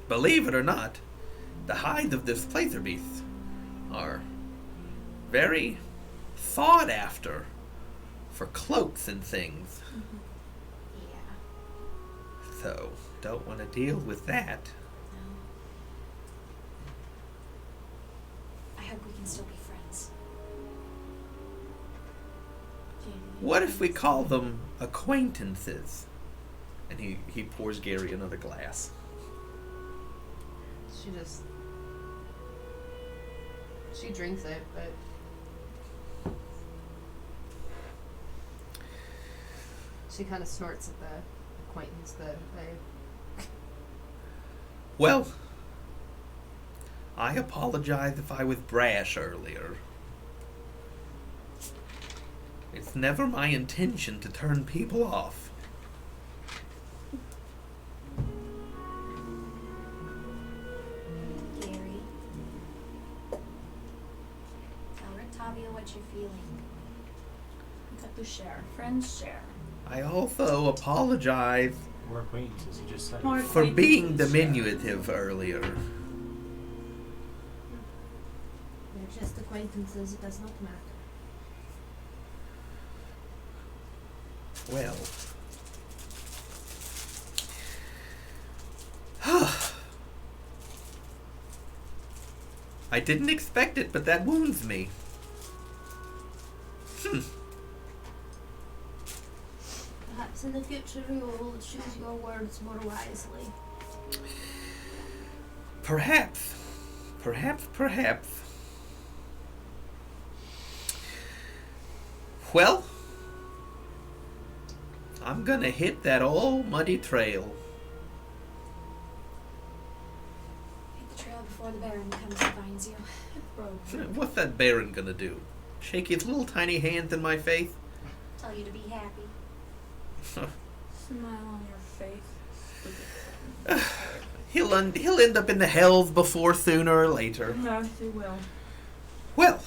S1: Believe it or not, the hides of Displacer Beast are very sought after for cloaks and things.
S2: Yeah.
S1: So, don't want to deal with that.
S2: No. I hope we can still be friends.
S1: What if we call them acquaintances? And he pours Gary another glass.
S5: She drinks it, but she kind of snorts at the acquaintance that I...
S1: Well, I apologize if I was brash earlier. It's never my intention to turn people off.
S2: what you're feeling.
S3: We got to share. Friends share.
S1: I also apologize
S4: We're acquaintances. You just said
S3: More
S4: it.
S1: for being
S3: acquaintances share.
S1: diminutive earlier.
S5: We're just acquaintances, it does not matter.
S1: Well. I didn't expect it, but that wounds me.
S5: Perhaps in the future you will choose your words more wisely.
S1: Perhaps. Perhaps. Well, I'm gonna hit that old muddy trail.
S2: Hit the trail before the Baron comes and finds you.
S1: What's that Baron gonna do? Shake his little tiny hands in my face?
S2: Tell you to be happy.
S3: Smile on your face.
S1: He'll end up in the hells before sooner or later.
S3: Yes, he will.
S1: Well,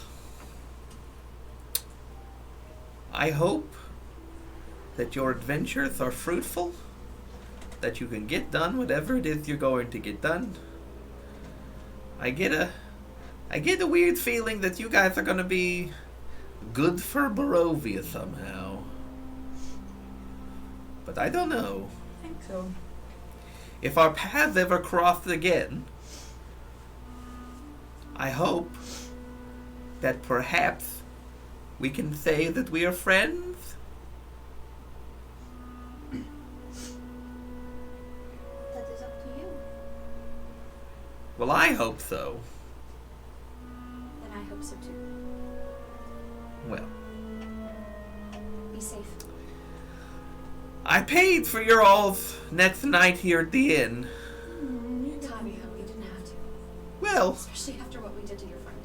S1: I hope that your adventures are fruitful, that you can get done whatever it is you're going to get done. I get a weird feeling that you guys are going to be good for Barovia somehow. But I don't know.
S3: I think so.
S1: If our paths ever cross again, I hope that perhaps we can say that we are friends.
S2: That is up to you.
S1: Well, I hope so.
S2: Then I hope so too.
S1: Well,
S2: Be safe.
S1: I paid for your all's next night here at the inn.
S2: Tavia, we didn't have to.
S1: Well,
S2: Especially after what we did to your friend.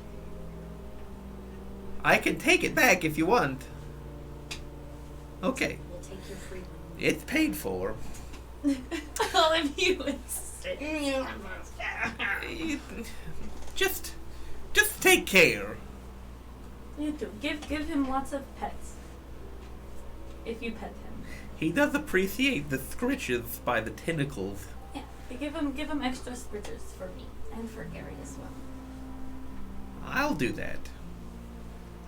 S1: I can take it back if you want. Okay,
S2: We'll take your free room.
S1: it's paid for.
S3: All of you insist.
S1: Just take care.
S3: You too. Give him lots of pets. If you pet him.
S1: He does appreciate the scritches by the tentacles.
S3: Yeah. Give him extra spritzers for me. And for Gary as well.
S1: I'll do that.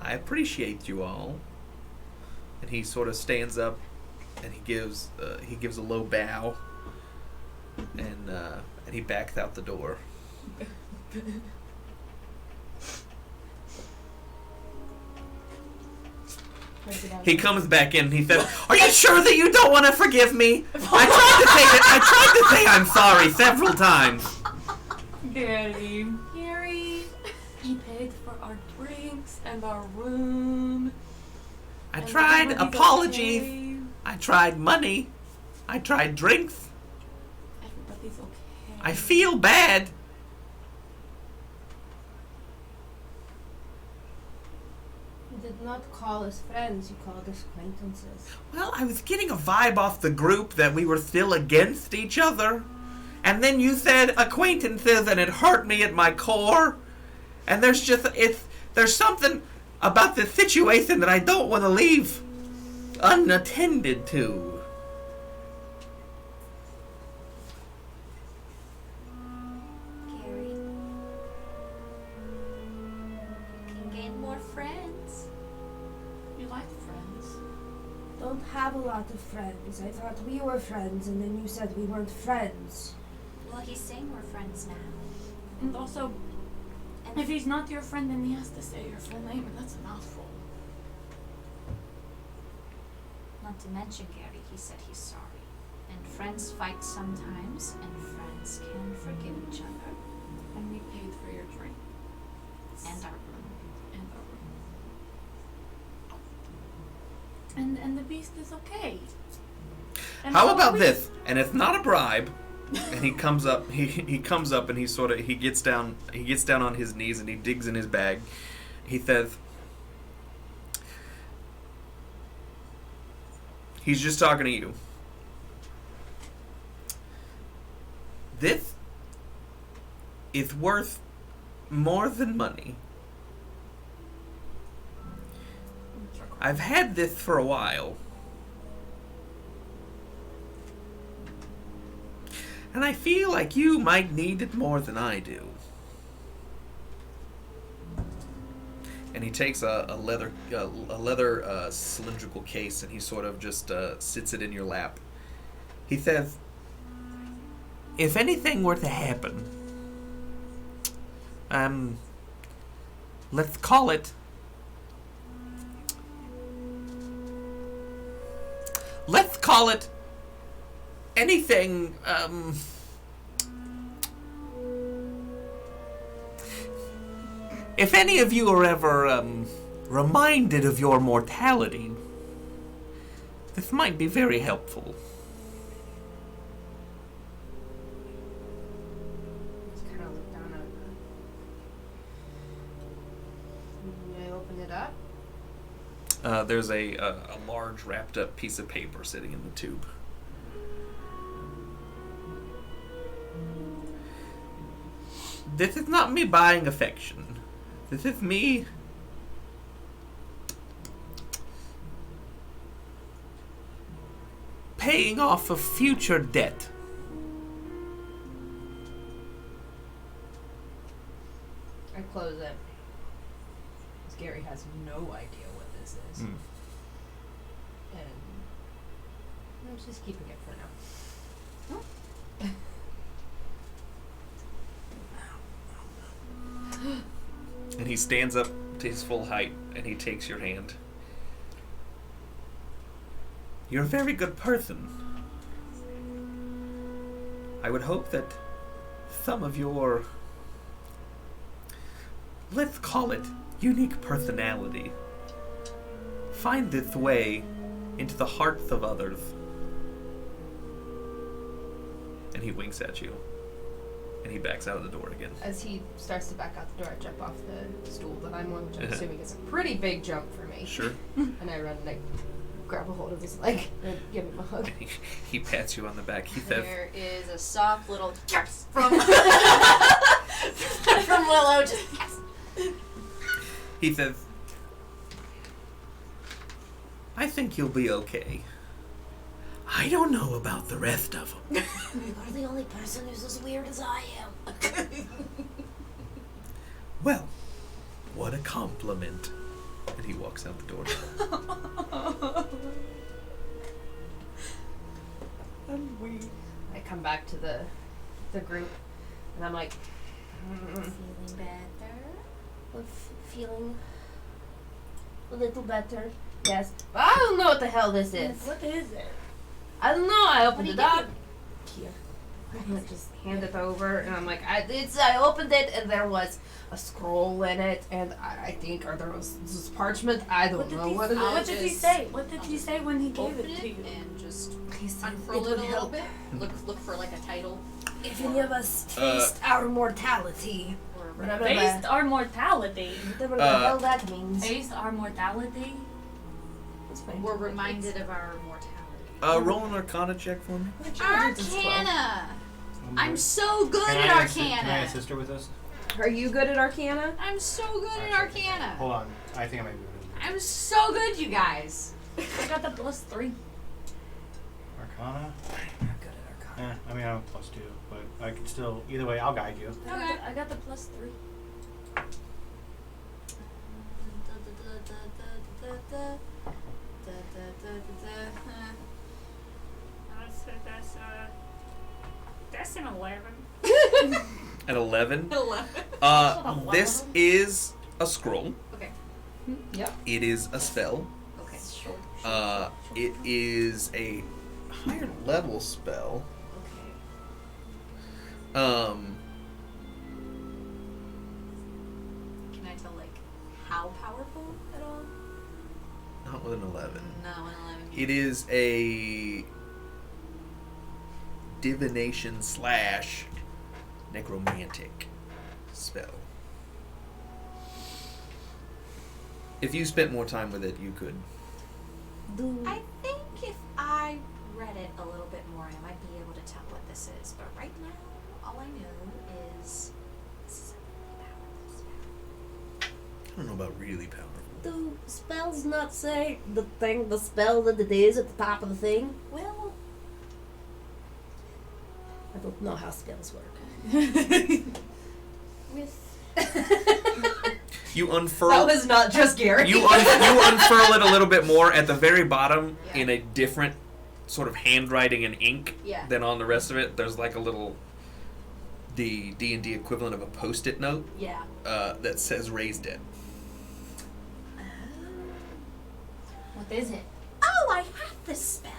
S1: I appreciate you all. And he sort of stands up, and he gives a low bow, and he backs out the door. He comes back in and he says, "Are you sure that you don't want to forgive me? I tried to say I'm sorry several times."
S3: Gary. Gary. He paid for our drinks and our room.
S1: I
S3: and
S1: tried
S3: everybody's
S1: apologies.
S3: okay.
S1: I tried money. I tried drinks.
S3: Everybody's okay.
S1: I feel bad.
S5: You did not call us friends, you called us acquaintances.
S1: Well, I was getting a vibe off the group that we were still against each other. And then you said acquaintances and it hurt me at my core. And there's something about this situation that I don't want to leave unattended to.
S2: Gary. You can gain more friends.
S3: You like friends.
S5: Don't have a lot of friends. I thought we were friends, and then you said we weren't friends.
S2: Well, he's saying we're friends now.
S3: And also,
S2: And
S3: if he's not your friend, then he has to say your full name, and that's a mouthful.
S2: not to mention, Gary, he said he's sorry. And friends fight sometimes, and friends can forgive each other.
S3: And we paid for your drink.
S2: And our room.
S3: And our room. And the beast is okay. And
S1: How
S3: so
S1: about
S3: we-
S1: this? And it's not a bribe. And he comes up. He comes up and he gets down. He gets down on his knees and he digs in his bag. He says, he's just talking to you. This is worth more than money. I've had this for a while. And I feel like you might need it more than I do. And he takes a leather cylindrical case and he sort of just sits it in your lap. He says, if anything were to happen, let's call it anything, if any of you are ever, reminded of your mortality, this might be very helpful.
S5: Just kind of look down at it. May I open it up?
S1: There's a large wrapped up piece of paper sitting in the tube. This is not me buying affection. This is me paying off a future debt.
S5: I close it. Gary has no idea what this is.
S1: Mm.
S5: And I'm just keeping it for now.
S1: And he stands up to his full height and he takes your hand. You're a very good person. I would hope that some of your, let's call it, unique personality find its way into the hearts of others. And he winks at you. And he backs out of the door again.
S5: As he starts to back out the door, I jump off the stool that I'm on, which I'm assuming is a pretty big jump for me.
S1: Sure.
S5: And I run and I grab a hold of his leg and give him a hug.
S1: He pats you on the back. He says,
S2: There is a soft little yes from from Willow. Just yes.
S1: he says, I think you'll be okay. I don't know about the rest of them.
S2: You're the only person who's as weird as I am.
S1: Well, what a compliment. And he walks out the door.
S5: I'm weak. I come back to the group and I'm like,
S2: Feeling better?
S5: feeling a little better. Yes. But I don't know what the hell this is.
S3: What is it?
S5: I don't know. I opened
S2: What
S5: it
S2: are you
S5: up. Here. I just hand it over, and I'm like, I opened it, and there was a scroll in it, and I think, or there was this parchment. I don't know what it is.
S3: What did he say? What did he say when he gave
S2: Open
S3: it to
S2: it
S3: you?
S2: and just
S5: He said
S2: unfurl
S5: it
S2: it
S5: would
S2: a little
S5: help.
S2: bit. Look for like a title
S5: If any of us faced our mortality.
S2: or
S5: Whatever
S3: Faced our mortality.
S5: whatever the hell that means.
S3: Faced our mortality.
S5: It's fine.
S2: we're reminded of our mortality.
S1: Roll an Arcana check for me.
S2: Arcana. I'm so good
S4: Can
S2: at
S4: I
S2: Arcana.
S4: assist her with this?
S5: Are you good at Arcana?
S2: I'm so good at
S4: Actually,
S2: Arcana.
S4: Hold on. I think I might be able to.
S2: I'm so good, you guys.
S3: I got the +3.
S4: Arcana?
S5: I'm not good at Arcana.
S4: I mean, I have a +2, but I can still. Either way, I'll guide you.
S3: I got the +3. That's an 11.
S1: At 11.
S2: 11.
S1: This is a scroll.
S2: Okay.
S5: Yep.
S1: It is a spell.
S2: Okay.
S1: It is a higher level spell.
S2: Okay.
S1: Um,
S2: Can I tell like how powerful at all?
S1: not with an 11.
S2: No, an 11.
S1: It is a divination / necromantic spell. If you spent more time with it, you could.
S2: I think if I read it a little bit more, I might be able to tell what this is. But right now, all I know is this is a really powerful spell.
S1: I don't know about really powerful.
S5: do spells not say the spell that it is at the top of the thing?
S2: Well,
S5: I don't know how spells work.
S2: with
S1: You unfurl.
S5: That was not just Gary.
S1: You unfurl it a little bit more at the very bottom
S2: Yeah.
S1: in a different sort of handwriting and ink
S2: Yeah.
S1: than on the rest of it. There's like a little, the D&D equivalent of a Post-it note
S2: yeah.
S1: that says "Raised Dead."
S3: What is it?
S2: Oh, I have this spell.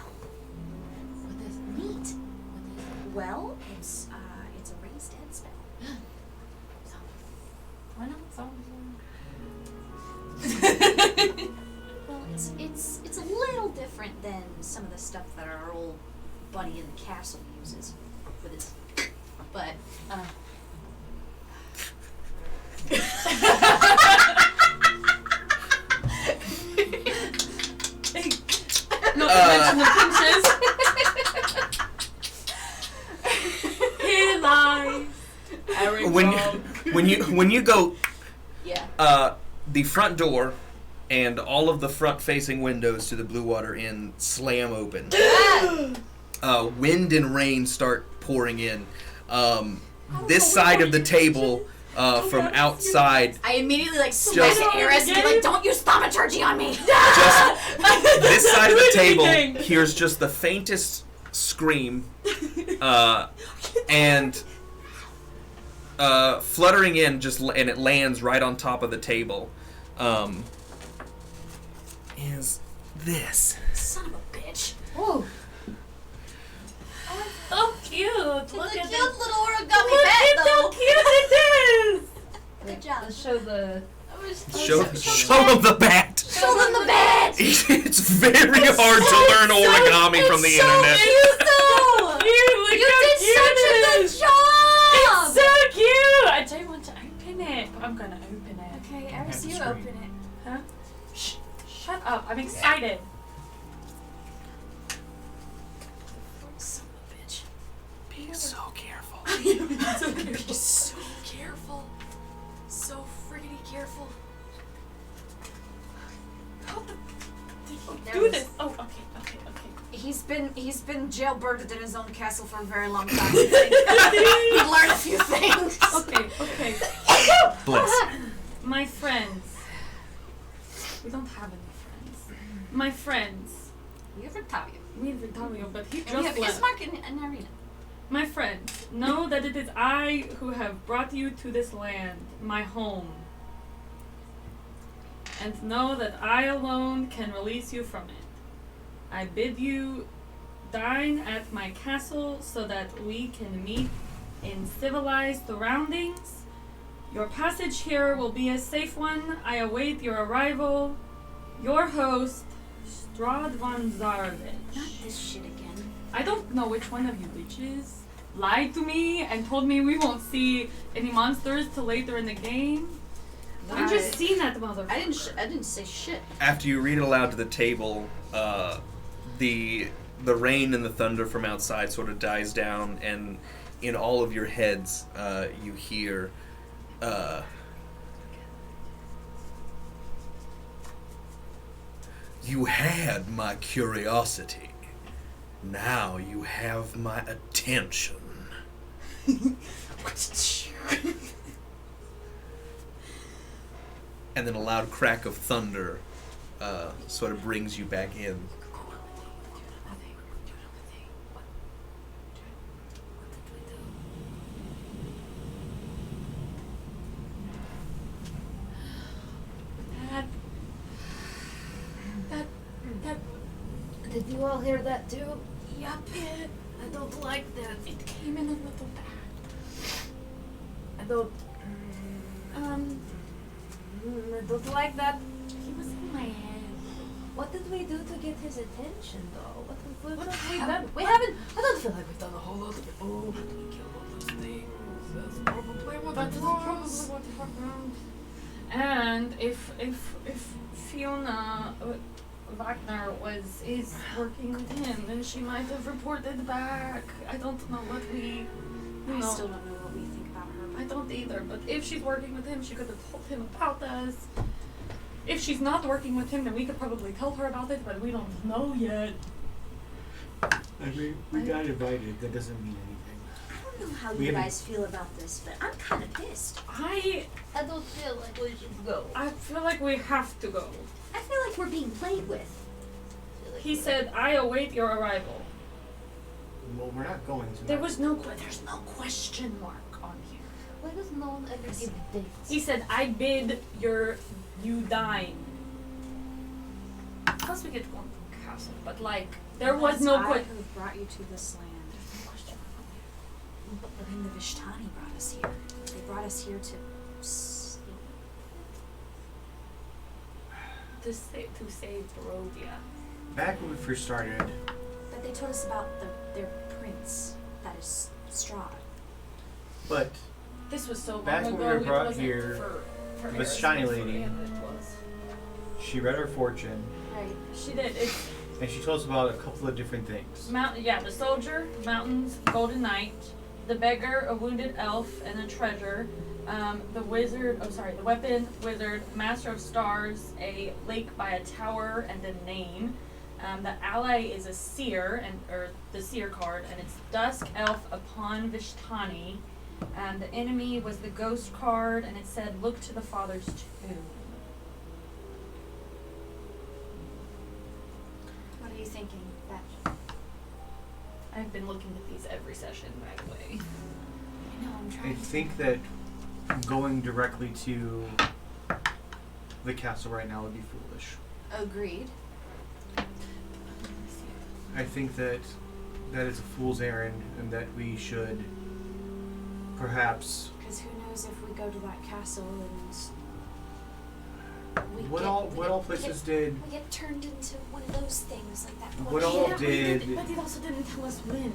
S3: What is it?
S2: Neat.
S3: What is it?
S2: Well, it's a raised dead spell.
S3: Why not? So.
S2: Well, it's a little different than some of the stuff that our old buddy in the castle uses with his. But
S3: Not to mention the pinches. He lies.
S1: When you go,
S2: yeah.
S1: the front door and all of the front-facing windows to the Blue Water Inn slam open. Wind and rain start pouring in. This side of the table, from outside,
S2: I immediately like smack
S1: Just-
S2: at Eris and be like, "Don't you stop it charging on me!"
S1: just this side of the table
S3: Dang.
S1: hears just the faintest scream, and fluttering in and it lands right on top of the table. Is this?
S2: Son of a bitch!
S5: Ooh.
S3: So cute.
S2: It's
S3: Look
S2: a
S3: at
S2: cute
S3: this.
S2: little origami
S3: Look
S2: bat,
S3: at how
S2: though.
S3: cute it is.
S2: Good job.
S5: Let's show the.
S1: Show them the bat.
S2: Show them the bat.
S1: It's very hard to learn origami from the internet.
S2: Cute, though.
S3: Cute, look
S2: You
S3: how
S2: did
S3: cute
S2: such a
S3: it
S2: good
S3: is.
S2: job.
S3: It's so cute. I don't want to open it. I'm gonna open it.
S2: Okay, Eris,
S4: Have to
S2: you
S4: scream.
S2: open it.
S3: Huh? Shh. Shut up. I'm excited.
S2: Son of a bitch.
S1: Be so careful.
S2: Be so careful. So friggity careful.
S3: How the
S2: There
S3: do
S2: it
S3: this?
S2: is.
S3: Oh, okay.
S2: He's been jailbirded in his own castle for a very long time. He'd learn a few things.
S3: Okay.
S1: Bless.
S3: My friends. We don't have any friends. My friends.
S2: We have Octavio.
S3: We have Vittorio, but he
S2: And we
S3: just
S2: have
S3: left.
S2: Ismark and Arena.
S3: My friends, know that it is I who have brought you to this land, my home. And know that I alone can release you from it. I bid you dine at my castle so that we can meet in civilized surroundings. Your passage here will be a safe one. I await your arrival. Your host, Strahd von Zarvich.
S2: Not this shit again.
S3: I don't know which one of you witches lied to me and told me we won't see any monsters till later in the game. I just seen that motherfucker.
S2: I didn't say shit.
S1: After you read it aloud to the table, the rain and the thunder from outside sort of dies down, and in all of your heads, you hear, "You had my curiosity. Now you have my attention." And then a loud crack of thunder sort of brings you back in.
S5: Did you all hear that too?
S3: Yup.
S5: I don't like that.
S3: It came in a little bad.
S5: I don't. I don't like that.
S3: He was in my head.
S5: What did we do to get his attention, though? What have we
S2: have
S5: done? We haven't. I don't feel like we've done a whole lot of it. Oh, did we kill all those things? That's probably what
S3: That's
S5: it
S3: probably
S5: was.
S3: what happened. And if Fiona Wagner is working with him, then she might have reported back. I don't know what we.
S2: I still don't know what we think about her.
S3: I don't either. But if she's working with him, she could have told him about us. If she's not working with him, then we could probably tell her about it, but we don't know yet.
S4: I mean, we got invited. That doesn't mean anything.
S2: I don't know how
S4: We
S2: you
S4: haven't-
S2: guys feel about this, but I'm kind of pissed.
S3: I
S5: don't feel like we should go.
S3: feel like we have to go.
S2: I feel like we're being played with.
S3: He said, I await your arrival.
S4: Well, we're not going to.
S3: There's no question mark on here.
S5: Why does no one ever give dates?
S3: He said, I bid you dine. Plus we get to go into the castle, but like, there was no
S2: I
S3: question.
S2: who brought you to this land. But then the Vishtani brought us here. They brought us here to sleep.
S3: To save Barovia.
S4: Back when we first started,
S2: But they told us about their prince, that is Strahd.
S4: but
S3: This was so long
S4: Back when
S3: ago.
S4: we were
S3: it
S4: brought
S3: wasn't
S4: here,
S3: for
S4: this
S3: Eris,
S4: shiny
S3: but for
S4: lady-
S3: Anna it was.
S4: she read our fortune
S2: Right.
S3: She did. It's
S4: and she told us about a couple of different things.
S3: the soldier, mountains, golden knight, the beggar, a wounded elf, and a treasure. The weapon, wizard, master of stars, a lake by a tower, and a name. The ally is a seer, or the seer card, and it's dusk elf upon Vishtani. The enemy was the ghost card, and it said, look to the father's tomb.
S2: What are you thinking, Fetch?
S3: I've been looking at these every session, by the way.
S2: I know, I'm
S4: I
S2: trying to
S4: think that going directly to the castle right now would be foolish.
S2: Agreed.
S4: I think that is a fool's errand, and that we should perhaps.
S2: Because who knows if we go to that castle and we
S4: What
S2: get,
S4: all
S2: we
S4: what
S2: get-
S4: all
S2: we
S4: places
S2: get,
S4: did?
S2: we get turned into one of those things like that.
S4: What
S2: poor
S4: all
S2: kid.
S4: did-
S3: But it also didn't tell us when.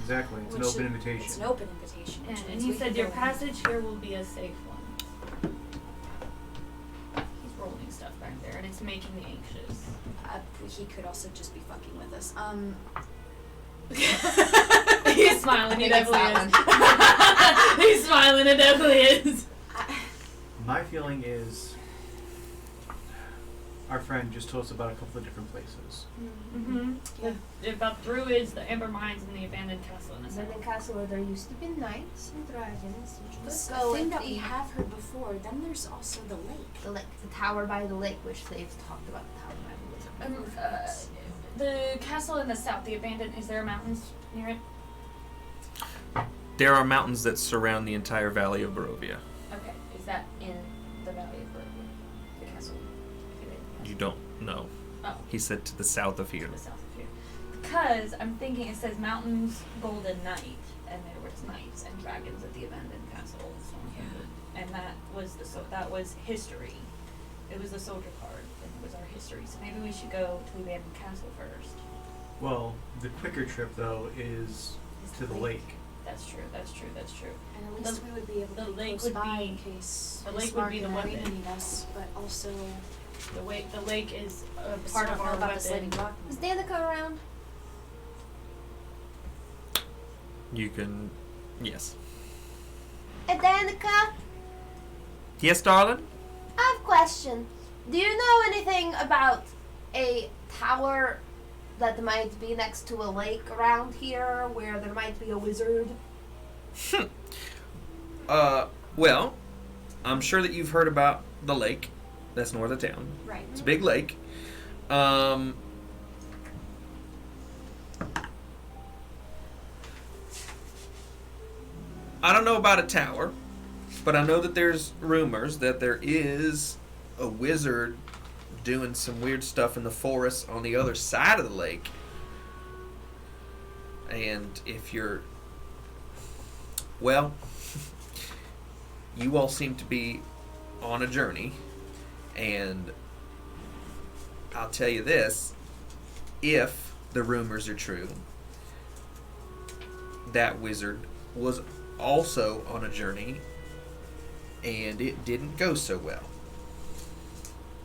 S4: Exactly, it's an
S2: Which
S4: open
S2: is-
S4: invitation.
S2: It's an open invitation. which
S3: And
S2: means
S3: he
S2: we
S3: said
S2: can
S3: your
S2: go in.
S3: passage here will be a safe one. He's rolling stuff back there, and it's making me anxious.
S2: He could also just be fucking with us.
S3: He's smiling. He
S5: He likes
S3: definitely
S5: that
S3: is. He's smiling. It definitely is.
S4: My feeling is our friend just told us about a couple of different places.
S3: Mm-hmm.
S2: Yeah.
S3: About druids, the ember mines, and the abandoned castle in the
S5: And
S3: south.
S5: then the castle where there used to be knights and dragons.
S2: This
S5: Let's go
S2: thing
S5: with
S2: that we
S5: the,
S2: have heard before. Then there's also the lake.
S5: the lake, the tower by the lake, which they've talked about the tower by the lake.
S3: The castle in the south, the abandoned. Is there mountains near it?
S1: There are mountains that surround the entire valley of Barovia.
S3: Okay. Is that in the valley of Barovia? The castle.
S1: You don't know.
S3: Oh.
S1: He said to the south of here.
S3: To the south of here. Because I'm thinking it says mountains, golden knight, and there was knights and dragons at the abandoned castle. And that was history. It was the soldier card, and it was our history. So maybe we should go to the abandoned castle first.
S4: Well, the quicker trip though is to the lake.
S3: That's true. That's true. That's true.
S2: And at least we would be able
S3: the
S2: to be
S3: lake
S2: close
S3: would
S2: by
S3: be-
S2: in case
S3: the
S2: Miss
S3: lake would be
S2: Mark
S3: the
S2: and Irina
S3: weapon.
S2: need us, but also
S3: The lake is a
S2: we
S3: part
S2: still
S3: of
S2: don't
S3: our
S2: know about this
S3: weapon.
S2: lady rock.
S5: Is Danica around?
S1: You can. Yes.
S5: Danica,
S1: Yes, darling?
S5: I have a question. Do you know anything about a tower that might be next to a lake around here where there might be a wizard?
S1: Well, I'm sure that you've heard about the lake that's north of town.
S2: Right.
S1: It's a big lake. I don't know about a tower, but I know that there's rumors that there is a wizard doing some weird stuff in the forest on the other side of the lake. And if you're... Well, you all seem to be on a journey, and I'll tell you this, if the rumors are true, that wizard was also on a journey, and it didn't go so well.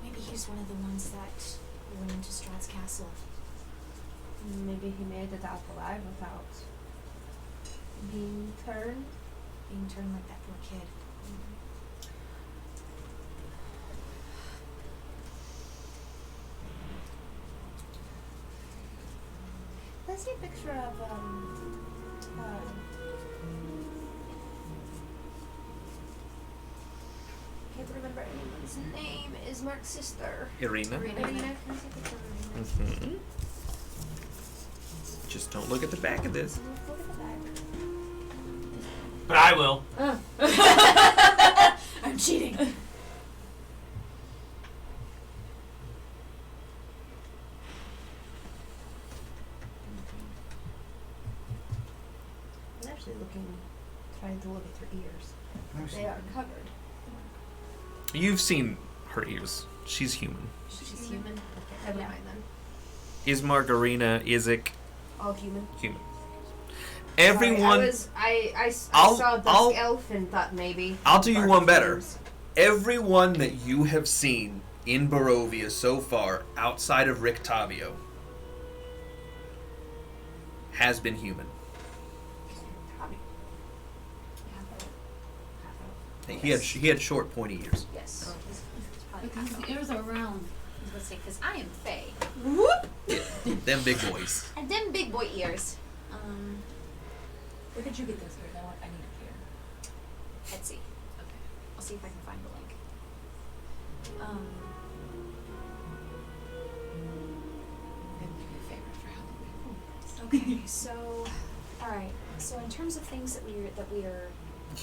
S2: Maybe he's one of the ones that went into Strahd's castle.
S5: Maybe he made it out alive without being turned.
S2: Being turned like that poor kid.
S5: see a picture of can't remember anyone's name. Is Mark's sister?
S1: Irina.
S5: Irina. Can I see a picture of Irina?
S1: Mm-hmm. Just don't look at the back of this.
S5: Look at the back.
S4: But I will.
S2: I'm cheating.
S5: I'm actually trying to look at her ears. They are covered.
S1: You've seen her ears. She's human.
S5: She's human. Okay, never mind then.
S1: Ismark, Irina, Izek,
S5: All human.
S1: human.
S5: Sorry,
S1: Everyone.
S5: I
S1: I'll-
S5: saw a
S1: I'll-
S5: dusk elf and thought maybe.
S1: I'll do you
S5: Bark
S1: one better.
S5: names.
S1: Everyone that you have seen in Barovia so far, outside of Rictavio, has been human. He had short, pointy ears.
S2: Yes.
S3: Because the ears are round.
S2: I was gonna say, because I am Fae.
S1: Them big boys.
S2: And them big boy ears.
S7: Where did you get those ears? I need a pair.
S2: Etsy. Okay. I'll see if I can find the link.
S7: They'd be my favorite for Halloween.
S2: Okay. So, all right. So in terms of things that we are,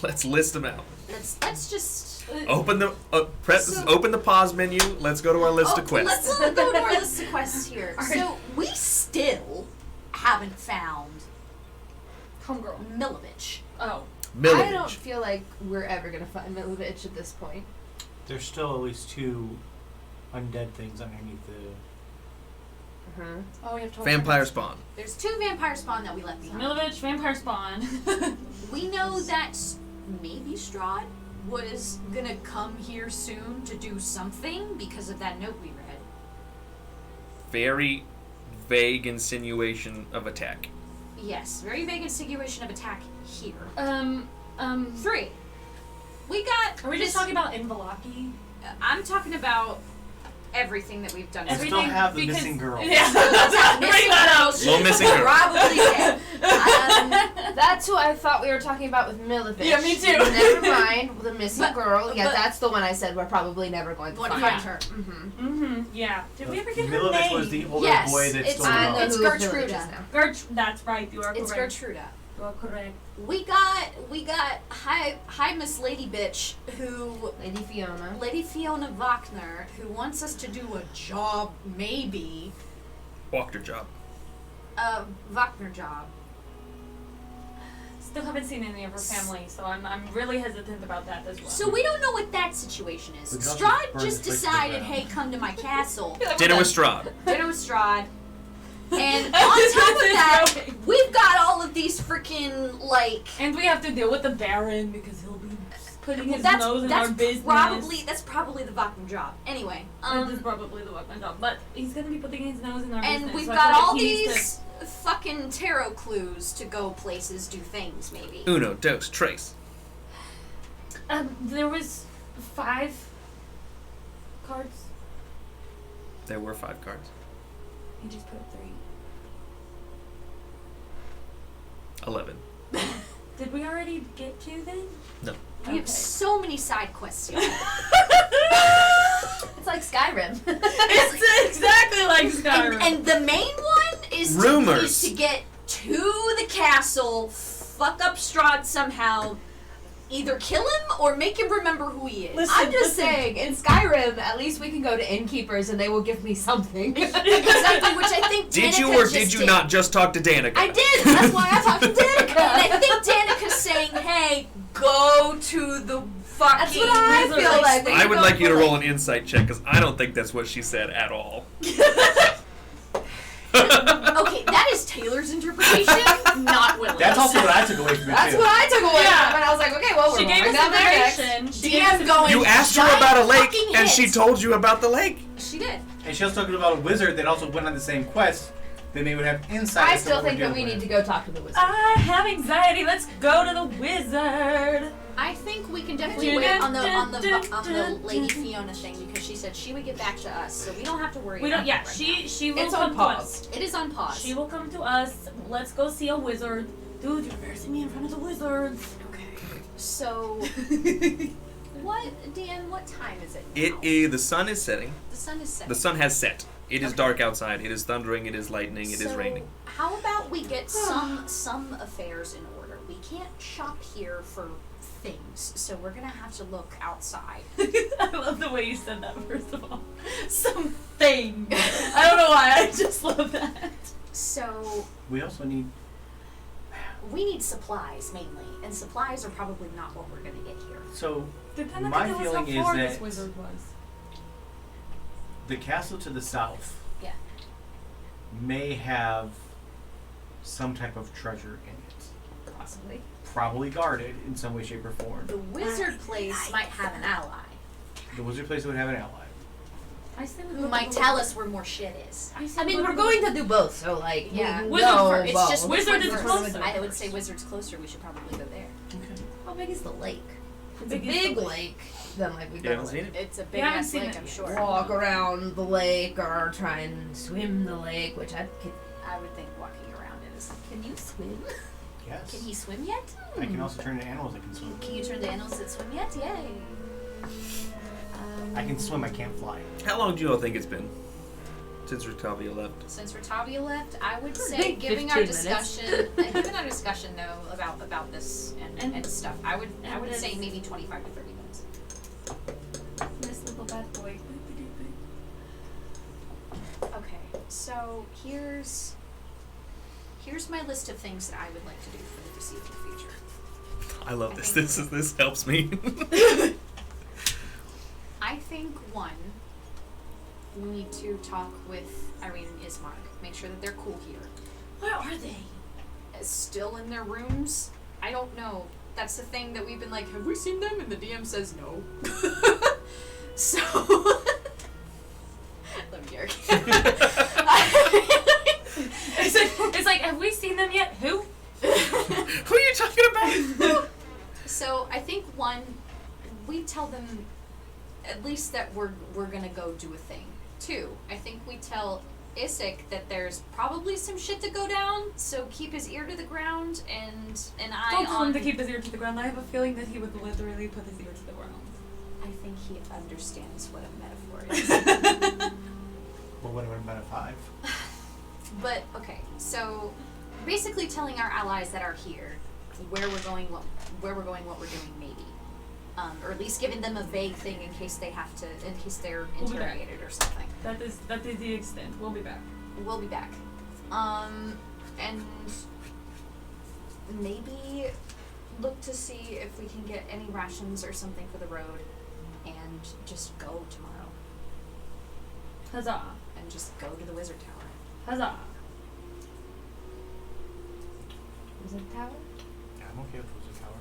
S1: Let's list them out.
S2: let's just.
S1: Open the
S2: So-
S1: open the pause menu. Let's go to our list of quests.
S2: Let's go to our list of quests here. So we still haven't found
S3: Homegirl.
S2: Milovich.
S3: Oh.
S1: Milovich.
S5: I don't feel like we're ever gonna find Milovich at this point.
S4: There's still at least 2 undead things underneath the.
S5: Uh-huh.
S3: Oh, we have to
S1: Vampire spawn.
S2: There's 2 vampire spawn that we left behind.
S3: Milovich, vampire spawn.
S2: We know that maybe Strahd was gonna come here soon to do something because of that note we read.
S1: Very vague insinuation of attack.
S2: Yes, very vague insinuation of attack here. 3. We got.
S3: Are we just talking about Invalaki?
S2: I'm talking about everything that we've done.
S4: We still
S3: Everything
S4: have the
S3: because-
S4: missing girl.
S3: Yeah.
S2: Missing girl.
S1: Little missing girl.
S2: Probably dead.
S5: That's who I thought we were talking about with Milovich.
S3: Yeah, me too.
S5: Never mind, the missing
S2: But-
S5: girl. Yeah,
S2: but-
S5: that's the one I said we're probably never going to
S2: Want to
S5: find.
S2: find her?
S5: Mm-hmm.
S3: Mm-hmm. Yeah. Did we ever get her
S4: Milovich
S3: name?
S4: was the older
S2: Yes,
S4: boy that
S2: it's-
S4: stole
S5: I
S4: the
S5: know
S4: girl.
S2: It's
S5: who Milovich
S2: Gertruda.
S5: is now.
S3: That's right. You are
S2: It's
S3: correct.
S2: Gertruda.
S3: You are correct.
S2: We got hi Miss Lady Bitch who
S5: Lady Fiona.
S2: Wagner who wants us to do a job maybe
S1: Walked her job.
S2: a Wagner job.
S3: Still haven't seen any of her family, so I'm really hesitant about that as well.
S2: So we don't know what that situation is.
S4: We can also
S2: Strahd
S4: burn
S2: just
S4: the place to the
S2: decided,
S4: ground.
S2: hey, come to my castle.
S1: Dinner with Strahd.
S2: Dinner with Strahd. And on top of that, we've got all of these freaking like.
S3: And we have to deal with the Baron because he'll be putting his
S2: That's,
S3: nose in our business.
S2: that's probably the Wagner job. Anyway,
S3: That is probably the Walkman job, but he's gonna be putting his nose in our business.
S2: and we've
S3: so I
S2: got
S3: feel like
S2: all
S3: he needs
S2: these fucking tarot clues to go places, do things, maybe.
S1: Uno, dos, tres.
S3: There was 5 cards.
S1: There were 5 cards.
S3: He just put 3.
S1: 11.
S3: Did we already get 2 then?
S1: No.
S2: We have so many side quests here.
S5: It's like Skyrim.
S3: It's exactly like Skyrim.
S2: And the main one is
S1: Rumors.
S2: to get to the castle, fuck up Strahd somehow, either kill him or make him remember who he is.
S3: Listen,
S5: I'm just saying, in Skyrim, at least we can go to innkeepers and they will give me something.
S2: Exactly, which I think
S1: Did
S2: Danica
S1: you or
S2: just
S1: did you not just talk to Danica?
S2: I did. That's why I talked to Danica. And I think Danica's saying, "Hey, go to the fucking."
S5: That's what I
S3: Wizard
S5: feel like. We
S1: I
S5: can
S1: would
S5: go
S1: like you to
S5: for,
S1: roll an insight check because I don't think that's what she said at all.
S2: Okay, that is Taylor's interpretation, not Willow's.
S4: That's also what I took away from it
S5: That's
S4: too.
S5: what I took away
S3: Yeah.
S5: from it. I was like, okay, well, we're
S3: she gave
S5: going
S3: us
S5: down there next.
S3: information. She gave us
S2: DM going.
S1: You asked her
S2: giant
S1: about a lake
S2: fucking
S1: and she
S2: hits.
S1: told you about the lake.
S2: She did.
S4: And she was talking about a wizard that also went on the same quest. Then they would have insight.
S5: I
S4: as to
S5: still
S4: what we're
S5: think that we
S4: dealing
S5: need
S4: with.
S5: to go talk to the wizard.
S3: I have anxiety. Let's go to the wizard.
S2: I think we can can definitely wait on the Lady Fiona thing because she said she would get back to us, so we don't have to worry.
S3: We don't.
S2: about
S3: Yeah,
S2: it right
S3: she will
S5: It's
S3: come
S5: on
S3: to us.
S5: pause.
S2: now. It is on pause.
S3: She will come to us. Let's go see a wizard. Dude, you're embarrassing me in front of the wizards.
S2: Okay. So, what time is it now?
S1: The sun is setting.
S2: The sun is setting.
S1: The sun has set. It is
S2: Okay.
S1: dark outside. It is thundering. It is lightning. It is
S2: So,
S1: raining.
S2: How about we get some affairs in order? We can't shop here for things, so we're gonna have to look outside.
S3: I love the way you said that, first of all. Something. I don't know why, I just love that.
S2: So
S4: We also need.
S2: we need supplies mainly, and supplies are probably not what we're gonna get here.
S4: So
S3: Depending
S4: My
S3: on how
S4: feeling is
S3: far
S4: that-
S3: this wizard was.
S4: the castle to the south
S2: Yeah.
S4: may have some type of treasure in it.
S2: Possibly.
S4: Probably guarded in some way, shape, or form.
S2: The wizard place might have an ally
S4: The wizard place would have an ally.
S3: I say we
S2: who
S3: go
S2: might
S3: to the
S2: tell us where more shit is.
S5: I mean, we're going to do both, so like,
S2: Yeah.
S5: we
S3: Wizard
S5: know
S3: first.
S2: It's
S5: both.
S2: just
S3: Wizard
S2: which
S3: is
S2: one
S3: closer.
S2: first. I would say wizard's closer. We should probably go there.
S5: How big is the lake? It's
S3: Big
S5: a
S3: is the
S5: big
S3: lake.
S5: lake. Then like we
S1: You
S5: go
S1: haven't seen it?
S2: It's a
S3: We
S2: big
S3: haven't
S2: ass
S3: seen
S2: lake,
S3: it
S2: I'm
S3: yet.
S2: sure.
S5: walk around the lake or try and swim the lake, which I could.
S2: I would think walking around it is.
S5: Can you swim?
S4: Yes.
S2: Can he swim yet?
S4: I can also turn into animals that can swim.
S2: Can you turn to animals that swim yet? Yay.
S4: I can swim, I can't fly.
S1: How long do you all think it's been since Rutavia left?
S2: Since Rotavia left, I would
S5: I
S2: say,
S5: think
S2: given
S5: 15
S2: our
S5: minutes.
S2: discussion, though about this and stuff, I would say maybe 25 to 30 minutes.
S3: This little bad boy.
S2: Okay, so here's my list of things that I would like to do for the foreseeable future.
S1: I love
S2: I
S1: this.
S2: think-
S1: This helps me.
S2: I think one, we need to talk with Irene and Ismark, make sure that they're cool here.
S3: Where are they?
S2: Still in their rooms? I don't know. That's the thing that we've been like, have we seen them? And the DM says no. So, let me Garrick.
S3: It's like, have we seen them yet? Who?
S1: Who are you talking about?
S2: So I think one, we tell them at least that we're gonna go do a thing. Two, I think we tell Isik that there's probably some shit to go down, so keep his ear to the ground and an eye
S3: Don't tell
S2: on.
S3: him to keep his ear to the ground. I have a feeling that he would literally put his ear to the ground.
S2: I think he understands what a metaphor is.
S4: Well, what about a 5?
S2: But okay, so basically telling our allies that are here where we're going, what we're doing, maybe, or at least giving them a vague thing in case they're
S3: We'll be back.
S2: interrogated or something.
S3: That is the extent. We'll be back.
S2: We'll be back, and maybe look to see if we can get any rations or something for the road, and just go tomorrow,
S3: Huzzah!
S2: and just go to the wizard tower.
S3: Huzzah!
S5: Is it a tower?
S4: Yeah, I'm okay with Wizard Tower.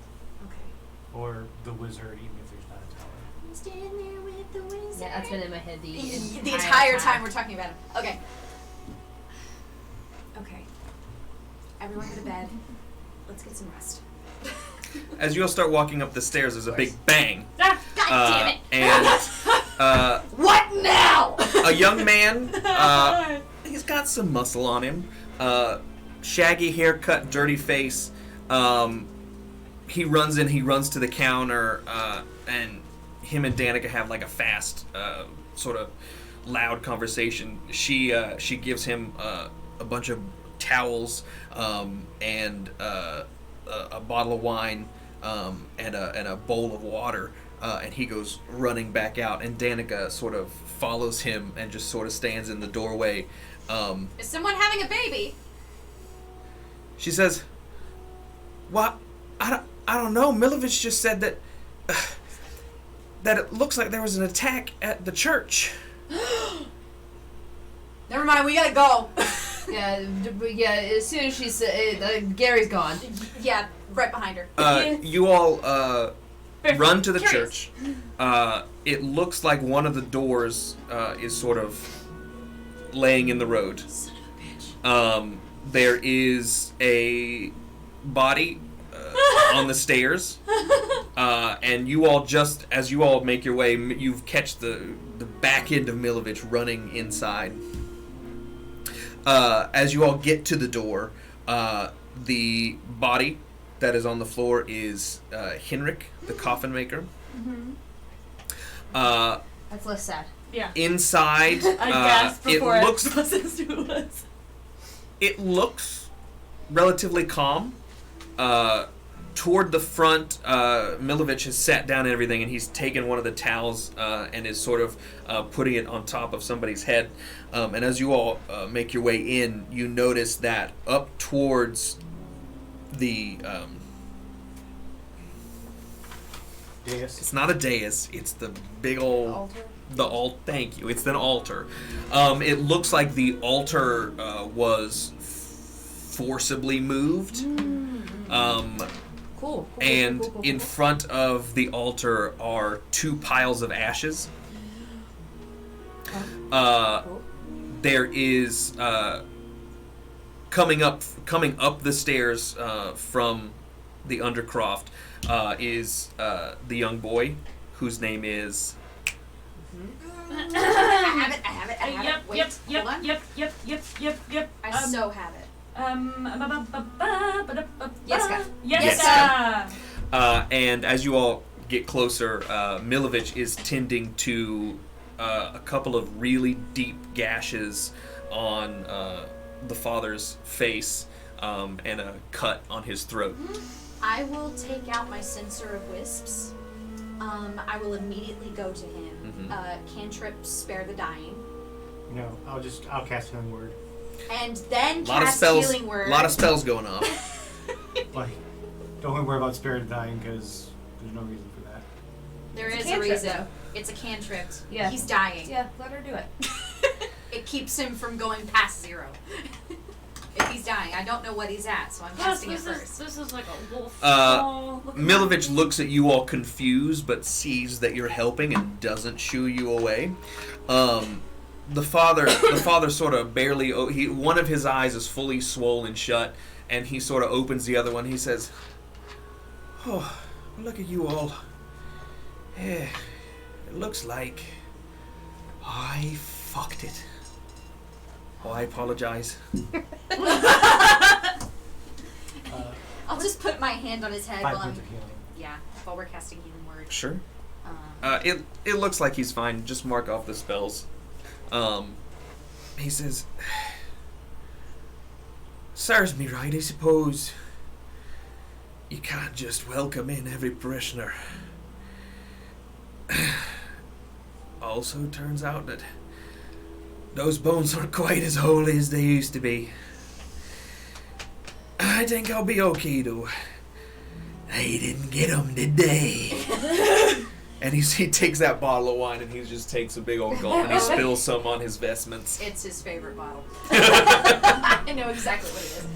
S2: Okay.
S4: Or the wizard, even if there's not a tower.
S2: Stand there with the wizard.
S5: Yeah, that's been in my head the
S2: entire time we're talking about him. Okay. Okay. Everyone go to bed. Let's get some rest.
S1: As you all start walking up the stairs, there's a big bang.
S3: Ah!
S2: God damn it!
S1: And
S5: What now?
S1: a young man, he's got some muscle on him. Shaggy haircut, dirty face. He runs to the counter, and him and Danica have like a fast, sort of loud conversation. She gives him a bunch of towels, and a bottle of wine, and a bowl of water, and he goes running back out, and Danica sort of follows him and just sort of stands in the doorway.
S2: Is someone having a baby?
S1: She says, "What? I don't know. Milovich just said that it looks like there was an attack at the church."
S2: Never mind, we gotta go.
S5: Yeah, as soon as she said, Gary's gone.
S2: Yeah, right behind her.
S1: You all run to the
S2: Curious.
S1: church. It looks like one of the doors is sort of laying in the road.
S2: Son of a bitch.
S1: There is a body on the stairs. And you all just, as you all make your way, you catch the back end of Milovich running inside. As you all get to the door, the body that is on the floor is Henrik, the coffin maker.
S5: That's less sad.
S3: Yeah.
S1: Inside,
S3: I gasped before
S1: it
S3: I
S1: looks
S3: processed who it was.
S1: it looks relatively calm. Toward the front, Milovich has sat down and everything, and he's taken one of the towels and is sort of putting it on top of somebody's head. And as you all make your way in, you notice that up towards the...
S4: Dais.
S1: it's not a dais, it's the big old... Thank you. It's an altar. It looks like the altar was forcibly moved.
S5: Cool.
S1: And in front of the altar are 2 piles of ashes. There is coming up the stairs from the Undercroft is the young boy whose name is.
S2: I have it.
S3: Yep,
S2: Wait,
S3: yep,
S2: hold on.
S3: yep.
S2: I so have it.
S3: Yes,
S2: God.
S3: Yes,
S2: God.
S1: And as you all get closer, Milovich is tending to a couple of really deep gashes on the father's face and a cut on his throat.
S2: I will take out my Censer of Wisps. I will immediately go to him. Cantrip, spare the dying.
S4: No, I'll cast Healing Word.
S2: And then
S1: A lot of
S2: cast
S1: spells.
S2: Healing Word.
S1: A lot of spells going off.
S4: Like, don't worry about Spare the Dying because there's no reason for that.
S2: There
S5: It's
S2: is
S5: a
S2: a
S5: cantrip,
S2: reason.
S5: though.
S2: It's a cantrip.
S5: Yeah.
S2: He's dying.
S5: Yeah, let her do it.
S2: It keeps him from going past 0. If he's dying, I don't know what he's at, so I'm casting it first.
S3: This is like a wolf.
S1: Milovich looks at you all confused, but sees that you're helping and doesn't shoo you away. The father sort of barely. One of his eyes is fully swollen shut, and he sort of opens the other one. He says, "Oh, look at you all. Yeah, it looks like I fucked it. Oh, I apologize."
S2: I'll just put my hand on his head
S4: 5
S2: while
S4: points of healing.
S2: while we're casting Healing Word.
S1: Sure. It looks like he's fine. Just mark off the spells. He says, "Serves me right, I suppose. You can't just welcome in every parishioner. Also, turns out that those bones aren't quite as holy as they used to be. I think I'll be okay, though. They didn't get them, did they?" And he takes that bottle of wine and he just takes a big old gulp and he spills some on his vestments.
S2: It's his favorite bottle. I know exactly what it is.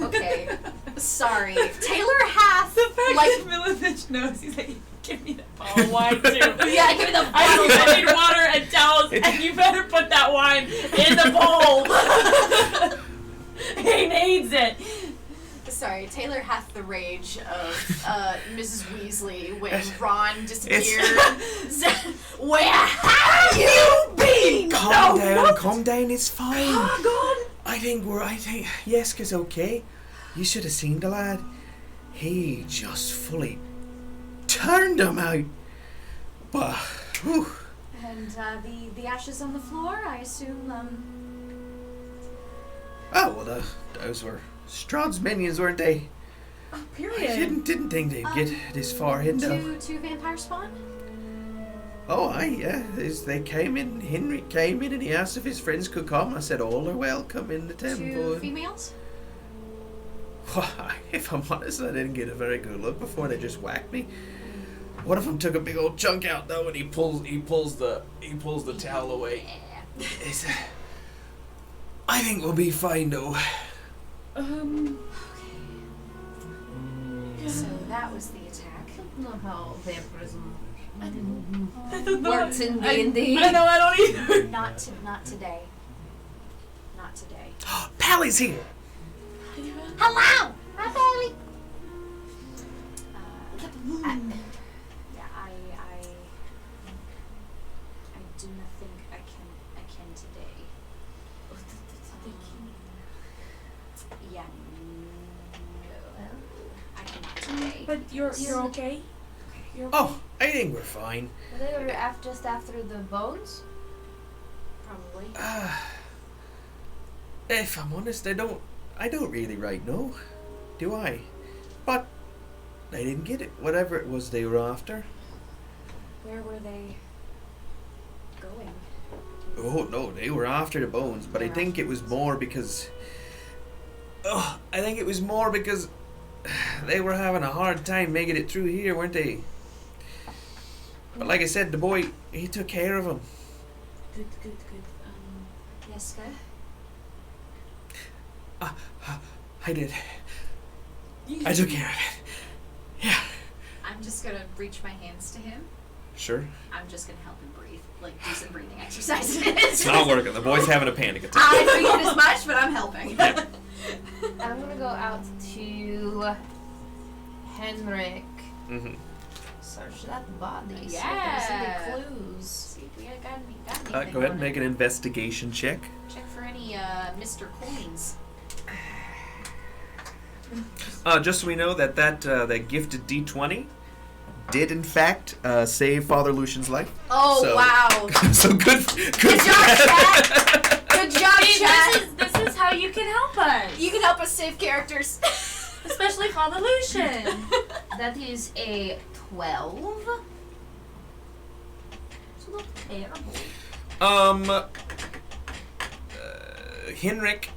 S2: Okay. Sorry. Taylor Hath,
S3: The fact
S2: like,
S3: that Milovich knows, he's like, give me that bottle of wine too.
S2: yeah, give me the
S3: I
S2: bottle.
S3: need water and towels, and you better put that wine in the bowl. He needs it.
S2: Sorry, Taylor hath the rage of Mrs. Weasley when Ron disappeared. Where have you been?
S1: Calm down, it's fine.
S2: Oh,
S1: I think Yeska's okay. You should have seen the lad. He just fully turned him out. But, whew.
S2: And the ashes on the floor, I assume,
S1: Oh, well, those were Strahd's minions, weren't they?
S3: Oh,
S1: I
S3: period.
S1: didn't think they'd get this far in, though.
S2: two vampire spawn?
S1: Oh, they came in. Henry came in and he asked if his friends could come. I said all are welcome in the temple.
S2: 2 females?
S1: Why, if I'm honest, I didn't get a very good look before they just whacked me. One of them took a big old chunk out though, and he pulls the towel away. It's, I think we'll be fine though.
S2: So that was the attack.
S5: I don't know how vampirism
S3: I don't know.
S5: works in D&D.
S3: I know, I don't either.
S2: Not today. Not today.
S1: Pally's here.
S2: Hello!
S5: Hi, Bailey.
S2: Yeah, I do not think I can today. Yeah, no, I cannot today.
S3: But you're okay? You're okay?
S1: Oh, I think we're fine.
S5: They were just after the bones.
S2: Probably.
S1: If I'm honest, I don't really right know, do I? But I didn't get it. Whatever it was they were after.
S2: Where were they going?
S1: Oh no, they were after the bones, but I think it was more because. Oh, I think it was more because they were having a hard time making it through here, weren't they? But like I said, the boy, he took care of them.
S3: Good.
S2: Yeska?
S1: I did. I took care of it. Yeah.
S2: I'm just gonna reach my hands to him.
S1: Sure.
S2: I'm just gonna help him breathe. Like, do some breathing exercises.
S1: It's not working. The boy's having a panic attack.
S2: I figured as much, but I'm helping.
S1: Yeah.
S5: I'm gonna go out to Henrik.
S1: Mm-hmm.
S5: Search that body.
S2: Yeah.
S5: See if there's any clues.
S2: See if we got anything.
S1: Go ahead and
S2: on
S1: make
S2: it.
S1: an investigation check.
S2: Check for any Mr. Coins.
S1: Just so we know that gifted D20 did in fact save Father Lucian's life.
S2: Oh
S1: So-
S2: wow!
S1: So good
S2: Good job, Chad. Good job,
S3: See,
S2: Chad.
S3: this is how you can help us.
S2: You can help us save characters.
S3: Especially Father Lucian.
S5: That is a 12. It's not terrible.
S1: Henrik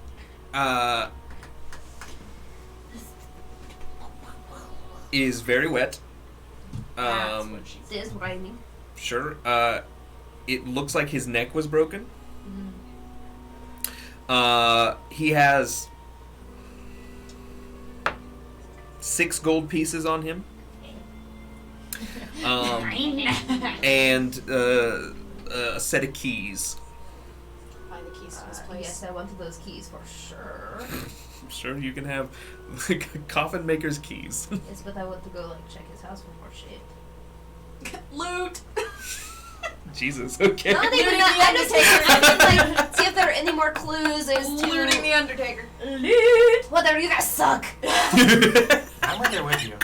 S1: is very wet.
S5: This rhyming.
S1: Sure. It looks like his neck was broken. He has 6 gold pieces on him. And a set of keys.
S2: Find the keys to this place.
S5: Yes, I wanted those keys for sure.
S1: Sure, you can have coffin maker's keys.
S5: Yes, but I want to go like check his house for more shit.
S2: Loot.
S1: Jesus, okay.
S5: Not even
S2: Looting
S5: that.
S2: the
S5: I just like see if there are any more clues as to
S2: Looting the Undertaker.
S3: Loot.
S5: whether you guys suck.
S4: I'm right there with you.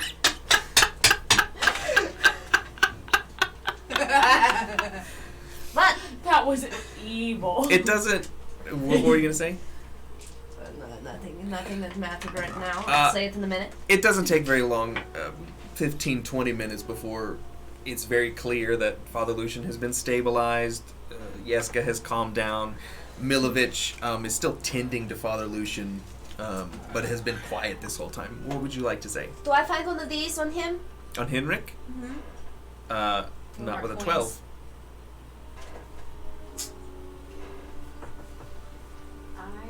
S5: But
S3: That was evil.
S1: It doesn't. What were you gonna say?
S5: nothing that mattered right now.
S1: Uh,
S5: I'll say it in a minute.
S1: It doesn't take very long, 15, 20 minutes before it's very clear that Father Lucian has been stabilized. Yeska has calmed down. Milovich is still tending to Father Lucian, but has been quiet this whole time. What would you like to say?
S5: Do I find one of these on him?
S1: On Henrik? Not with a 12.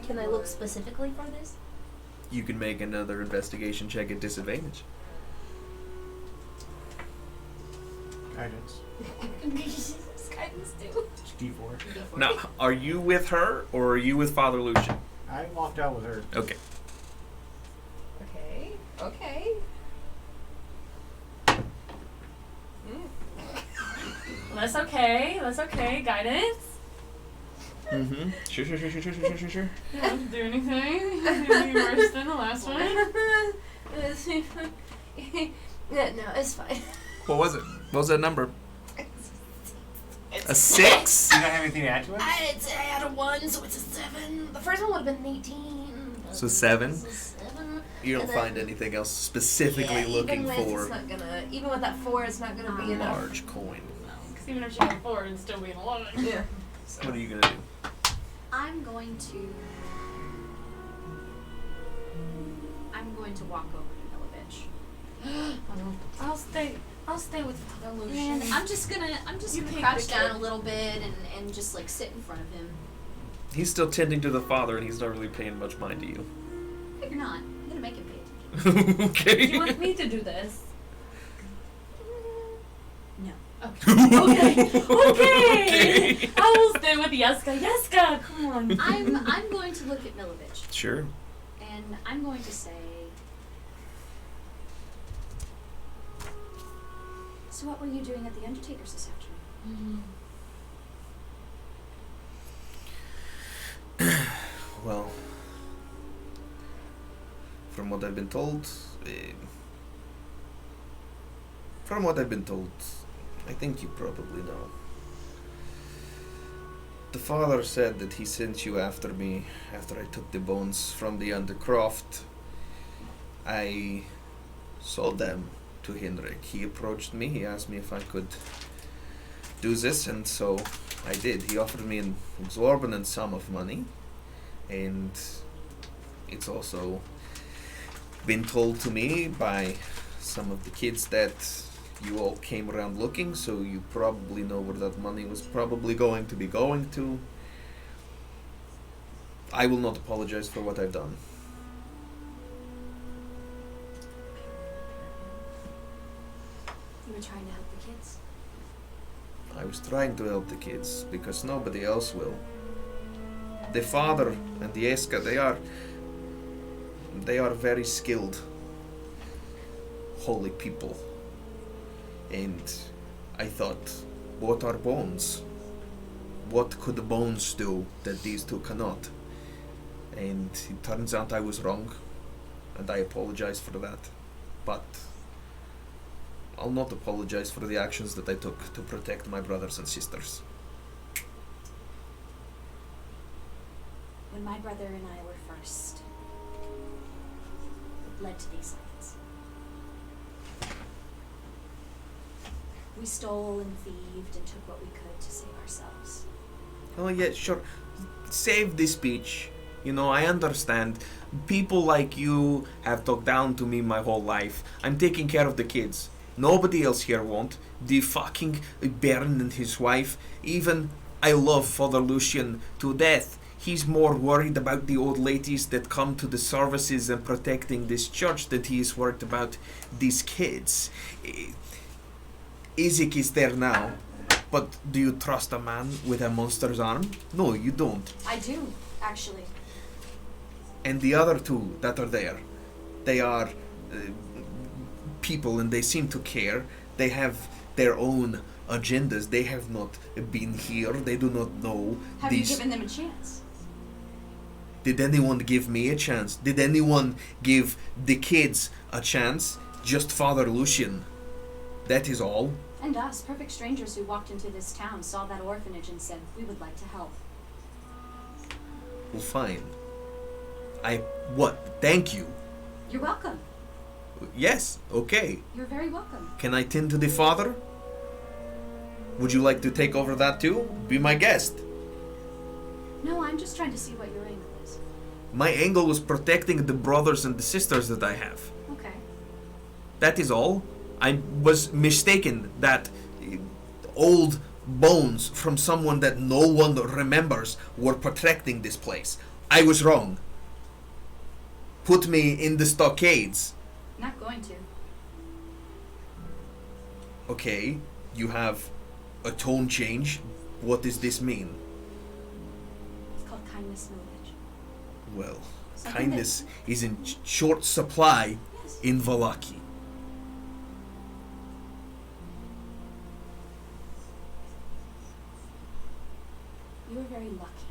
S5: Can I look specifically for this?
S1: You can make another investigation check at disadvantage.
S4: Guidance.
S2: Guidance too.
S4: It's D4.
S1: Now, are you with her or are you with Father Lucian?
S4: I walked out with her.
S1: Okay.
S5: Okay.
S3: That's okay. Guidance.
S1: Mm-hmm. Sure.
S3: You don't have to do anything. Anything worse than the last one.
S5: Yeah, no, it's fine.
S1: What was it? What was that number? A 6?
S4: You don't have anything to add to it?
S5: I'd say I had a 1, so it's a 7. The first one would have been 18.
S1: So 7?
S5: This is 7.
S1: You don't
S5: And then-
S1: find anything else specifically looking for
S5: Even with that 4, it's not gonna be
S1: a
S5: enough.
S1: large coin.
S3: Because even if she had 4, it'd still be an 11.
S5: Yeah.
S1: What are you gonna do?
S2: I'm going to walk over to Milovich.
S3: I'll stay with Father Lucian.
S2: And I'm just gonna
S3: You take
S2: crouch
S3: the
S2: down
S3: kid.
S2: a little bit and just like sit in front of him.
S1: He's still tending to the father, and he's not really paying much mind to you.
S2: You're not. I'm gonna make him pay attention.
S1: Okay.
S3: You want me to do this?
S2: No.
S3: Okay.
S1: Okay.
S3: I will stay with Yeska. Yeska, come on.
S2: I'm going to look at Milovich
S1: Sure.
S2: and I'm going to say, So what were you doing at the Undertaker's this afternoon?
S1: Well, from what I've been told, I think you probably know. The father said that he sent you after me after I took the bones from the undercroft. I sold them to Henrik. He approached me, he asked me if I could do this, and so I did. He offered me an exorbitant sum of money, and it's also been told to me by some of the kids that you all came around looking, so you probably know where that money was probably going to. I will not apologize for what I've done.
S2: You were trying to help the kids?
S1: I was trying to help the kids because nobody else will. The father and the Eska, they are very skilled, holy people. And I thought, what are bones? What could the bones do that these two cannot? And it turns out I was wrong, and I apologize for that. But I'll not apologize for the actions that I took to protect my brothers and sisters.
S2: When my brother and I were first, it led to these lands. We stole and thieved and took what we could to save ourselves.
S1: Oh yeah, sure. Save this speech. You know, I understand. People like you have talked down to me my whole life. I'm taking care of the kids. Nobody else here won't. The fucking Baron and his wife. Even I love Father Lucian to death. He's more worried about the old ladies that come to the services and protecting this church than he is worried about these kids. Isaac is there now, but do you trust a man with a monster's arm? No, you don't.
S2: I do, actually.
S1: And the other two that are there, they are people and they seem to care. They have their own agendas. They have not been here. They do not know
S2: Have
S1: these...
S2: you given them a chance?
S1: Did anyone give me a chance? Did anyone give the kids a chance? Just Father Lucian. That is all.
S2: And us, perfect strangers who walked into this town, saw that orphanage and said, we would like to help.
S1: Well, fine. Thank you.
S2: You're welcome.
S1: Yes, okay.
S2: You're very welcome.
S1: Can I tend to the father? Would you like to take over that too? Be my guest.
S2: No, I'm just trying to see what your angle is.
S1: My angle was protecting the brothers and the sisters that I have.
S2: Okay.
S1: That is all. I was mistaken that old bones from someone that no one remembers were protecting this place. I was wrong. Put me in the stockades.
S2: Not going to.
S1: Okay, you have a tone change. What does this mean?
S2: It's called kindness knowledge.
S1: Well,
S2: Something
S1: kindness is in short supply
S2: Yes.
S1: in Vallaki.
S2: You were very lucky.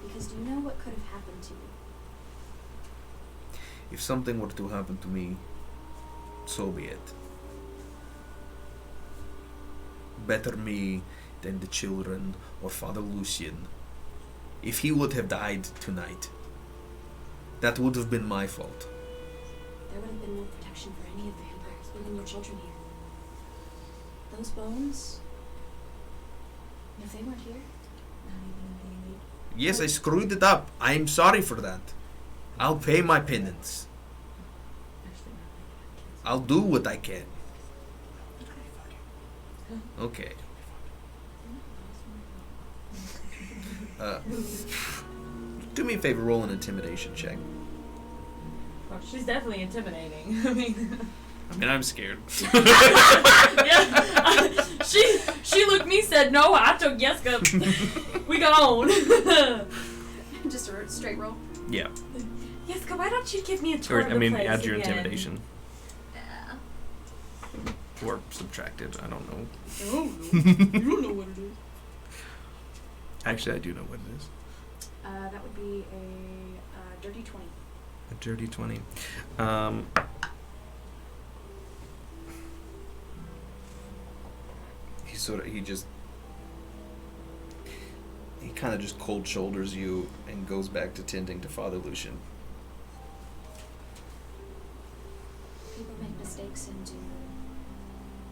S2: Because do you know what could have happened to you?
S1: If something were to happen to me, so be it. Better me than the children or Father Lucian. If he would have died tonight, that would have been my fault.
S2: There would have been no protection for any of the vampires, even your children here. Those bones, if they weren't here, not even
S1: Yes, I screwed it up. I'm sorry for that. I'll pay my penance. I'll do what I can. Okay. Do me a favor, roll an intimidation check.
S3: Well, she's definitely intimidating. I mean,
S1: I'm scared.
S3: yeah. She looked me, said no. I took Yeska. We go on.
S2: Just a straight roll.
S1: Yeah.
S3: Yeska, why don't you give me a
S1: Or,
S3: tour of the place
S1: add your
S3: again?
S1: intimidation. Or subtracted. I don't know.
S3: Oh, you don't know what it is.
S1: Actually, I do know what it is.
S2: That would be a dirty 20.
S1: A dirty 20. He kind of just cold shoulders you and goes back to tending to Father Lucian.
S2: People make mistakes and do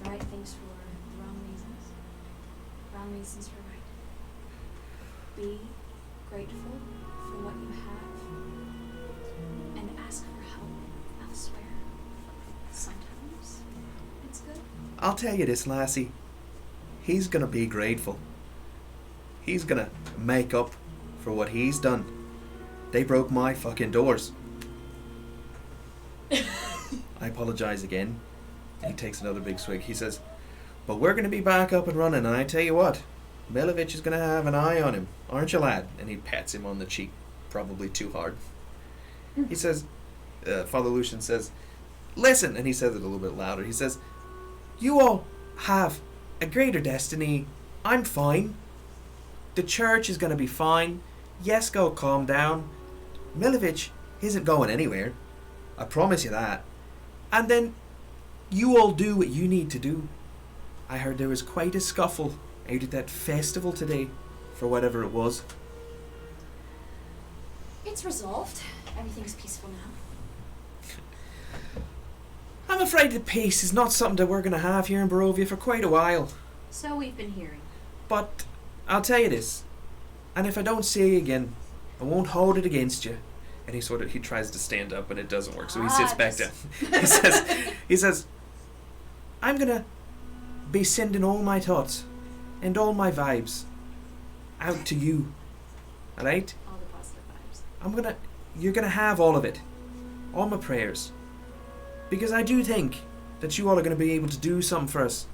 S2: the right things for the wrong reasons. Wrong reasons for right. Be grateful for what you have and ask for help elsewhere. Sometimes it's good.
S1: I'll tell you this, lassie. He's gonna be grateful. He's gonna make up for what he's done. They broke my fucking doors. I apologize again. He takes another big swig. He says, but we're gonna be back up and running, and I tell you what, Milovich is gonna have an eye on him, aren't you, lad? And he pats him on the cheek, probably too hard. He says, Father Lucian says, listen, and he says it a little bit louder. He says, you all have a greater destiny. I'm fine. The church is going to be fine. Yesko, calm down. Milovich isn't going anywhere. I promise you that. And then you all do what you need to do. I heard there was quite a scuffle out at that festival today, for whatever it was.
S2: It's resolved. Everything's peaceful now.
S1: I'm afraid that peace is not something that we're going to have here in Barovia for quite a while.
S2: So we've been hearing.
S1: But I'll tell you this, and if I don't see you again, I won't hold it against you. And he tries to stand up, and it doesn't work, so he sits back down. He says, I'm gonna be sending all my thoughts and all my vibes out to you. Alright?
S2: All the positive vibes.
S1: You're gonna have all of it. All my prayers. Because I do think that you all are gonna be able to do something for us.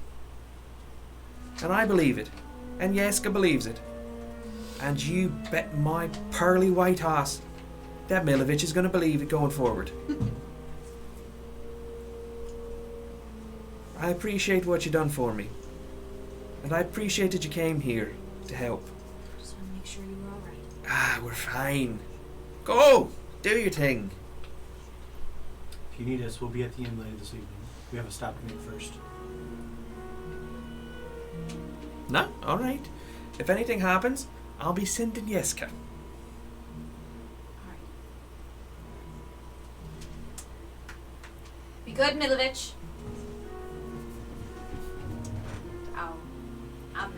S1: And I believe it. And Yeska believes it. And you bet my pearly white ass that Milovich is going to believe it going forward. I appreciate what you done for me. And I appreciate that you came here to help.
S2: Just want to make sure you were alright.
S1: Ah, we're fine. Go! Do your thing.
S4: If you need us, we'll be at the inn later this evening. We have a stop to make first.
S1: No? Alright. If anything happens, I'll be sending Yeska.
S2: Alright. Be good, Milovich.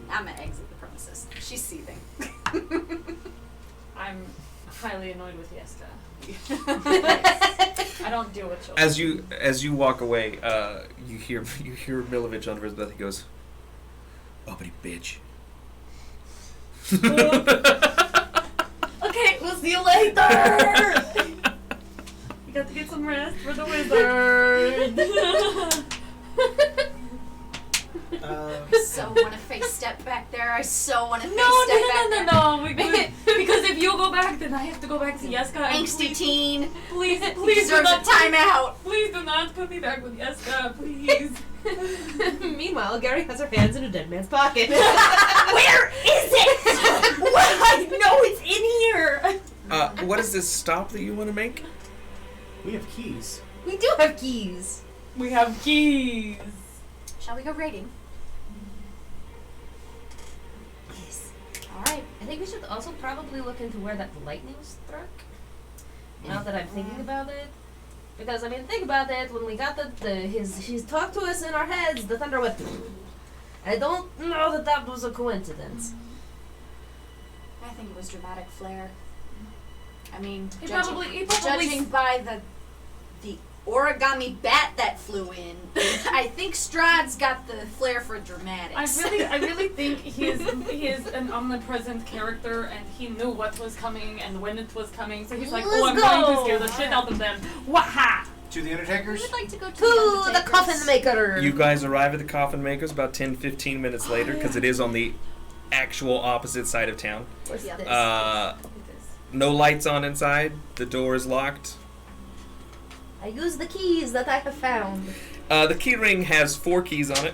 S2: I'm gonna exit the premises. She's seething.
S3: I'm highly annoyed with Yeska. I don't deal with children.
S1: As you walk away, you hear Milovich under his breath. He goes, "Uppity bitch."
S3: Okay, we'll see you later. You got to get some rest for the wizard.
S2: So want to face step back there. I so want to face step back there.
S3: No. Because if you go back, then I have to go back to Yeska.
S2: Angsty teen.
S3: Please do
S2: Deserves
S3: not
S2: a timeout.
S3: Please do not put me back with Yeska, please.
S5: Meanwhile, Gary has her hands in a dead man's pocket.
S3: Where is it? I know it's in here.
S1: What is this stop that you want to make?
S4: We have keys.
S5: We do have keys.
S3: We have keys.
S2: Shall we go raiding?
S5: Yes. Alright. I think we should also probably look into where that lightning struck. Now that I'm thinking about it. Because, I mean, think about it. When we got he's talked to us in our heads, the thunder went. I don't know that was a coincidence.
S2: I think it was dramatic flair. I mean,
S3: He
S2: judging
S3: probably
S2: by the origami bat that flew in, I think Strahd's got the flair for dramatics.
S3: I really think he is an omnipresent character, and he knew what was coming and when it was coming. So he's like,
S5: Let's
S3: I'm going to
S5: go.
S3: scare the shit out of them. Waha!
S4: To the
S2: We
S4: Undertakers?
S2: would like to go to
S5: To the
S2: Undertakers.
S5: coffin maker.
S1: You guys arrive at the Coffin Makers about 10-15 minutes later, because it is on the actual opposite side of town.
S5: What's
S2: Yeah.
S5: this?
S1: No lights on inside. The door is locked.
S5: I use the keys that I have found.
S1: The key ring has 4 keys on it.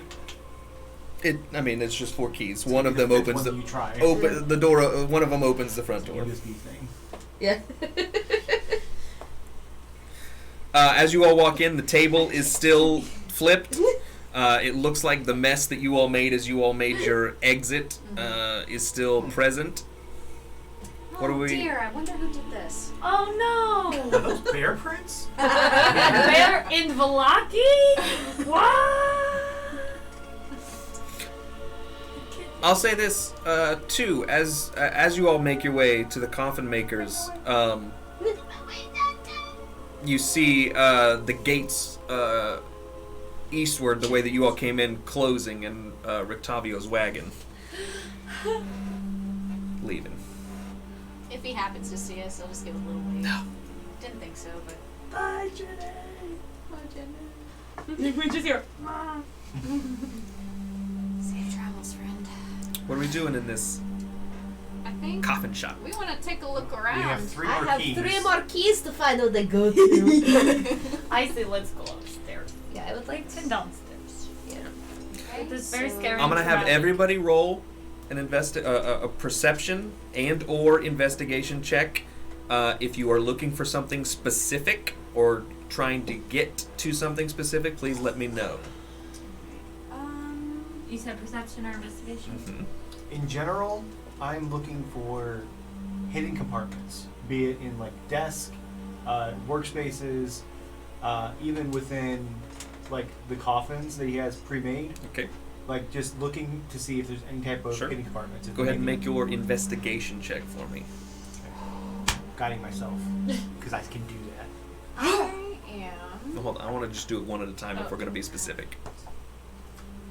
S1: It's just 4 keys. One of them opens
S4: You try.
S1: the door. One of them opens the front door.
S4: This key thing.
S5: Yeah.
S1: As you all walk in, the table is still flipped. It looks like the mess that you all made as you all made your exit is still present. What
S2: Oh
S1: are we?
S2: dear, I wonder who did this.
S3: Oh
S4: Are
S3: no!
S4: those bear prints?
S3: Bear in Velaki? What?
S1: I'll say this too. As you all make your way to the coffin makers, you see the gates eastward, the way that you all came in, closing, and Rictavio's wagon leaving.
S2: If he happens to see us, I'll just give a little wave.
S1: No.
S2: Didn't think so, but.
S3: Bye, Jenny.
S2: Bye, Jenny.
S3: We just hear.
S2: Safe travels, friend.
S1: What are we doing in this
S2: I think
S1: coffin shop?
S2: we want to take a look
S4: We
S2: around.
S4: have 3
S5: I
S4: more
S5: have
S4: keys.
S5: 3 more keys to find out they go to.
S3: I say let's go upstairs.
S5: Yeah, I would like
S3: And downstairs.
S5: Yeah.
S2: Okay,
S3: It is very
S2: so-
S3: scary.
S1: I'm gonna have
S3: Surrounding.
S1: everybody roll an a perception and or investigation check if you are looking for something specific or trying to get to something specific. Please let me know.
S3: You said perception or investigation?
S1: Mhm.
S4: In general, I'm looking for hidden compartments, be it in like desk, workspaces, even within like the coffins that he has pre-made.
S1: Okay.
S4: Like just looking to see if there's any type of
S1: Sure.
S4: hidden compartments. If
S1: Go ahead and
S4: maybe-
S1: make your investigation check for me.
S4: guiding myself because I can do that.
S2: I am.
S1: No, hold on. I want to just do it one at a time if
S2: Oh.
S1: we're going to be specific.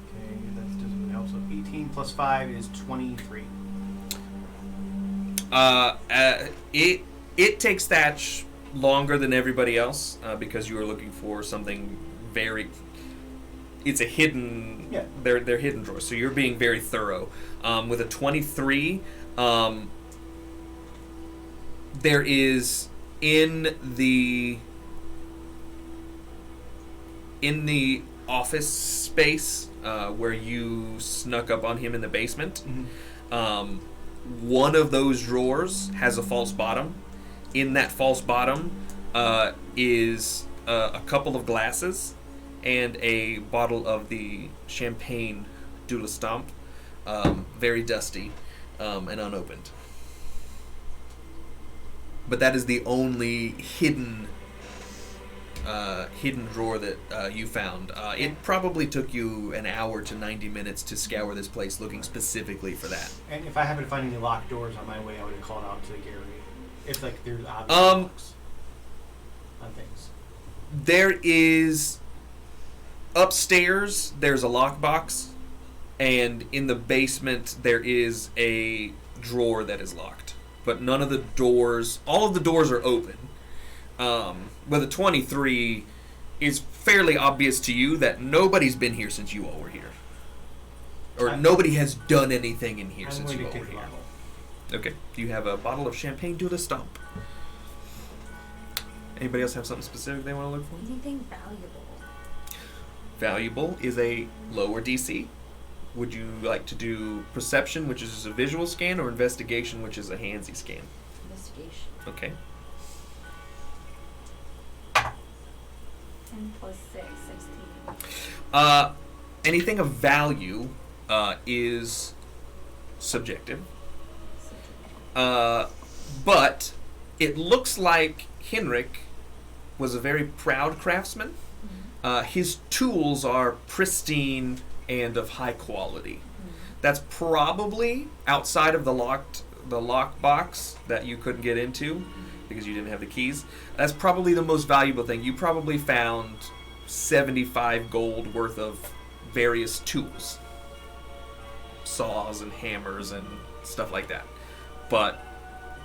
S4: Okay, that doesn't help. So 18 plus 5 is 23.
S1: It takes Thatch longer than everybody else because you are looking for something very. It's a hidden.
S4: Yeah.
S1: They're hidden drawers, so you're being very thorough. With a 23, there is in the office space where you snuck up on him in the basement. One of those drawers has a false bottom. In that false bottom is a couple of glasses and a bottle of the champagne de la Stamp, very dusty and unopened. But that is the only hidden drawer that you found. It probably took you an hour to 90 minutes to scour this place looking specifically for that.
S4: And if I happen to find any locked doors on my way, I would have called out to Gary. If like there's obvious locks on things.
S1: There is upstairs. There's a lockbox, and in the basement there is a drawer that is locked. But none of the doors. All of the doors are open. With a 23, it's fairly obvious to you that nobody's been here since you all were here, or nobody has done anything in here
S4: I'm
S1: since
S4: going
S1: you
S4: to
S1: all were
S4: take the
S1: here.
S4: bottle.
S1: Okay. Do you have a bottle of champagne de la Stamp? Anybody else have something specific they want to look for?
S2: Anything valuable?
S1: Valuable is a lower DC. Would you like to do perception, which is a visual scan, or investigation, which is a handsy scan?
S2: Investigation.
S1: Okay.
S3: 10 plus 6, 16.
S1: Anything of value is subjective. But it looks like Henrik was a very proud craftsman. His tools are pristine and of high quality. That's probably outside of the lock box that you couldn't get into because you didn't have the keys. That's probably the most valuable thing. You probably found 75 gold worth of various tools, saws and hammers and stuff like that. But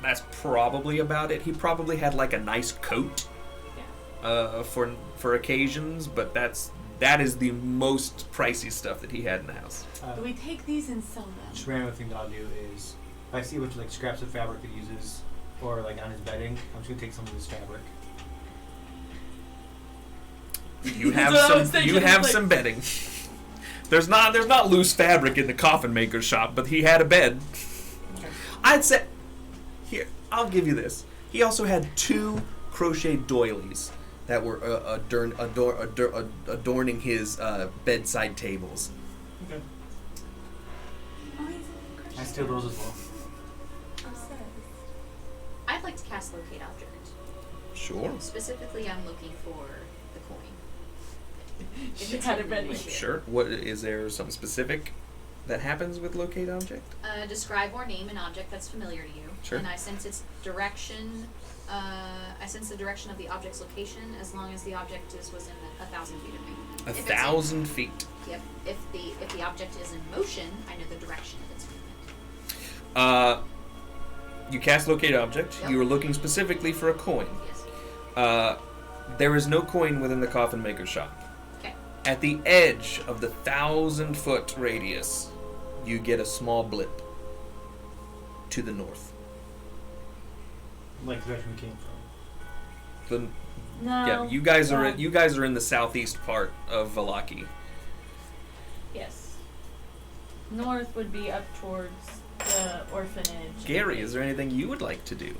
S1: that's probably about it. He probably had like a nice coat for occasions, but that is the most pricey stuff that he had in the house.
S3: Do we take these and sell them?
S4: Just random thing that I'll do is if I see a bunch of like scraps of fabric that he uses or like on his bedding, I'm just gonna take some of his fabric.
S1: You
S3: That's what I was
S1: have some.
S3: thinking,
S1: You have
S3: like-
S1: some bedding. There's not loose fabric in the coffin maker's shop, but he had a bed. I'd say, here, I'll give you this. He also had 2 crochet doilies that were adorning his bedside tables.
S4: Okay.
S3: Oh, he's a crochet.
S4: I steal those as well.
S2: I'd like to cast Locate Object.
S1: Sure.
S2: Specifically, I'm looking for the coin. If
S3: She
S2: it's
S3: had it
S2: hidden
S3: ready.
S2: anywhere here.
S1: Sure. What is there something specific that happens with locate object?
S2: Describe or name an object that's familiar to you.
S1: Sure.
S2: And I sense its direction. I sense the direction of the object's location as long as the object is within 1,000 feet of me. If it's in-
S1: 1,000 feet.
S2: Yep. If the object is in motion, I know the direction of its movement.
S1: You cast locate object.
S2: Yep.
S1: You are looking specifically for a coin.
S2: Yes.
S1: There is no coin within the coffin maker's shop.
S2: Okay.
S1: At the edge of the 1,000-foot radius, you get a small blip to the north.
S4: Like the direction we came from.
S3: No.
S1: Yeah, you guys are
S3: Yeah.
S1: you guys are in the southeast part of Valaki.
S3: Yes. North would be up towards the orphanage.
S1: Gary, is there anything you would like to do?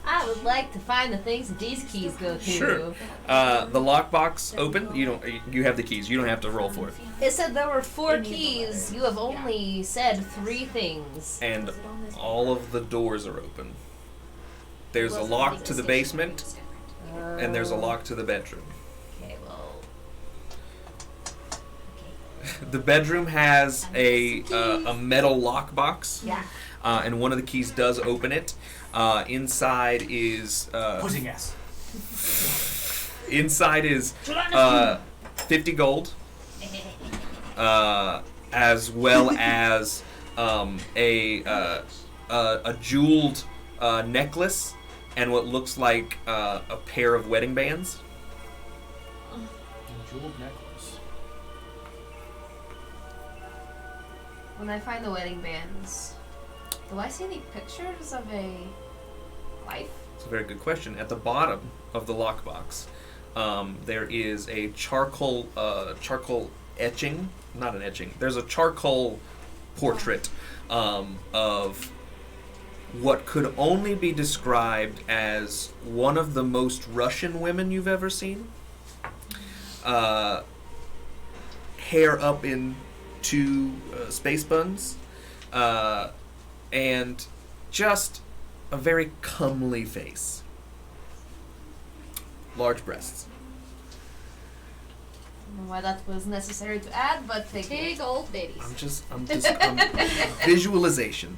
S5: I would like to find the things that these keys go to.
S1: Sure. The lockbox open. You have the keys. You don't have to roll for it.
S5: It said there were 4 keys. You have only said 3 things.
S1: And all of the doors are open. There's a lock to the basement, and there's a lock to the bedroom.
S5: Okay, well.
S1: The bedroom has a metal lockbox,
S5: Yeah.
S1: and one of the keys does open it. Inside is
S4: Pussy gas.
S1: inside is 50 gold, as well as a jeweled necklace and what looks like a pair of wedding bands.
S4: Jeweled necklace.
S5: When I find the wedding bands, do I see any pictures of a wife?
S1: It's a very good question. At the bottom of the lockbox, there is a charcoal etching. Not an etching. There's a charcoal portrait of what could only be described as one of the most Russian women you've ever seen. Hair up in 2 space buns, and just a very comely face. Large breasts.
S5: I don't know why that was necessary to add, but thank you.
S2: Big old babies.
S1: I'm visualization.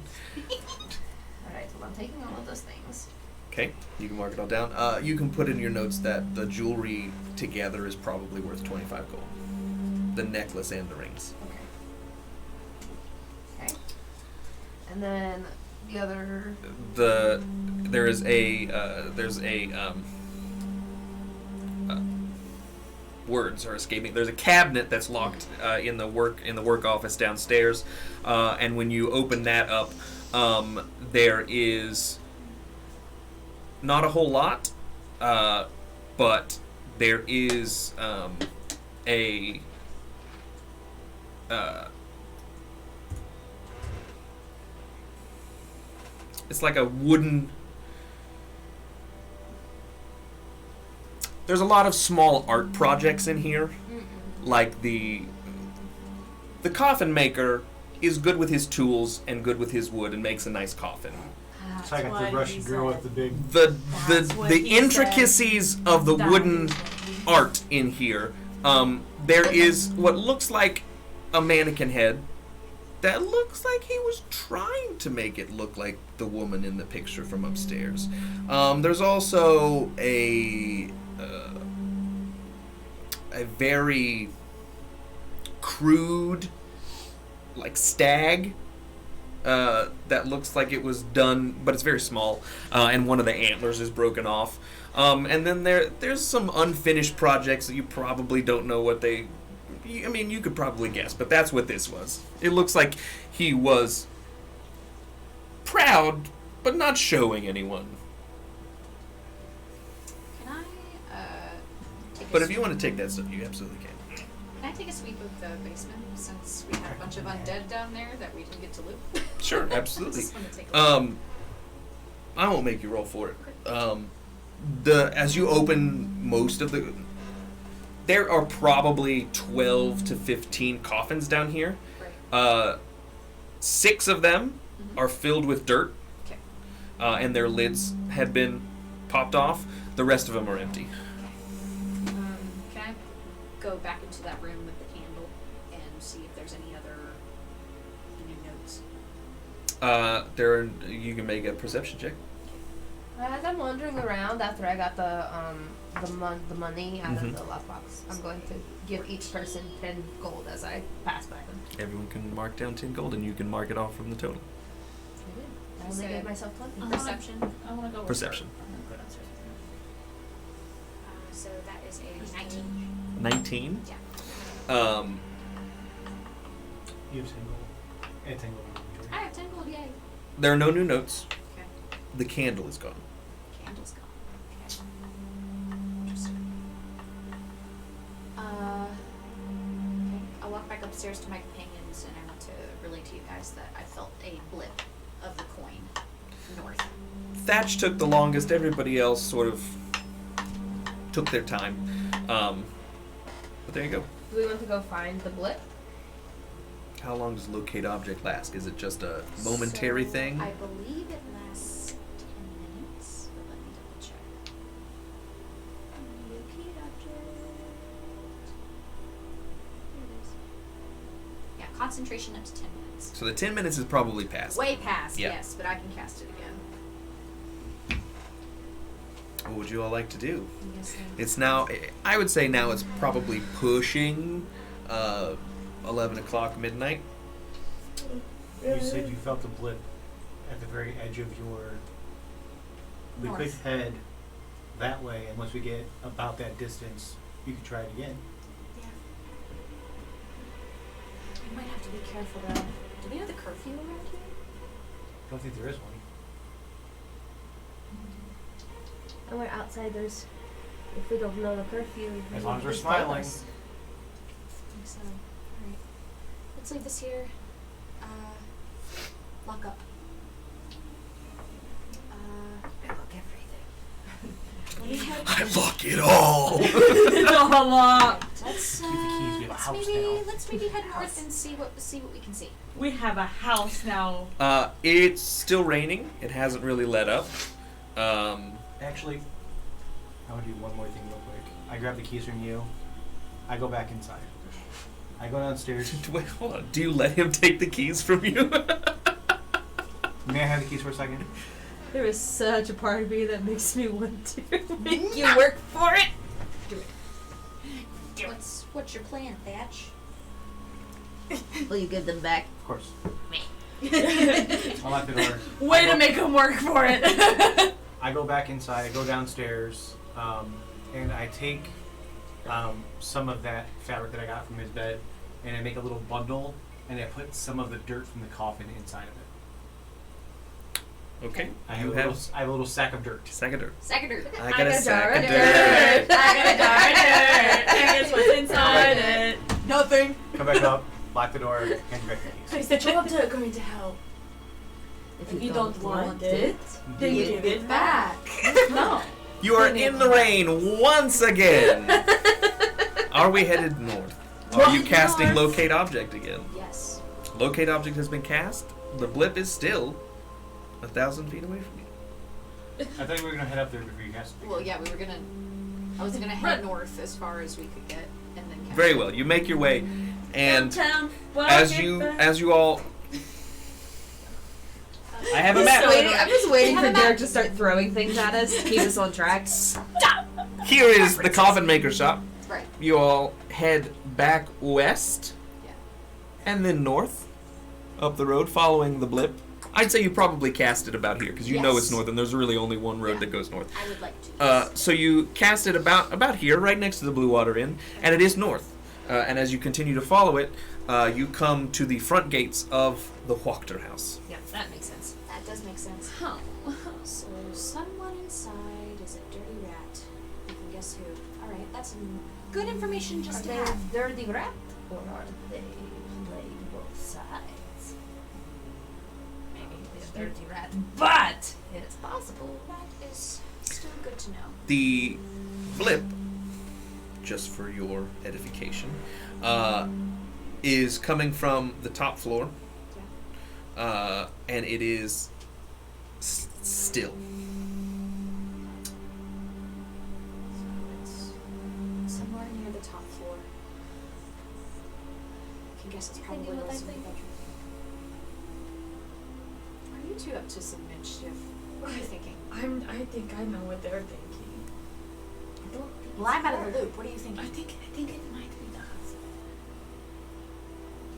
S5: Alright, well, I'm taking all of those things.
S1: Okay, you can mark it all down. You can put in your notes that the jewelry together is probably worth 25 gold. The necklace and the rings.
S5: Okay. And then the other.
S1: There's words are escaping. There's a cabinet that's locked in the work office downstairs, and when you open that up, there is not a whole lot, but there is a it's like a wooden. There's a lot of small art projects in here, like the coffin maker is good with his tools and good with his wood and makes a nice coffin.
S4: So I got
S3: That's
S4: the
S3: what
S4: Russian
S3: he
S4: girl
S3: said.
S4: with the big.
S3: That's what
S1: The
S3: he
S1: intricacies of the wooden art in here. There is what looks like a mannequin head that looks like he was trying to make it look like the woman in the picture from upstairs. There's also a very crude, like stag, that looks like it was done, but it's very small, and one of the antlers is broken off. And then there's some unfinished projects that you probably don't know what they. I mean, you could probably guess, but that's what this was. It looks like he was proud, but not showing anyone.
S2: Can I take
S1: But if you want to take that stuff, you absolutely can.
S7: Can I take a sweep of the basement since we had a bunch of undead down there that we didn't get to loot?
S1: Sure, absolutely.
S7: Just want to take a look.
S1: I won't make you roll for it. As you open most of the, there are probably 12 to 15 coffins down here.
S7: Right.
S1: 6 of them are filled with dirt,
S7: Okay.
S1: and their lids had been popped off. The rest of them are empty.
S7: Can I go back into that room with the candle and see if there's any other new notes?
S1: You can make a perception check.
S5: As I'm wandering around after I got the money out of the lockbox, I'm going to give each person 10 gold as I pass by them.
S1: Everyone can mark down 10 gold, and you can mark it off from the total.
S5: I only gave myself 20.
S7: Perception.
S3: I want to go with
S1: Perception.
S3: her. I'm gonna go downstairs.
S7: So that is a 19.
S1: 19.
S7: Yeah.
S4: You have 10 gold. And 10 gold.
S7: I have 10 gold, yay.
S1: There are no new notes.
S7: Okay.
S1: The candle is gone.
S7: Candle's gone. Okay. Interesting. Okay. I'll walk back upstairs to my companions and I want to relate to you guys that I felt a blip of the coin north.
S1: Thatch took the longest. Everybody else sort of took their time. But there you go.
S5: Do we want to go find the blip?
S1: How long does locate object last? Is it just a momentary
S7: So,
S1: thing?
S7: I believe it lasts 10 minutes, but let me double check. Locate object. Here it is. Yeah, concentration up to 10 minutes.
S1: So the 10 minutes is probably past.
S7: Way past,
S1: Yeah.
S7: yes, but I can cast it again.
S1: What would you all like to do?
S7: I'm guessing.
S1: It's now, I would say now it's probably pushing 11 o'clock midnight.
S4: You said you felt a blip at the very edge of your... We could
S7: North.
S4: head that way, and once we get about that distance, you could try it again.
S7: Yeah. We might have to be careful though. Do we have the curfew around here?
S4: I don't think there is one.
S5: And we're outsiders. If we don't know the curfew,
S4: As long as we're
S5: just follow
S4: smiling.
S5: us.
S7: I think so. Alright. Let's leave this here. Lock up.
S5: I look everything.
S1: I lock it all!
S3: It's all locked.
S7: Let's
S4: Get the keys, we have a house now.
S7: let's maybe head north and see what we can see.
S3: We have a house now.
S1: It's still raining. It hasn't really let up.
S4: Actually, I want to do one more thing real quick. I grab the keys from you. I go back inside. I go downstairs.
S1: Wait, hold on. Do you let him take the keys from you?
S4: May I have the keys for a second?
S5: There is such a part of me that makes me want to make you work for it.
S7: What's your plan, Thatch?
S5: Will you give them back?
S4: Of course. I'll lock the door.
S3: Way to make him work for it.
S4: I go back inside. I go downstairs, and I take some of that fabric that I got from his bed, and I make a little bundle, and I put some of the dirt from the coffin inside of it.
S1: Okay.
S4: I have a little sack of dirt.
S1: Sack of dirt.
S7: Sack of dirt.
S1: I got a sack of
S5: dirt.
S1: dirt.
S3: I got a dirt. And guess what's inside it?
S5: Nothing.
S4: Come back up, lock the door, hand you back the keys.
S3: Is the job going to help?
S5: If
S3: you don't want it, then you give it back. No.
S1: You are in the rain once again. Are we headed north? Are you casting locate object again?
S7: Yes.
S1: Locate object has been cast. The blip is still 1,000 feet away from you.
S4: I thought we were gonna head up there before you guys.
S7: Well, yeah, I was gonna head north as far as we could get, and then catch
S1: Very
S7: up.
S1: well. You make your way, and
S3: Downtown,
S1: as
S3: walking
S1: you
S3: back.
S1: all, I have a map.
S5: I'm just waiting
S7: Have
S5: for
S7: a map.
S5: Derek to start throwing things at us to keep us on track.
S1: Here is the coffin maker shop.
S7: Right.
S1: You all head back west,
S7: Yeah.
S1: and then north, up the road, following the blip. I'd say you probably cast it about here, because you know
S7: Yes.
S1: it's north, and there's really only one road
S7: Yeah.
S1: that goes north.
S7: I would like to.
S1: So you cast it about here, right next to the Blue Water Inn, and it is north. And as you continue to follow it, you come to the front gates of the Wachter House.
S5: Yeah, that makes sense.
S7: That does make sense. So someone inside is a dirty rat. You can guess who. Alright, that's good information just
S5: Are
S7: to
S5: they
S7: have.
S5: dirty rat or are they playing both sides? Maybe they're dirty rat, but it's possible.
S7: That is still good to know.
S1: The blip, just for your edification, is coming from the top floor, and it is still.
S7: So it's somewhere near the top floor. I can guess it's probably
S2: Thinking what I
S7: what's in the
S2: think.
S7: bedroom. Are you two up to some mischief? What are you thinking?
S3: I think I know what they're thinking.
S5: I don't think
S7: Well, I'm out of the loop. What are you thinking?
S3: I think it might be the husband.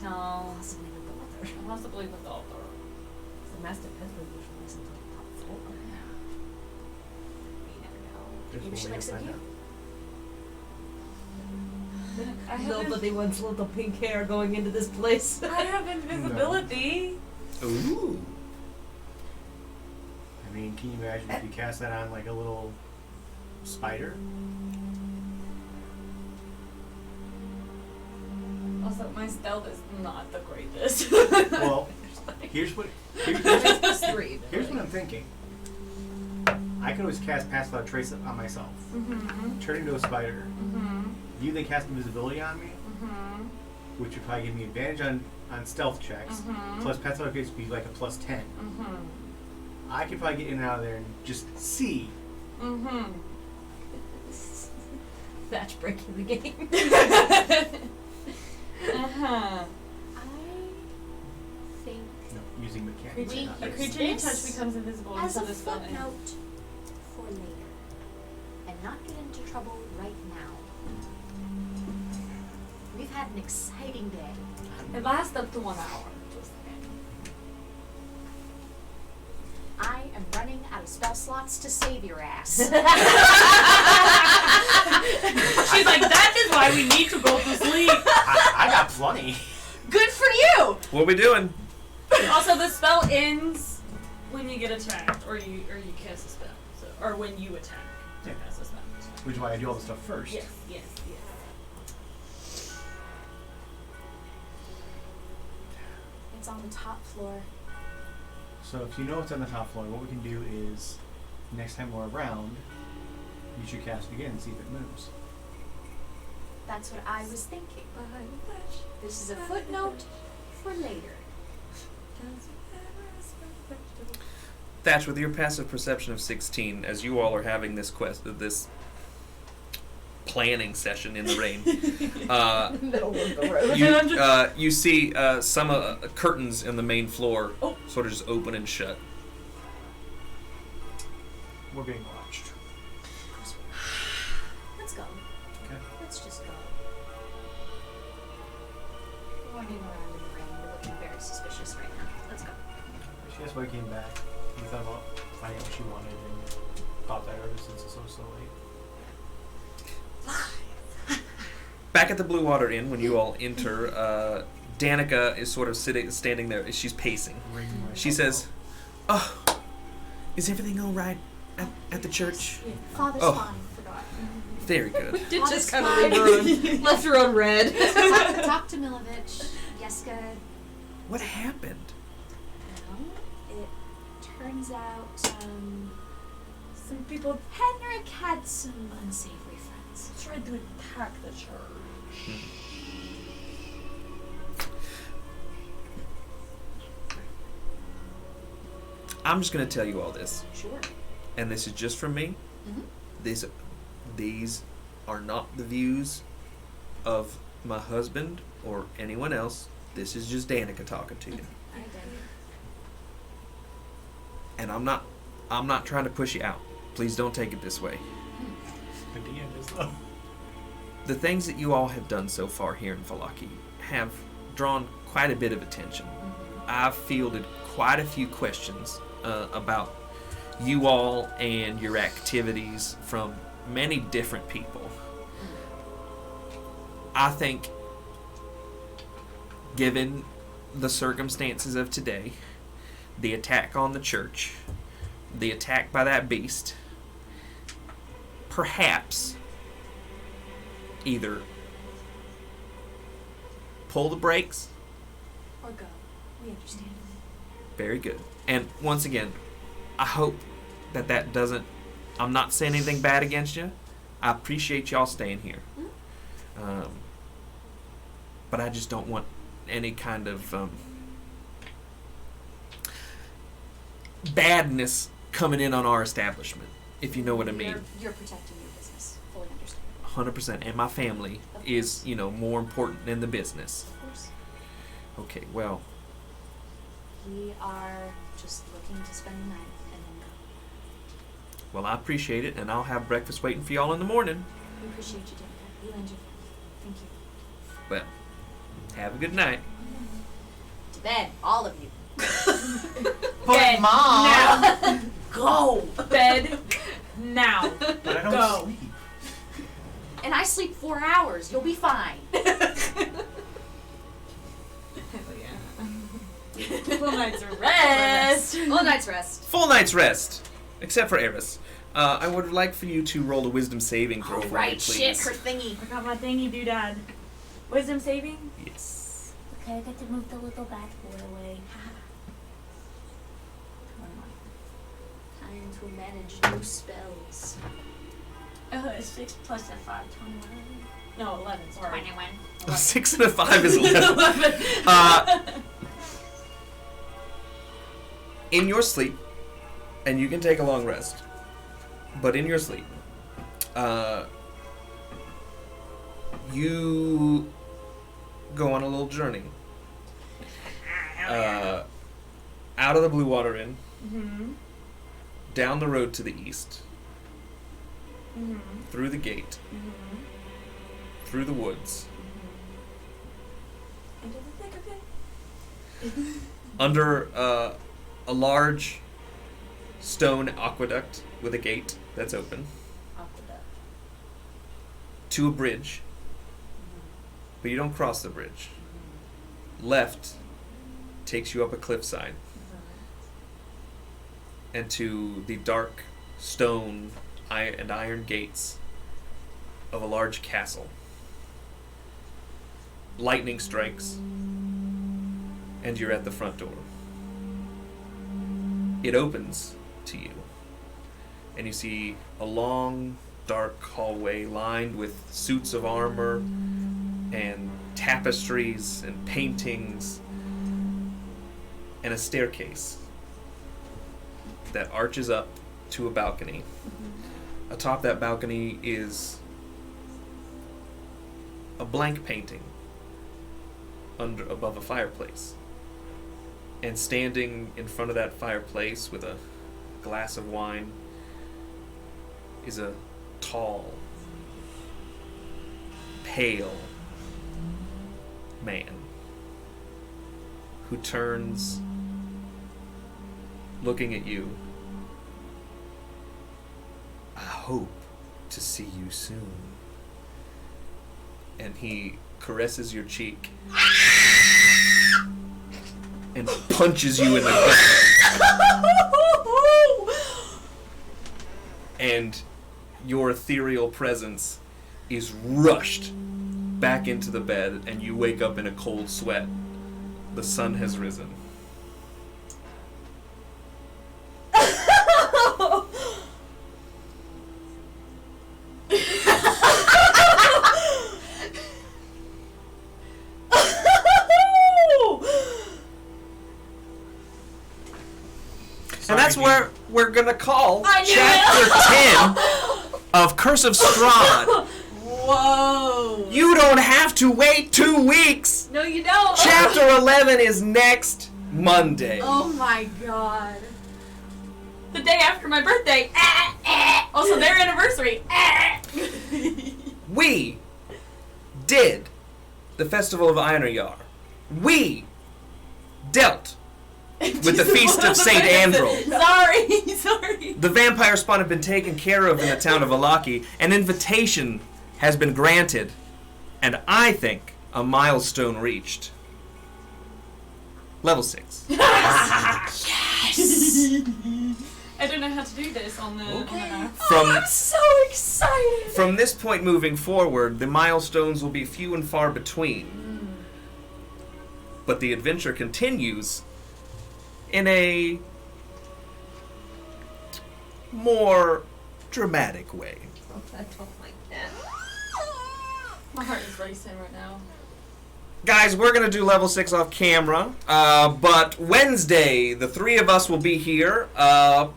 S3: No,
S5: possibly with the mother.
S3: possibly the daughter.
S5: The master peddler usually isn't on the top floor.
S7: You never know.
S4: There's
S7: Maybe she
S4: one way
S7: likes
S4: to
S7: the
S4: find
S7: view.
S4: out.
S3: I haven't-
S5: Nobody wants little pink hair going into this place.
S3: I have invisibility.
S1: Ooh.
S4: I mean, can you imagine if you cast that on like a little spider?
S3: Also, my stealth is not the greatest.
S4: Well, here's what
S5: Three.
S4: here's what I'm thinking. I could always cast Pass Without Trace on myself,
S3: Mm-hmm.
S4: turn into a spider.
S3: Mm-hmm.
S4: You then cast invisibility on me,
S3: Mm-hmm.
S4: which would probably give me advantage on stealth checks.
S3: Mhm.
S4: Plus, Pass Without Trace would be like a plus 10.
S3: Mm-hmm.
S4: I could probably get in and out of there and just see.
S3: Mm-hmm.
S5: Match breaking the game.
S3: Uh-huh.
S7: I think
S4: Using mechanics.
S7: We-
S4: not
S3: A
S4: like-
S3: creature you
S7: This
S3: touch becomes invisible
S7: as a
S3: until the spell ends.
S7: footnote for later, and not get into trouble right now. We've had an exciting day.
S3: It lasts up to 1 hour. Just saying.
S7: I am running out of spell slots to save your ass.
S3: She's like, that is why we need to go to sleep.
S4: I got plenty.
S7: Good for you!
S1: What we doing?
S3: Also, the spell ends when you get attacked, or you cast a spell, so, or when you attack.
S4: Yeah.
S3: Cast a spell.
S4: Which is why I do all the stuff first.
S3: Yes, yes, yes.
S7: It's on the top floor.
S4: So if you know it's on the top floor, what we can do is next time we're around, you should cast it again and see if it moves.
S7: That's what I was thinking. This is a footnote for later.
S1: Thatch, with your passive perception of 16, as you all are having this this planning session in the rain,
S5: Middle of the road.
S1: you see some curtains in the main floor sort of just open and shut.
S4: We're being watched.
S7: Let's go.
S4: Okay.
S7: Let's just go. We're running around in the rain. We're looking very suspicious right now. Let's go.
S4: She asked why I came back. We thought about finding out what she wanted and thought that ever since it's so late.
S1: Back at the Blue Water Inn, when you all enter, Danica is sort of standing there. She's pacing. She says, "Oh, is everything all right at the church?"
S7: Father's
S1: Oh.
S7: fine. Forgot.
S1: Very good.
S5: Did just kind
S7: Honest
S5: of leave her on, left her on red.
S7: Talk to Milovich. Yeska.
S1: What happened?
S7: Well, it turns out
S3: Some people
S7: Henrik had some unsavory friends.
S3: tried to attack the church.
S1: I'm just going to tell you all this,
S7: Sure.
S1: and this is just from me.
S7: Mhm.
S1: These are not the views of my husband or anyone else. This is just Danica talking to you.
S7: I did.
S1: And I'm not trying to push you out. Please don't take it this way.
S4: The DM is though.
S1: The things that you all have done so far here in Valaki have drawn quite a bit of attention. I've fielded quite a few questions about you all and your activities from many different people. I think, given the circumstances of today, the attack on the church, the attack by that beast, perhaps either pull the brakes.
S7: Or go. We understand.
S1: Very good. And once again, I hope that doesn't... I'm not saying anything bad against you. I appreciate y'all staying here. But I just don't want any kind of badness coming in on our establishment, if you know what I mean.
S7: You're protecting your business. Fully understand.
S1: 100%. And my family is, more important than the business.
S7: Of course.
S1: Okay, well,
S7: We are just looking to spend the night and then go.
S1: well, I appreciate it, and I'll have breakfast waiting for y'all in the morning.
S7: We appreciate you doing that. You and your family. Thank you.
S1: Well, have a good night.
S7: To bed, all of you.
S3: Bed
S4: Mom!
S3: now.
S7: Go!
S3: Bed now.
S4: But I don't
S3: Go.
S4: sleep.
S7: And I sleep 4 hours. You'll be fine.
S3: Full night's rest.
S2: Well, night's rest.
S1: Full night's rest, except for Eris. I would like for you to roll a wisdom saving throw
S7: Oh,
S1: for me,
S7: right,
S1: please.
S7: shit, her thingy.
S3: I got my thingy doodad. Wisdom saving?
S1: Yes.
S7: Okay, I got to move the little bad boy away. Time to manage new spells.
S3: 6 plus a 5, 21. No, 11, sorry.
S7: 21.
S1: A 6 and a 5 is 11.
S3: 11.
S1: In your sleep, and you can take a long rest, but in your sleep, you go on a little journey. Out of the Blue Water Inn,
S3: Mm-hmm.
S1: down the road to the east,
S3: Mm-hmm.
S1: through the gate,
S3: Mm-hmm.
S1: through the woods,
S3: Into the thick of it.
S1: under a large stone aqueduct with a gate that's open, to a bridge, but you don't cross the bridge. Left takes you up a cliffside and to the dark stone and iron gates of a large castle. Lightning strikes, and you're at the front door. It opens to you, and you see a long, dark hallway lined with suits of armor and tapestries and paintings, and a staircase that arches up to a balcony. Atop that balcony is a blank painting above a fireplace. And standing in front of that fireplace with a glass of wine is a tall, pale man who turns, looking at you. I hope to see you soon. And he caresses your cheek and punches you in the gut. And your ethereal presence is rushed back into the bed, and you wake up in a cold sweat. The sun has risen. And that's where we're gonna call chapter 10 of Curse of Strahd.
S3: Whoa.
S1: You don't have to wait 2 weeks.
S3: No, you don't.
S1: Chapter 11 is next Monday.
S3: Oh my god. The day after my birthday. Also, their anniversary.
S1: We did the Festival of Einarjar. We dealt with the Feast of St. Andrel.
S3: Sorry.
S1: The vampire spawn have been taken care of in the town of Alaki. An invitation has been granted, and I think a milestone reached. Level 6.
S3: Yes. I don't know how to do this on the map.
S2: I'm so excited.
S1: From this point moving forward, the milestones will be few and far between. But the adventure continues in a more dramatic way.
S5: I don't like that.
S3: My heart is racing right now.
S1: Guys, we're going to do level 6 off camera, but Wednesday, the three of us will be here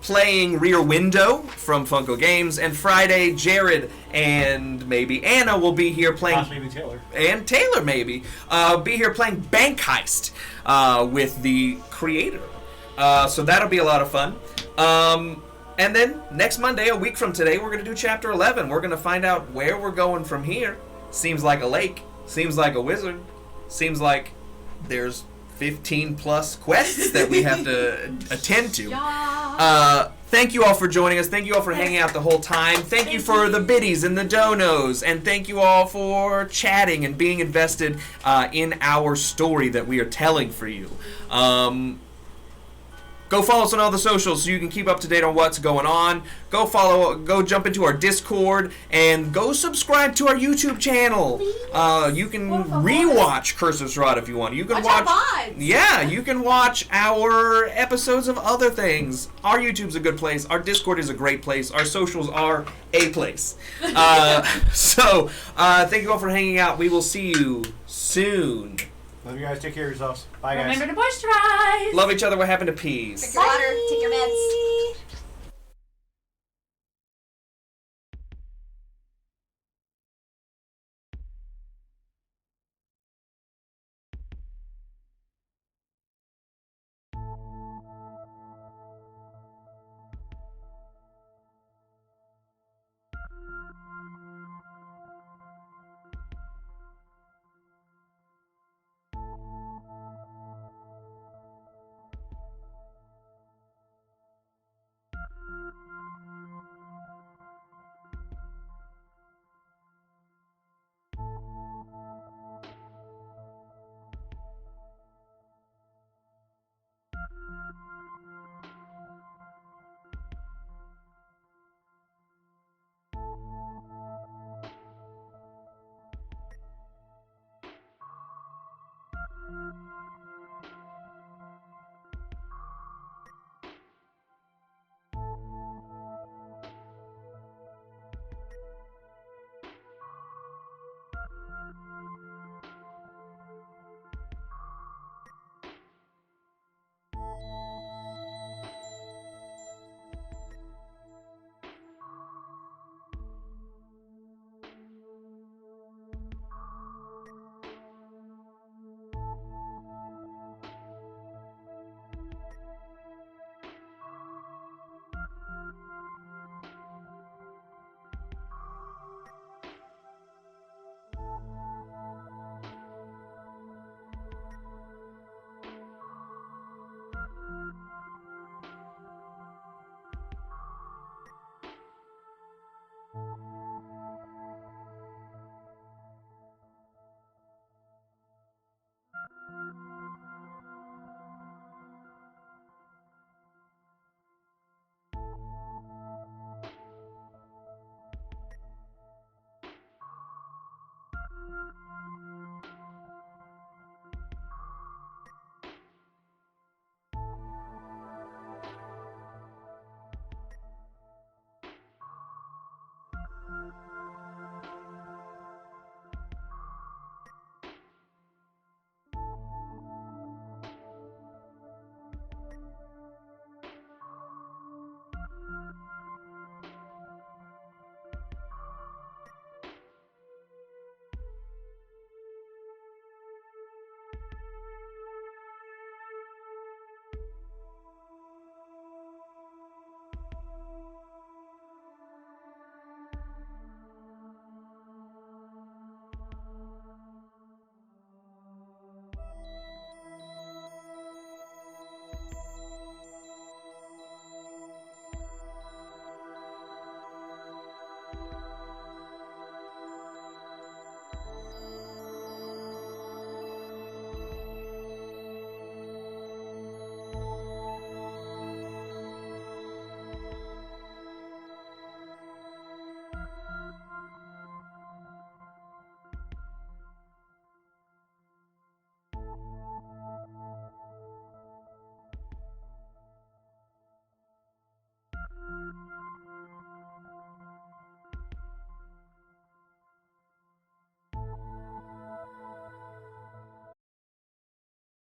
S1: playing Rear Window from Funko Games, and Friday, Jared and maybe Anna will be here playing...
S4: Possibly Taylor.
S1: And Taylor, maybe, be here playing Bank Heist with the creator. So that'll be a lot of fun. And then, next Monday, a week from today, we're going to do Chapter 11. We're going to find out where we're going from here. Seems like a lake. Seems like a wizard. Seems like there's 15 plus quests that we have to attend to. Thank you all for joining us. Thank you all for hanging out the whole time. Thank you for the biddies and the donos. And thank you all for chatting and being invested in our story that we are telling for you. Go follow us on all the socials so you can keep up to date on what's going on. Go jump into our Discord, and go subscribe to our YouTube channel. You can rewatch Curse of Strahd if you want. You can watch yeah, you can watch our episodes of other things. Our YouTube's a good place. Our Discord is a great place. Our socials are a place. So, thank you all for hanging out. We will see you soon.
S4: Love you guys. Take care of yourselves. Bye, guys.
S3: Remember to moisturize.
S1: Love each other. What happened to peas?
S2: Drink your water. Take your meds.